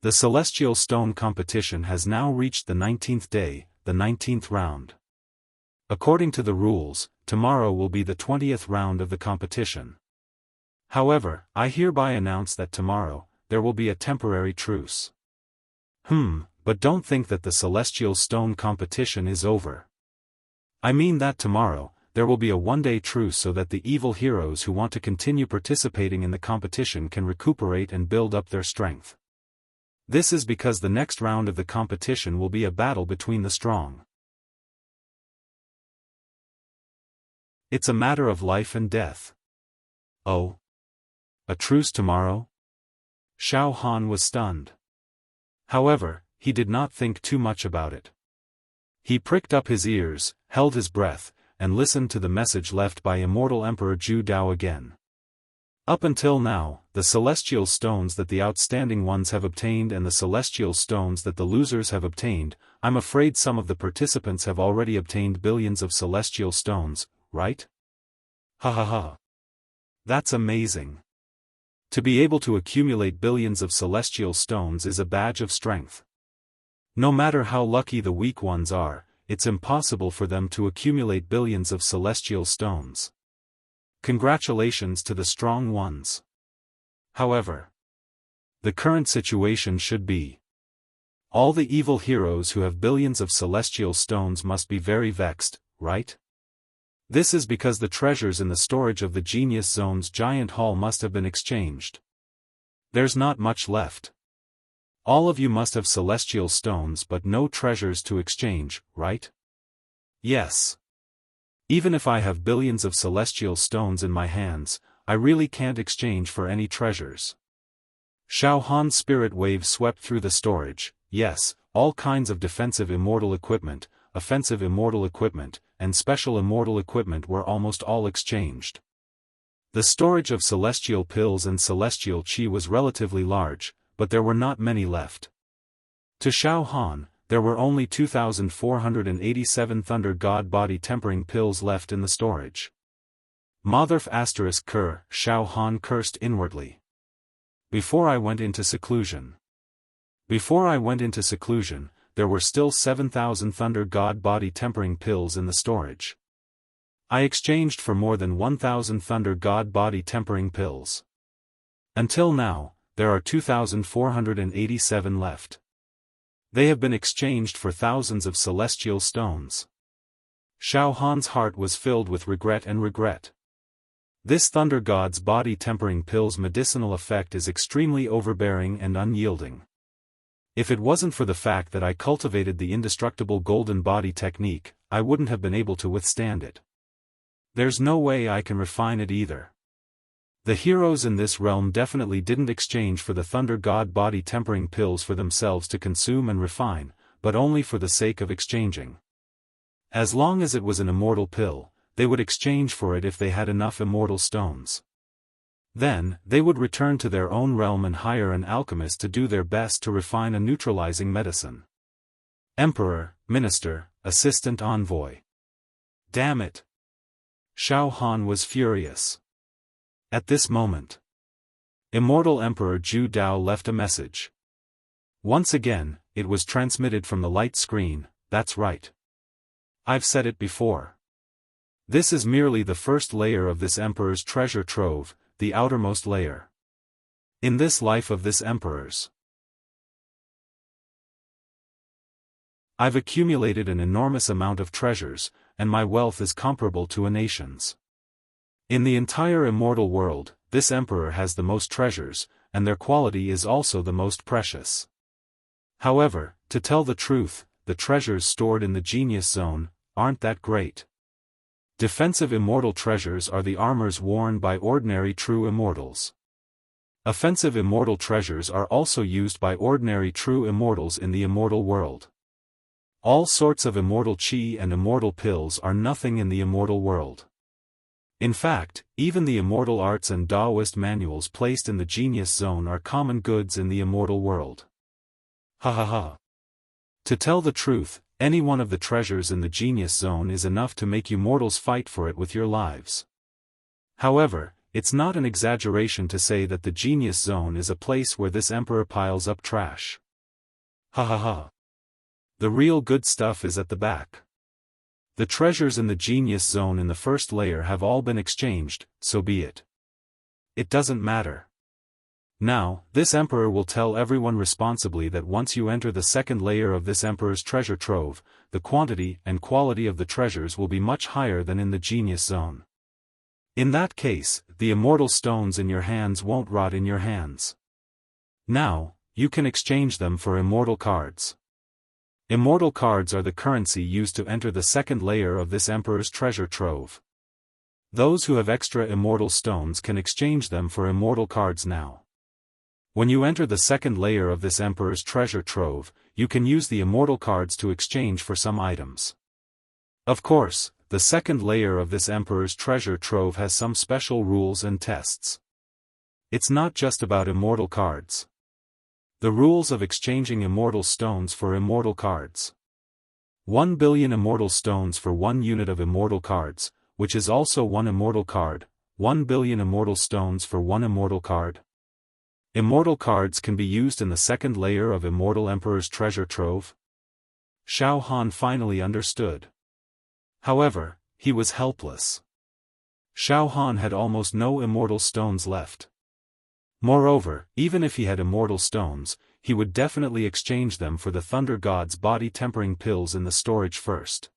The Celestial Stone competition has now reached the 19th day, the 19th round. According to the rules, tomorrow will be the 20th round of the competition. However, I hereby announce that tomorrow, there will be a temporary truce." But don't think that the Celestial Stone competition is over. I mean that tomorrow, there will be a one-day truce so that the evil heroes who want to continue participating in the competition can recuperate and build up their strength. This is because the next round of the competition will be a battle between the strong. It's a matter of life and death. Oh? A truce tomorrow? Xiaofan was stunned. However, he did not think too much about it. He pricked up his ears, held his breath, and listened to the message left by Immortal Emperor Zhu Dao again. Up until now, the celestial stones that the outstanding ones have obtained and the celestial stones that the losers have obtained, I'm afraid some of the participants have already obtained billions of celestial stones, right? Ha ha ha. That's amazing. To be able to accumulate billions of celestial stones is a badge of strength. No matter how lucky the weak ones are, it's impossible for them to accumulate billions of celestial stones. Congratulations to the strong ones. However, the current situation should be: all the evil heroes who have billions of celestial stones must be very vexed, right? This is because the treasures in the storage of the Genius Zone's giant hall must have been exchanged. There's not much left. All of you must have celestial stones but no treasures to exchange, right? Yes. Even if I have billions of celestial stones in my hands, I really can't exchange for any treasures. Xiaohan's spirit wave swept through the storage. Yes, all kinds of defensive immortal equipment, offensive immortal equipment, and special immortal equipment were almost all exchanged. The storage of celestial pills and celestial chi was relatively large, but there were not many left. To Xiaofan, there were only 2,487 Thunder God body tempering pills left in the storage. Motherf ****, Xiaofan cursed inwardly. Before I went into seclusion. There were still 7,000 Thunder God body tempering pills in the storage. I exchanged for more than 1,000 Thunder God body tempering pills. Until now, there are 2,487 left. They have been exchanged for thousands of celestial stones. Xiaofan's heart was filled with regret and regret. This thunder god's body-tempering pill's medicinal effect is extremely overbearing and unyielding. If it wasn't for the fact that I cultivated the indestructible golden body technique, I wouldn't have been able to withstand it. There's no way I can refine it either. The heroes in this realm definitely didn't exchange for the thunder god body-tempering pills for themselves to consume and refine, but only for the sake of exchanging. As long as it was an immortal pill, they would exchange for it if they had enough immortal stones. Then, they would return to their own realm and hire an alchemist to do their best to refine a neutralizing medicine. Emperor, Minister, Assistant Envoy. Damn it! Xiaofan was furious. At this moment, Immortal Emperor Zhu Dao left a message. Once again, it was transmitted from the light screen. That's right. I've said it before. This is merely the first layer of this emperor's treasure trove, the outermost layer. In this life of this emperor's, I've accumulated an enormous amount of treasures, and my wealth is comparable to a nation's. In the entire immortal world, this emperor has the most treasures, and their quality is also the most precious. However, to tell the truth, the treasures stored in the Genius Zone aren't that great. Defensive immortal treasures are the armors worn by ordinary true immortals. Offensive immortal treasures are also used by ordinary true immortals in the immortal world. All sorts of immortal chi and immortal pills are nothing in the immortal world. In fact, even the immortal arts and Taoist manuals placed in the Genius Zone are common goods in the immortal world. Ha ha ha. To tell the truth, any one of the treasures in the Genius Zone is enough to make you mortals fight for it with your lives. However, it's not an exaggeration to say that the Genius Zone is a place where this emperor piles up trash. Ha ha ha. The real good stuff is at the back. The treasures in the Genius Zone in the first layer have all been exchanged, so be it. It doesn't matter. Now, this emperor will tell everyone responsibly that once you enter the second layer of this emperor's treasure trove, the quantity and quality of the treasures will be much higher than in the Genius Zone. In that case, the immortal stones in your hands won't rot in your hands. Now, you can exchange them for immortal cards. Immortal cards are the currency used to enter the second layer of this emperor's treasure trove. Those who have extra immortal stones can exchange them for immortal cards now. When you enter the second layer of this emperor's treasure trove, you can use the immortal cards to exchange for some items. Of course, the second layer of this emperor's treasure trove has some special rules and tests. It's not just about immortal cards. The rules of exchanging immortal stones for immortal cards. 1 billion immortal stones for 1 unit of immortal cards, which is also 1 immortal card, 1 billion immortal stones for 1 immortal card. Immortal cards can be used in the second layer of Immortal Emperor's treasure trove. Xiaofan finally understood. However, he was helpless. Xiaofan had almost no immortal stones left. Moreover, even if he had immortal stones, he would definitely exchange them for the Thunder God's body-tempering pills in the storage first.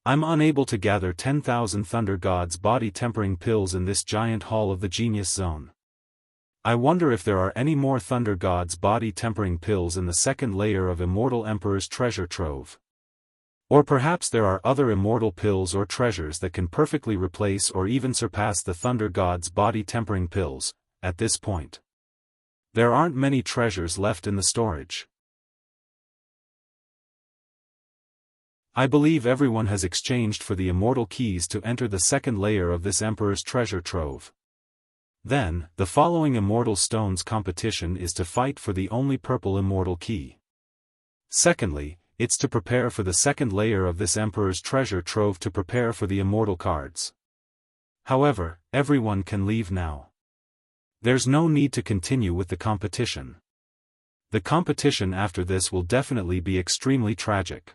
I'm unable to gather 10,000 Thunder God's body-tempering pills in this giant hall of the Genius Zone. I wonder if there are any more Thunder God's body-tempering pills in the second layer of Immortal Emperor's treasure trove. Or perhaps there are other immortal pills or treasures that can perfectly replace or even surpass the Thunder God's body-tempering pills, at this point. There aren't many treasures left in the storage. I believe everyone has exchanged for the immortal keys to enter the second layer of this Emperor's treasure trove. Then, the following Immortal Stones competition is to fight for the only purple immortal key. Secondly, it's to prepare for the second layer of this Emperor's treasure trove to prepare for the immortal cards. However, everyone can leave now. There's no need to continue with the competition. The competition after this will definitely be extremely tragic.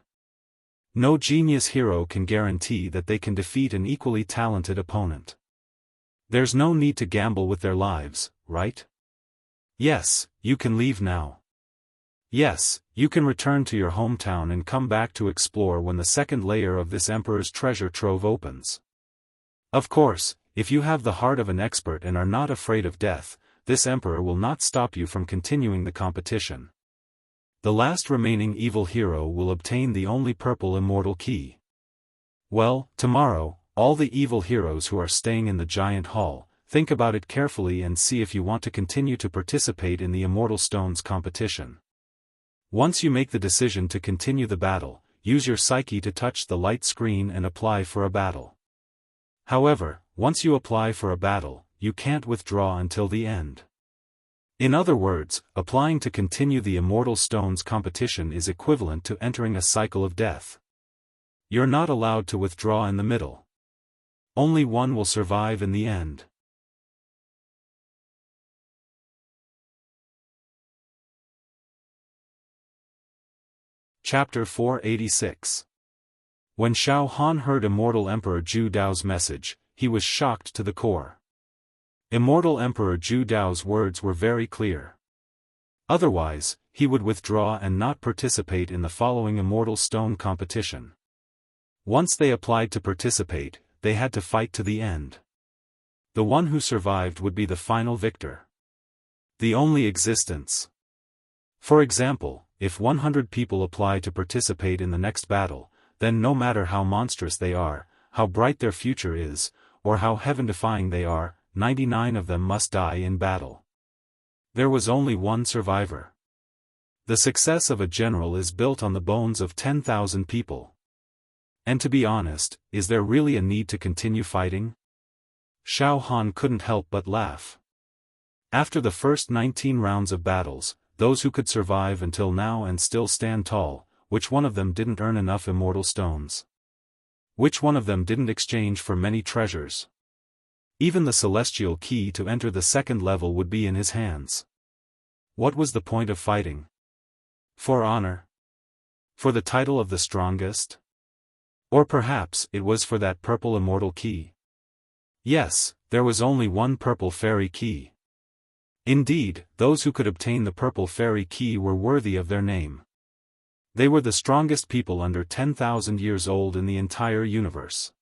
No genius hero can guarantee that they can defeat an equally talented opponent. There's no need to gamble with their lives, right? Yes, you can leave now. Yes, you You can return to your hometown and come back to explore when the second layer of this emperor's treasure trove opens. Of course, if you have the heart of an expert and are not afraid of death, this emperor will not stop you from continuing the competition. The last remaining evil hero will obtain the only purple immortal key. Well, tomorrow, all the evil heroes who are staying in the giant hall, think about it carefully and see if you want to continue to participate in the Immortal Stones competition. Once you make the decision to continue the battle, use your psyche to touch the light screen and apply for a battle. However, once you apply for a battle, you can't withdraw until the end. In other words, applying to continue the Immortal Stones competition is equivalent to entering a cycle of death. You're not allowed to withdraw in the middle. Only one will survive in the end. Chapter 486. When Xiaofan heard Immortal Emperor Zhu Dao's message, he was shocked to the core. Immortal Emperor Zhu Dao's words were very clear. Otherwise, he would withdraw and not participate in the following Immortal Stone competition. Once they applied to participate, they had to fight to the end. The one who survived would be the final victor. The only existence. For example, if 100 people apply to participate in the next battle, then no matter how monstrous they are, how bright their future is, or how heaven-defying they are, 99 of them must die in battle. There was only one survivor. The success of a general is built on the bones of 10,000 people. And to be honest, is there really a need to continue fighting? Xiaofan couldn't help but laugh. After the first 19 rounds of battles, those who could survive until now and still stand tall, which one of them didn't earn enough immortal stones? Which one of them didn't exchange for many treasures? Even the celestial key to enter the second level would be in his hands. What was the point of fighting? For honor? For the title of the strongest? Or perhaps it was for that purple immortal key? Yes, there was only one purple fairy key. Indeed, those who could obtain the purple fairy key were worthy of their name. They were the strongest people under 10,000 years old in the entire universe.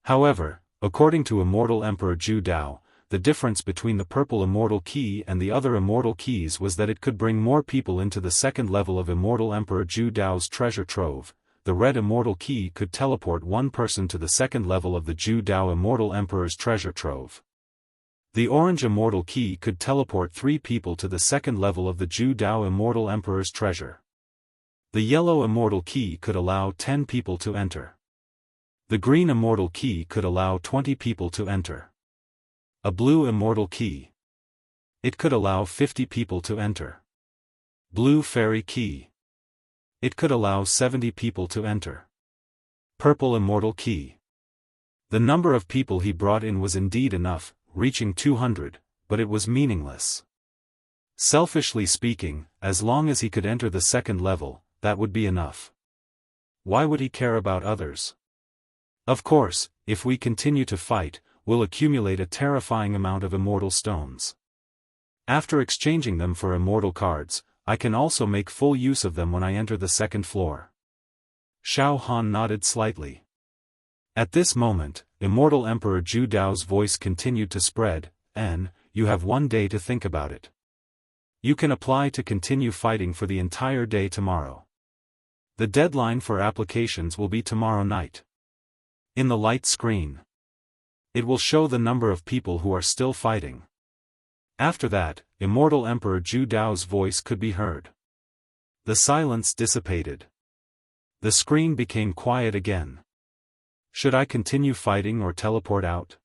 However, according to Immortal Emperor Zhu Dao, the difference between the purple immortal key and the other immortal keys was that it could bring more people into the second level of Immortal Emperor Zhu Dao's treasure trove. The red immortal key could teleport one person to the second level of the Zhu Dao Immortal Emperor's treasure trove. The orange immortal key could teleport 3 people to the second level of the Zhu Dao Immortal Emperor's treasure. The yellow immortal key could allow 10 people to enter. The green immortal key could allow 20 people to enter. A blue immortal key. It could allow 50 people to enter. Blue fairy key. It could allow 70 people to enter. Purple immortal key. The number of people he brought in was indeed enough, reaching 200, but it was meaningless. Selfishly speaking, as long as he could enter the second level, that would be enough. Why would he care about others? Of course, if we continue to fight, we'll accumulate a terrifying amount of immortal stones. After exchanging them for immortal cards, I can also make full use of them when I enter the second floor. Xiaofan nodded slightly. At this moment, Immortal Emperor Zhu Dao's voice continued to spread, you have 1 day to think about it. You can apply to continue fighting for the entire day tomorrow. The deadline for applications will be tomorrow night. In the light screen, it will show the number of people who are still fighting. After that, Immortal Emperor Zhu Dao's voice could be heard. The silence dissipated. The screen became quiet again. Should I continue fighting or teleport out?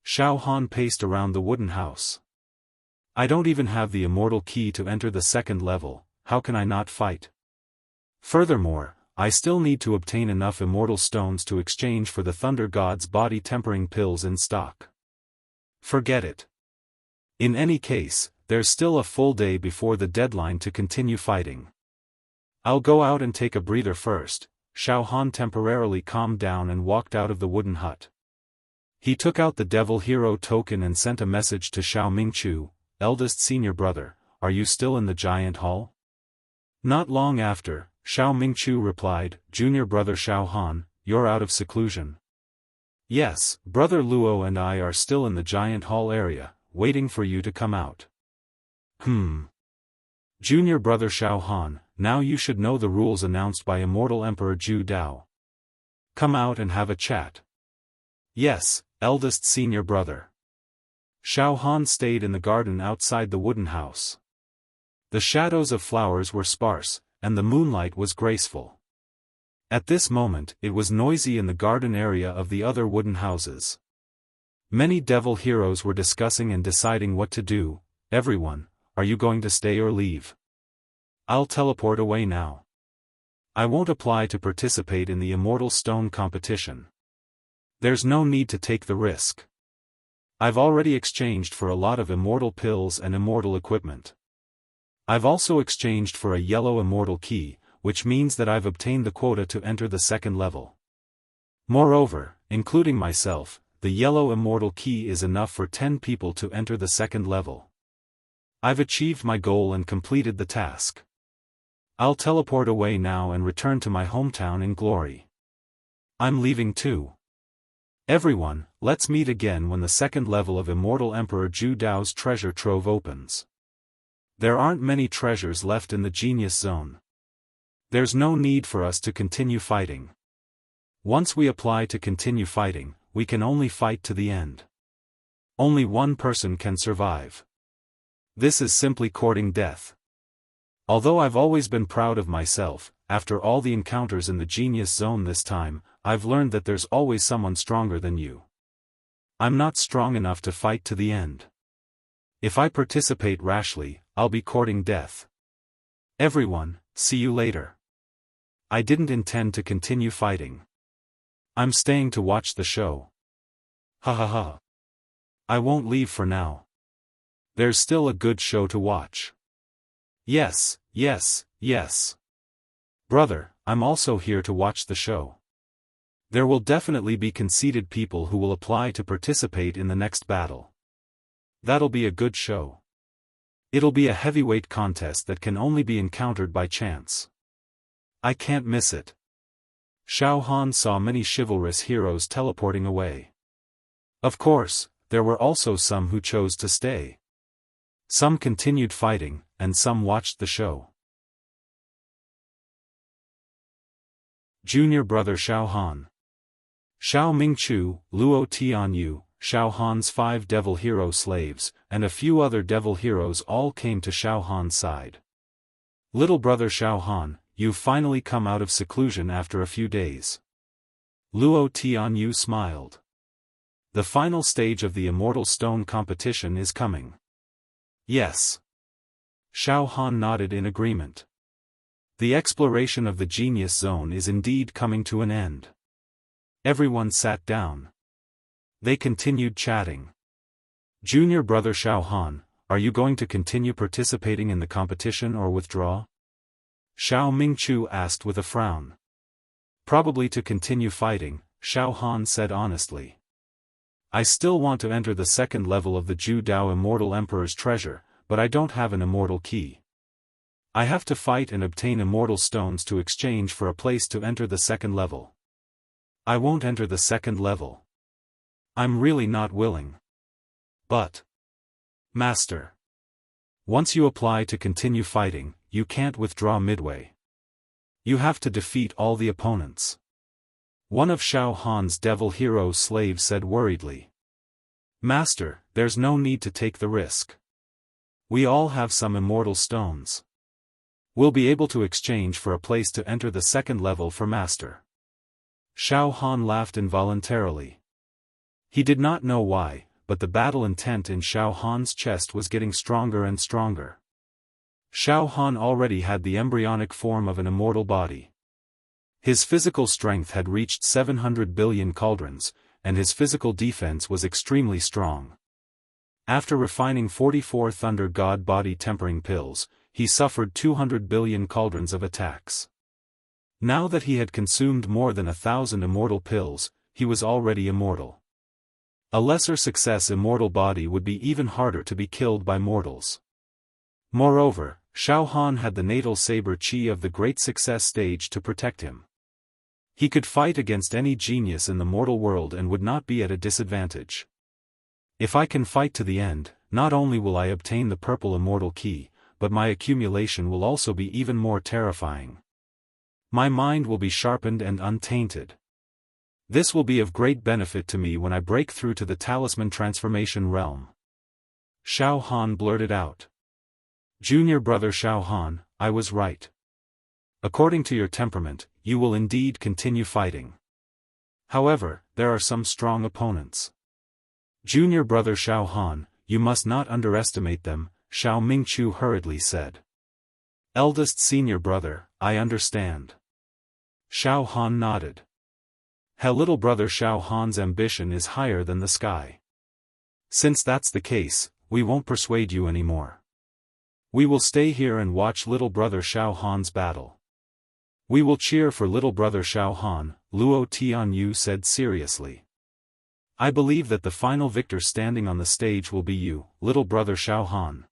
Xiaofan paced around the wooden house. I don't even have the immortal key to enter the second level, how can I not fight? Furthermore, I still need to obtain enough immortal stones to exchange for the Thunder God's body-tempering pills in stock. Forget it. In any case, there's still a full day before the deadline to continue fighting. I'll go out and take a breather first. Xiaofan temporarily calmed down and walked out of the wooden hut. He took out the Devil Hero token and sent a message to Xiao Mingchu, eldest senior brother, are you still in the giant hall? Not long after, Xiao Mingchu replied, Junior brother Xiaofan, you're out of seclusion. Yes, brother Luo and I are still in the giant hall area, waiting for you to come out. Junior brother Xiaofan, now you should know the rules announced by Immortal Emperor Zhu Dao. Come out and have a chat. Yes, eldest senior brother. Xiaofan stayed in the garden outside the wooden house. The shadows of flowers were sparse, and the moonlight was graceful. At this moment, it was noisy in the garden area of the other wooden houses. Many devil heroes were discussing and deciding what to do. Everyone, are you going to stay or leave? I'll teleport away now. I won't apply to participate in the Immortal Stone competition. There's no need to take the risk. I've already exchanged for a lot of immortal pills and immortal equipment. I've also exchanged for a yellow immortal key, which means that I've obtained the quota to enter the second level. Moreover, including myself, the yellow immortal key is enough for 10 people to enter the second level. I've achieved my goal and completed the task. I'll teleport away now and return to my hometown in glory. I'm leaving too. Everyone, let's meet again when the second level of Immortal Emperor Zhu Dao's treasure trove opens. There aren't many treasures left in the Genius Zone. There's no need for us to continue fighting. Once we apply to continue fighting, we can only fight to the end. Only one person can survive. This is simply courting death. Although I've always been proud of myself, after all the encounters in the Genius Zone this time, I've learned that there's always someone stronger than you. I'm not strong enough to fight to the end. If I participate rashly, I'll be courting death. Everyone, see you later. I didn't intend to continue fighting. I'm staying to watch the show. Ha ha ha. I won't leave for now. There's still a good show to watch. Yes, yes, yes. Brother, I'm also here to watch the show. There will definitely be conceited people who will apply to participate in the next battle. That'll be a good show. It'll be a heavyweight contest that can only be encountered by chance. I can't miss it. Xiaofan saw many chivalrous heroes teleporting away. Of course, there were also some who chose to stay. Some continued fighting, and some watched the show. Junior brother Xiaofan. Xiao Mingchu, Luo Tianyu, Xiaohan's 5 devil hero slaves, and a few other devil heroes all came to Xiaohan's side. Little brother Xiaofan, you've finally come out of seclusion after a few days. Luo Tianyu smiled. The final stage of the Immortal Stone competition is coming. Yes. Xiaofan nodded in agreement. The exploration of the Genius Zone is indeed coming to an end. Everyone sat down. They continued chatting. Junior brother Xiaofan, are you going to continue participating in the competition or withdraw? Xiao Mingchu asked with a frown. Probably to continue fighting, Xiaofan said honestly. I still want to enter the second level of the Zhu Dao Immortal Emperor's treasure, but I don't have an immortal key. I have to fight and obtain immortal stones to exchange for a place to enter the second level. I won't enter the second level. I'm really not willing. But, Master, once you apply to continue fighting, you can't withdraw midway. You have to defeat all the opponents. One of Xiaohan's devil hero slaves said worriedly. Master, there's no need to take the risk. We all have some immortal stones. We'll be able to exchange for a place to enter the second level for Master. Xiaofan laughed involuntarily. He did not know why, but the battle intent in Xiaohan's chest was getting stronger and stronger. Xiaofan already had the embryonic form of an immortal body. His physical strength had reached 700 billion cauldrons, and his physical defense was extremely strong. After refining 44 Thunder God body tempering pills, he suffered 200 billion cauldrons of attacks. Now that he had consumed more than 1,000 immortal pills, he was already immortal. A lesser success immortal body would be even harder to be killed by mortals. Moreover, Xiaofan had the natal saber chi of the great success stage to protect him. He could fight against any genius in the mortal world and would not be at a disadvantage. If I can fight to the end, not only will I obtain the purple immortal key, but my accumulation will also be even more terrifying. My mind will be sharpened and untainted. This will be of great benefit to me when I break through to the talisman transformation realm. Xiaofan blurted out. Junior brother Xiaofan, I was right. According to your temperament, you will indeed continue fighting. However, there are some strong opponents. Junior brother Xiaofan, you must not underestimate them, Xiao Mingqiu hurriedly said. Eldest senior brother, I understand. Xiaofan nodded. Little brother Xiaofan's ambition is higher than the sky. Since that's the case, we won't persuade you anymore. We will stay here and watch little brother Xiaofan's battle. We will cheer for little brother Xiaofan, Luo Tianyu said seriously. I believe that the final victor standing on the stage will be you, little brother Xiaofan.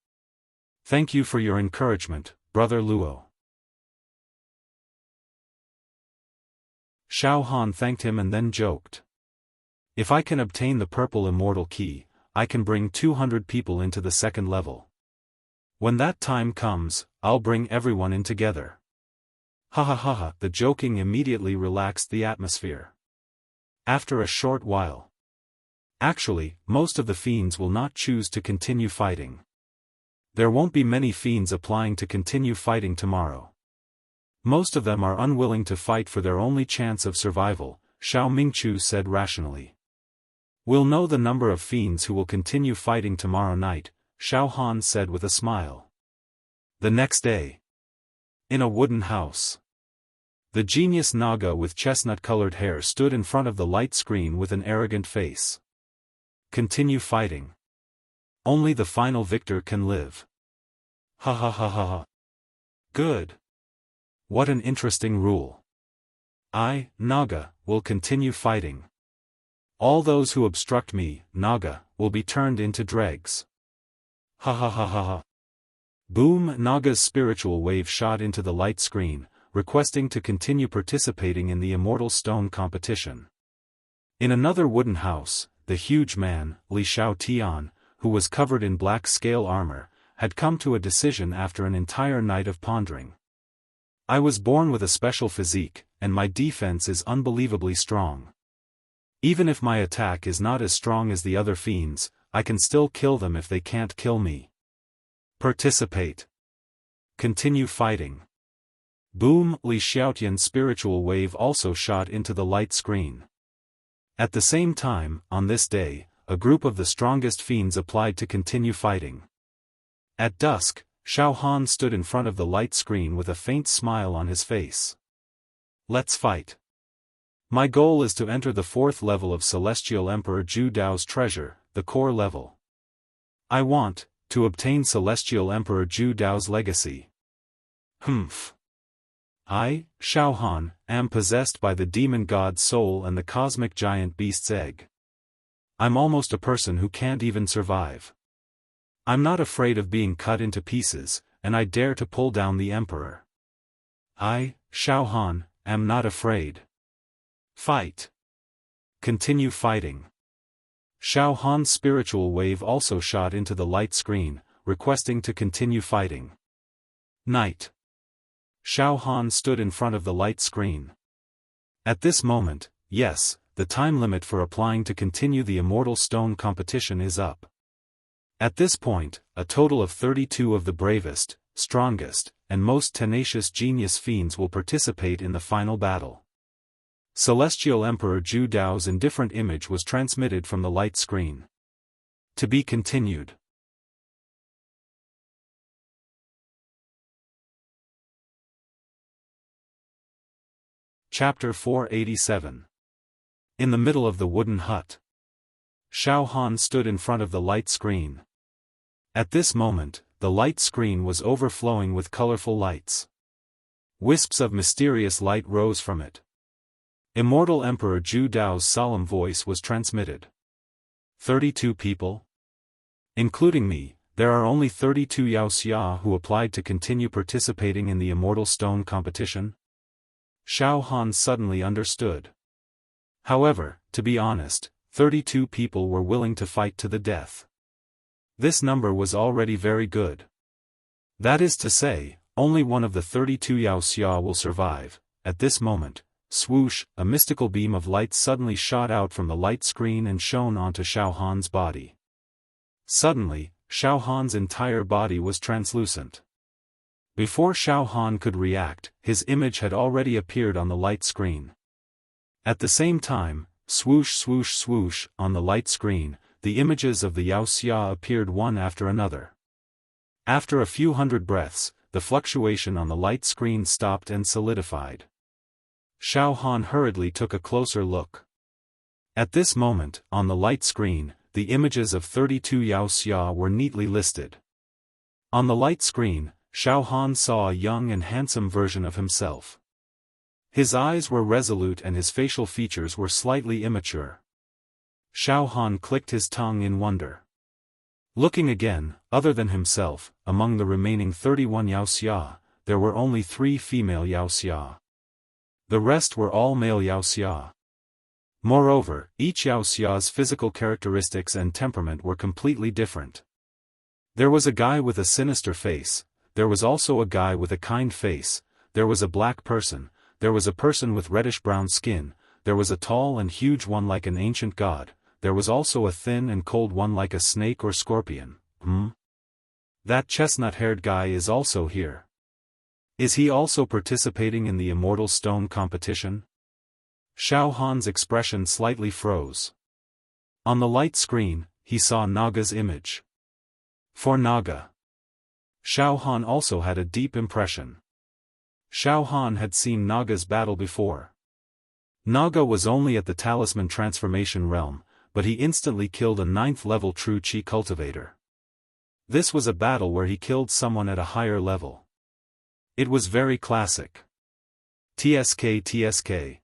Thank you for your encouragement, brother Luo. Xiaofan thanked him and then joked. If I can obtain the purple immortal key, I can bring 200 people into the second level. When that time comes, I'll bring everyone in together. Ha ha ha ha, the joking immediately relaxed the atmosphere. After a short while. Actually, most of the fiends will not choose to continue fighting. There won't be many fiends applying to continue fighting tomorrow. Most of them are unwilling to fight for their only chance of survival, Xiao Mingqiu said rationally. We'll know the number of fiends who will continue fighting tomorrow night, Xiaofan said with a smile. The next day. In a wooden house. The genius Naga with chestnut-colored hair stood in front of the light screen with an arrogant face. Continue fighting. Only the final victor can live. Ha ha ha ha ha. Good. What an interesting rule. I, Naga, will continue fighting. All those who obstruct me, Naga, will be turned into dregs. Ha ha ha ha ha. Boom! Naga's spiritual wave shot into the light screen, requesting to continue participating in the Immortal Stone competition. In another wooden house, the huge man, Li Xiaotian, who was covered in black scale armor, had come to a decision after an entire night of pondering. I was born with a special physique, and my defense is unbelievably strong. Even if my attack is not as strong as the other fiends, I can still kill them if they can't kill me. Participate. Continue fighting. Boom! Li Xiaotian's spiritual wave also shot into the light screen. At the same time, on this day, a group of the strongest fiends applied to continue fighting. At dusk, Xiaofan stood in front of the light screen with a faint smile on his face. Let's fight. My goal is to enter the 4th level of Celestial Emperor Zhu Dao's treasure, the core level. I want to obtain Celestial Emperor Zhu Dao's legacy. Humph. I, Xiaofan, am possessed by the demon god's soul and the cosmic giant beast's egg. I'm almost a person who can't even survive. I'm not afraid of being cut into pieces, and I dare to pull down the emperor. I, Xiaofan, am not afraid. Fight. Continue fighting. Xiaofan's spiritual wave also shot into the light screen, requesting to continue fighting. Night. Xiaofan stood in front of the light screen. At this moment, yes, the time limit for applying to continue the Immortal Stone competition is up. At this point, a total of 32 of the bravest, strongest, and most tenacious genius fiends will participate in the final battle. Celestial Emperor Zhu Dao's indifferent image was transmitted from the light screen. To be continued. Chapter 487. In the middle of the wooden hut. Xiaofan stood in front of the light screen. At this moment, the light screen was overflowing with colorful lights. Wisps of mysterious light rose from it. Immortal Emperor Zhu Dao's solemn voice was transmitted. 32 people? Including me, there are only 32 Wuxia who applied to continue participating in the Immortal Stone competition? Xiaofan suddenly understood. However, to be honest, 32 people were willing to fight to the death. This number was already very good. That is to say, only one of the 32 Wuxia will survive. At this moment, swoosh, a mystical beam of light suddenly shot out from the light screen and shone onto Xiaofan's body. Suddenly, Xiaofan's entire body was translucent. Before Xiaofan could react, his image had already appeared on the light screen. At the same time, swoosh swoosh swoosh, on the light screen, the images of the Wuxia appeared one after another. After a few hundred breaths, the fluctuation on the light screen stopped and solidified. Xiaofan hurriedly took a closer look. At this moment, on the light screen, the images of 32 Wuxia were neatly listed. On the light screen, Xiaofan saw a young and handsome version of himself. His eyes were resolute and his facial features were slightly immature. Xiaofan clicked his tongue in wonder. Looking again, other than himself, among the remaining 31 Wuxia, there were only 3 female Wuxia. The rest were all male Wuxia. Moreover, each Wuxia's physical characteristics and temperament were completely different. There was a guy with a sinister face, there was also a guy with a kind face, there was a black person, there was a person with reddish-brown skin, there was a tall and huge one like an ancient god, there was also a thin and cold one like a snake or scorpion. That chestnut-haired guy is also here. Is he also participating in the Immortal Stone competition? Xiaofan's expression slightly froze. On the light screen, he saw Naga's image. For Naga, Xiaofan also had a deep impression. Xiaofan had seen Naga's battle before. Naga was only at the Talisman Transformation realm, but he instantly killed a 9th-level True Qi cultivator. This was a battle where he killed someone at a higher level. It was very classic. TSK.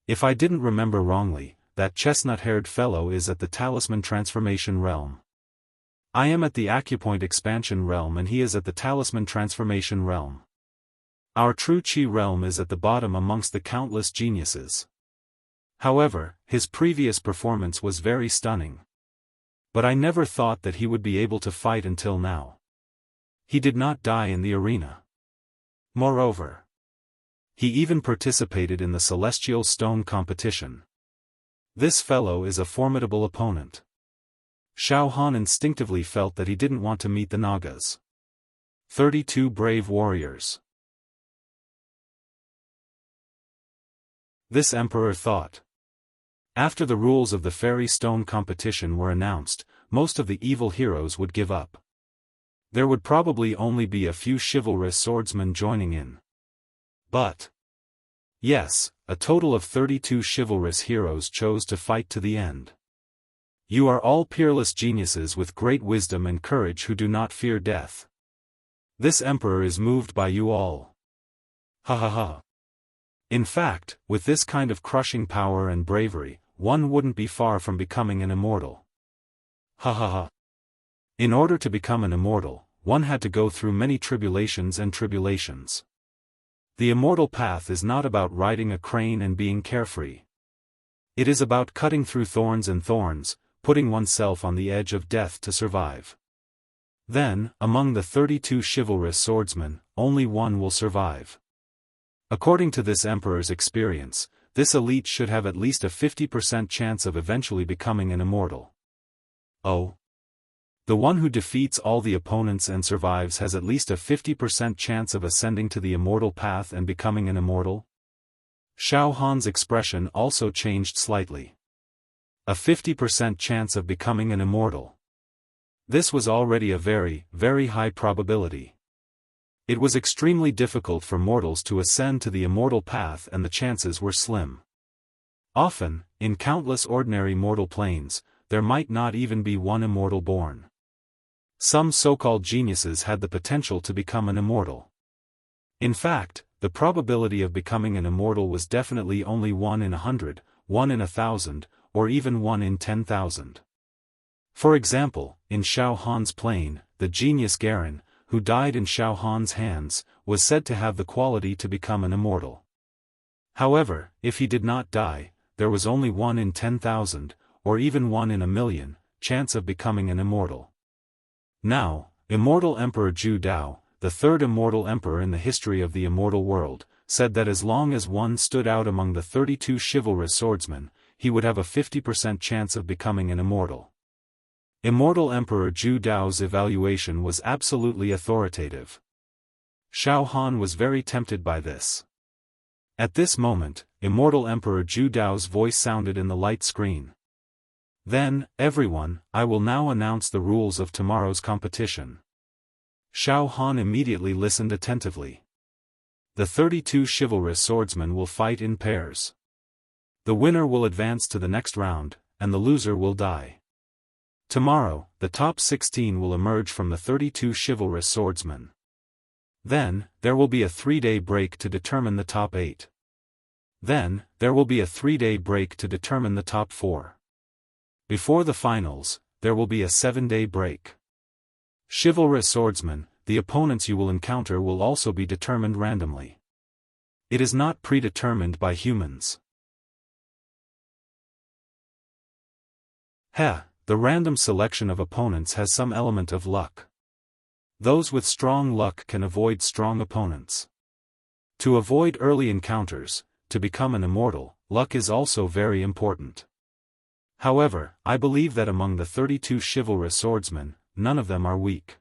If I didn't remember wrongly, that chestnut-haired fellow is at the Talisman Transformation realm. I am at the Acupoint Expansion realm and he is at the Talisman Transformation realm. Our True Qi realm is at the bottom amongst the countless geniuses. However, his previous performance was very stunning. But I never thought that he would be able to fight until now. He did not die in the arena. Moreover, he even participated in the Celestial Stone competition. This fellow is a formidable opponent. Xiaofan instinctively felt that he didn't want to meet the Nagas. 32 brave warriors. This emperor thought. After the rules of the Fairy Stone competition were announced, most of the evil heroes would give up. There would probably only be a few chivalrous swordsmen joining in. But yes, a total of 32 chivalrous heroes chose to fight to the end. You are all peerless geniuses with great wisdom and courage who do not fear death. This emperor is moved by you all. Ha ha ha. In fact, with this kind of crushing power and bravery, one wouldn't be far from becoming an immortal. Ha ha ha. In order to become an immortal, one had to go through many tribulations and tribulations. The immortal path is not about riding a crane and being carefree. It is about cutting through thorns and thorns, putting oneself on the edge of death to survive. Then, among the 32 chivalrous swordsmen, only one will survive. According to this emperor's experience, this elite should have at least a 50% chance of eventually becoming an immortal. Oh. The one who defeats all the opponents and survives has at least a 50% chance of ascending to the immortal path and becoming an immortal? Xiaofan's expression also changed slightly. A 50% chance of becoming an immortal. This was already a very, very high probability. It was extremely difficult for mortals to ascend to the immortal path and the chances were slim. Often, in countless ordinary mortal planes, there might not even be one immortal born. Some so-called geniuses had the potential to become an immortal. In fact, the probability of becoming an immortal was definitely only 1 in 100, 1 in 1,000, or even 1 in 10,000. For example, in Xiaofan's plane, the genius Garen, who died in Xiaofan's hands, was said to have the quality to become an immortal. However, if he did not die, there was only 1 in 10,000, or even 1 in a million, chance of becoming an immortal. Now, Immortal Emperor Zhu Dao, the third immortal emperor in the history of the immortal world, said that as long as one stood out among the 32 chivalrous swordsmen, he would have a 50% chance of becoming an immortal. Immortal Emperor Zhu Dao's evaluation was absolutely authoritative. Xiaofan was very tempted by this. At this moment, Immortal Emperor Zhu Dao's voice sounded in the light screen. Then, everyone, I will now announce the rules of tomorrow's competition. Xiaofan immediately listened attentively. The 32 chivalrous swordsmen will fight in pairs. The winner will advance to the next round, and the loser will die. Tomorrow, the top 16 will emerge from the 32 chivalrous swordsmen. Then, there will be a 3-day break to determine the top 8. Then, there will be a 3-day break to determine the top 4. Before the finals, there will be a 7-day break. Chivalrous swordsmen, the opponents you will encounter will also be determined randomly. It is not predetermined by humans. The random selection of opponents has some element of luck. Those with strong luck can avoid strong opponents. To avoid early encounters, to become an immortal, luck is also very important. However, I believe that among the 32 chivalrous swordsmen, none of them are weak.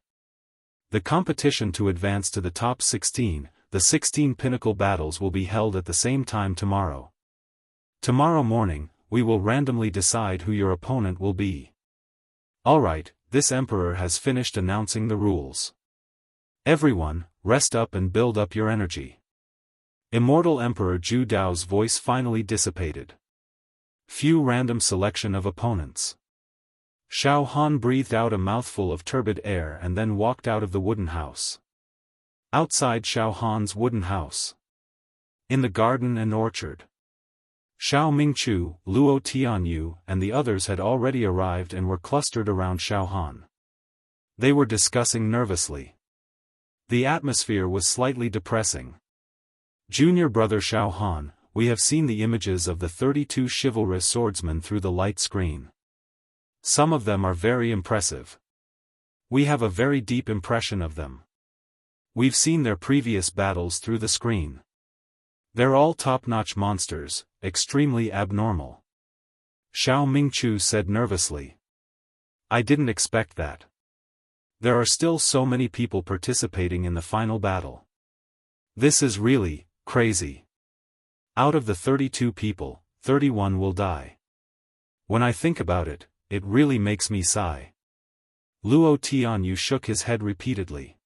The competition to advance to the top 16, the 16 pinnacle battles will be held at the same time tomorrow. Tomorrow morning, we will randomly decide who your opponent will be. Alright, this emperor has finished announcing the rules. Everyone, rest up and build up your energy. Immortal Emperor Zhu Dao's voice finally dissipated. Few random selection of opponents. Xiaofan breathed out a mouthful of turbid air and then walked out of the wooden house. Outside Xiaofan's wooden house. In the garden and orchard. Xiao Mingchu, Luo Tianyu, and the others had already arrived and were clustered around Xiaofan. They were discussing nervously. The atmosphere was slightly depressing. Junior brother Xiaofan, we have seen the images of the 32 chivalrous swordsmen through the light screen. Some of them are very impressive. We have a very deep impression of them. We've seen their previous battles through the screen. They're all top-notch monsters, extremely abnormal. Xiao Mingchu said nervously. I didn't expect that. There are still so many people participating in the final battle. This is really crazy. Out of the 32 people, 31 will die. When I think about it, it really makes me sigh. Luo Tianyu shook his head repeatedly.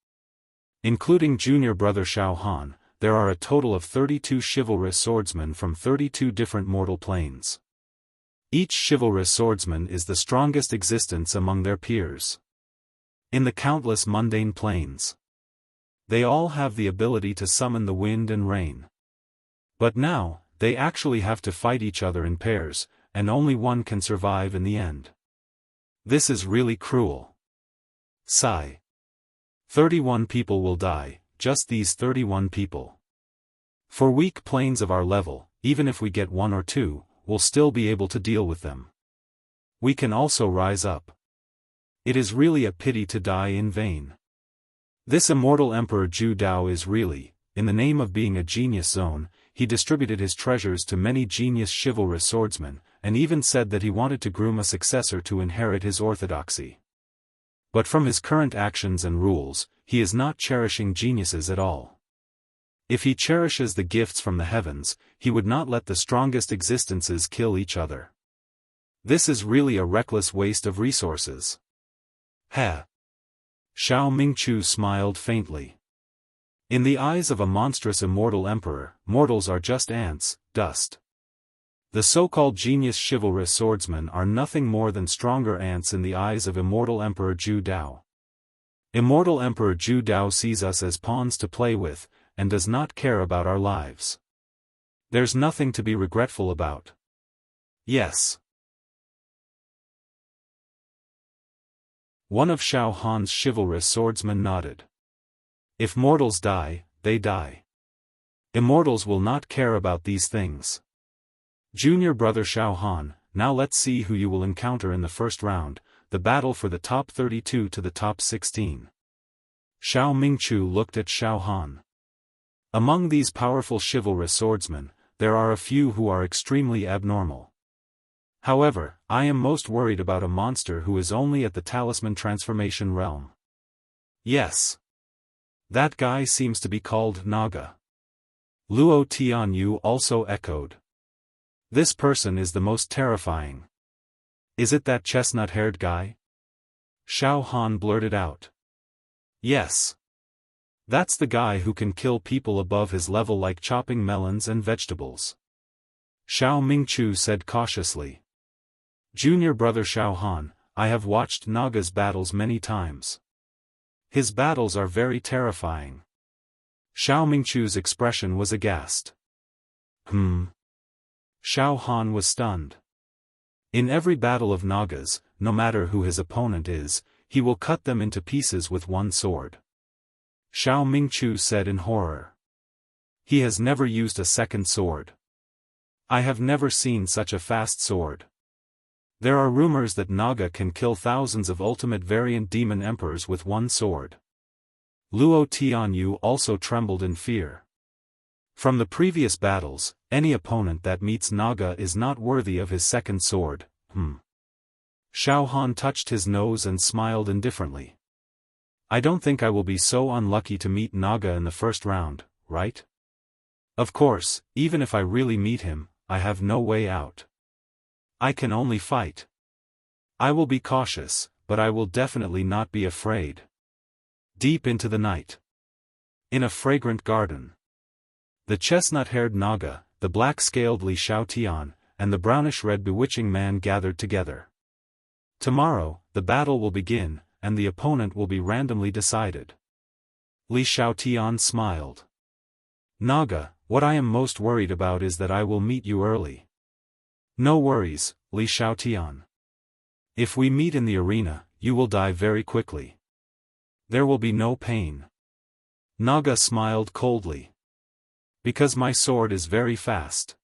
Including junior brother Xiaofan, there are a total of 32 chivalrous swordsmen from 32 different mortal planes. Each chivalrous swordsman is the strongest existence among their peers. In the countless mundane planes, they all have the ability to summon the wind and rain. But now, they actually have to fight each other in pairs, and only one can survive in the end. This is really cruel. Sigh. 31 people will die, just these 31 people. For weak planes of our level, even if we get 1 or 2, we'll still be able to deal with them. We can also rise up. It is really a pity to die in vain. This immortal Emperor Zhu Dao is really, in the name of being a genius zone, he distributed his treasures to many genius chivalrous swordsmen, and even said that he wanted to groom a successor to inherit his orthodoxy. But from his current actions and rules, he is not cherishing geniuses at all. If he cherishes the gifts from the heavens, he would not let the strongest existences kill each other. This is really a reckless waste of resources. Xiao Mingchu smiled faintly. In the eyes of a monstrous immortal emperor, mortals are just ants, dust. The so-called genius chivalrous swordsmen are nothing more than stronger ants in the eyes of immortal Emperor Zhu Dao. Immortal Emperor Zhu Dao sees us as pawns to play with, and does not care about our lives. There's nothing to be regretful about. Yes. One of Xiaofan's chivalrous swordsmen nodded. If mortals die, they die. Immortals will not care about these things. Junior brother Xiaofan, now let's see who you will encounter in the first round, the battle for the top 32 to the top 16. Xiao Mingchu looked at Xiaofan. Among these powerful chivalrous swordsmen, there are a few who are extremely abnormal. However, I am most worried about a monster who is only at the talisman transformation realm. Yes. That guy seems to be called Naga. Luo Tianyu also echoed. This person is the most terrifying. Is it that chestnut-haired guy? Xiaohan blurted out. Yes. That's the guy who can kill people above his level like chopping melons and vegetables. Xiao Mingchu said cautiously. Junior brother Xiaohan, I have watched Naga's battles many times. His battles are very terrifying. Xiao Mingchu's expression was aghast. Xiaohan was stunned. In every battle of Nagas, no matter who his opponent is, he will cut them into pieces with one sword. Xiao Mingchu said in horror. He has never used a second sword. I have never seen such a fast sword. There are rumors that Naga can kill thousands of ultimate variant demon emperors with one sword. Luo Tianyu also trembled in fear. From the previous battles, any opponent that meets Naga is not worthy of his second sword. Xiaohan touched his nose and smiled indifferently. I don't think I will be so unlucky to meet Naga in the first round, right? Of course, even if I really meet him, I have no way out. I can only fight. I will be cautious, but I will definitely not be afraid. Deep into the night. In a fragrant garden. The chestnut-haired Naga, the black-scaled Li Xiaotian, and the brownish-red bewitching man gathered together. Tomorrow, the battle will begin, and the opponent will be randomly decided. Li Xiaotian smiled. Naga, what I am most worried about is that I will meet you early. No worries, Li Xiaotian. If we meet in the arena, you will die very quickly. There will be no pain. Naga smiled coldly. Because my sword is very fast.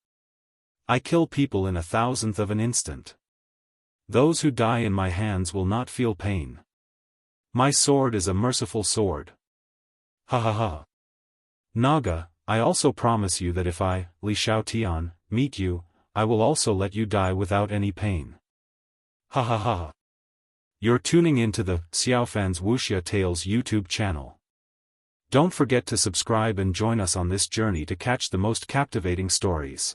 I kill people in a thousandth of an instant. Those who die in my hands will not feel pain. My sword is a merciful sword. Ha ha ha. Naga, I also promise you that if I, Li Xiaotian, meet you, I will also let you die without any pain. Ha ha ha. You're tuning into the Xiaofan's Wuxia Tales YouTube channel. Don't forget to subscribe and join us on this journey to catch the most captivating stories.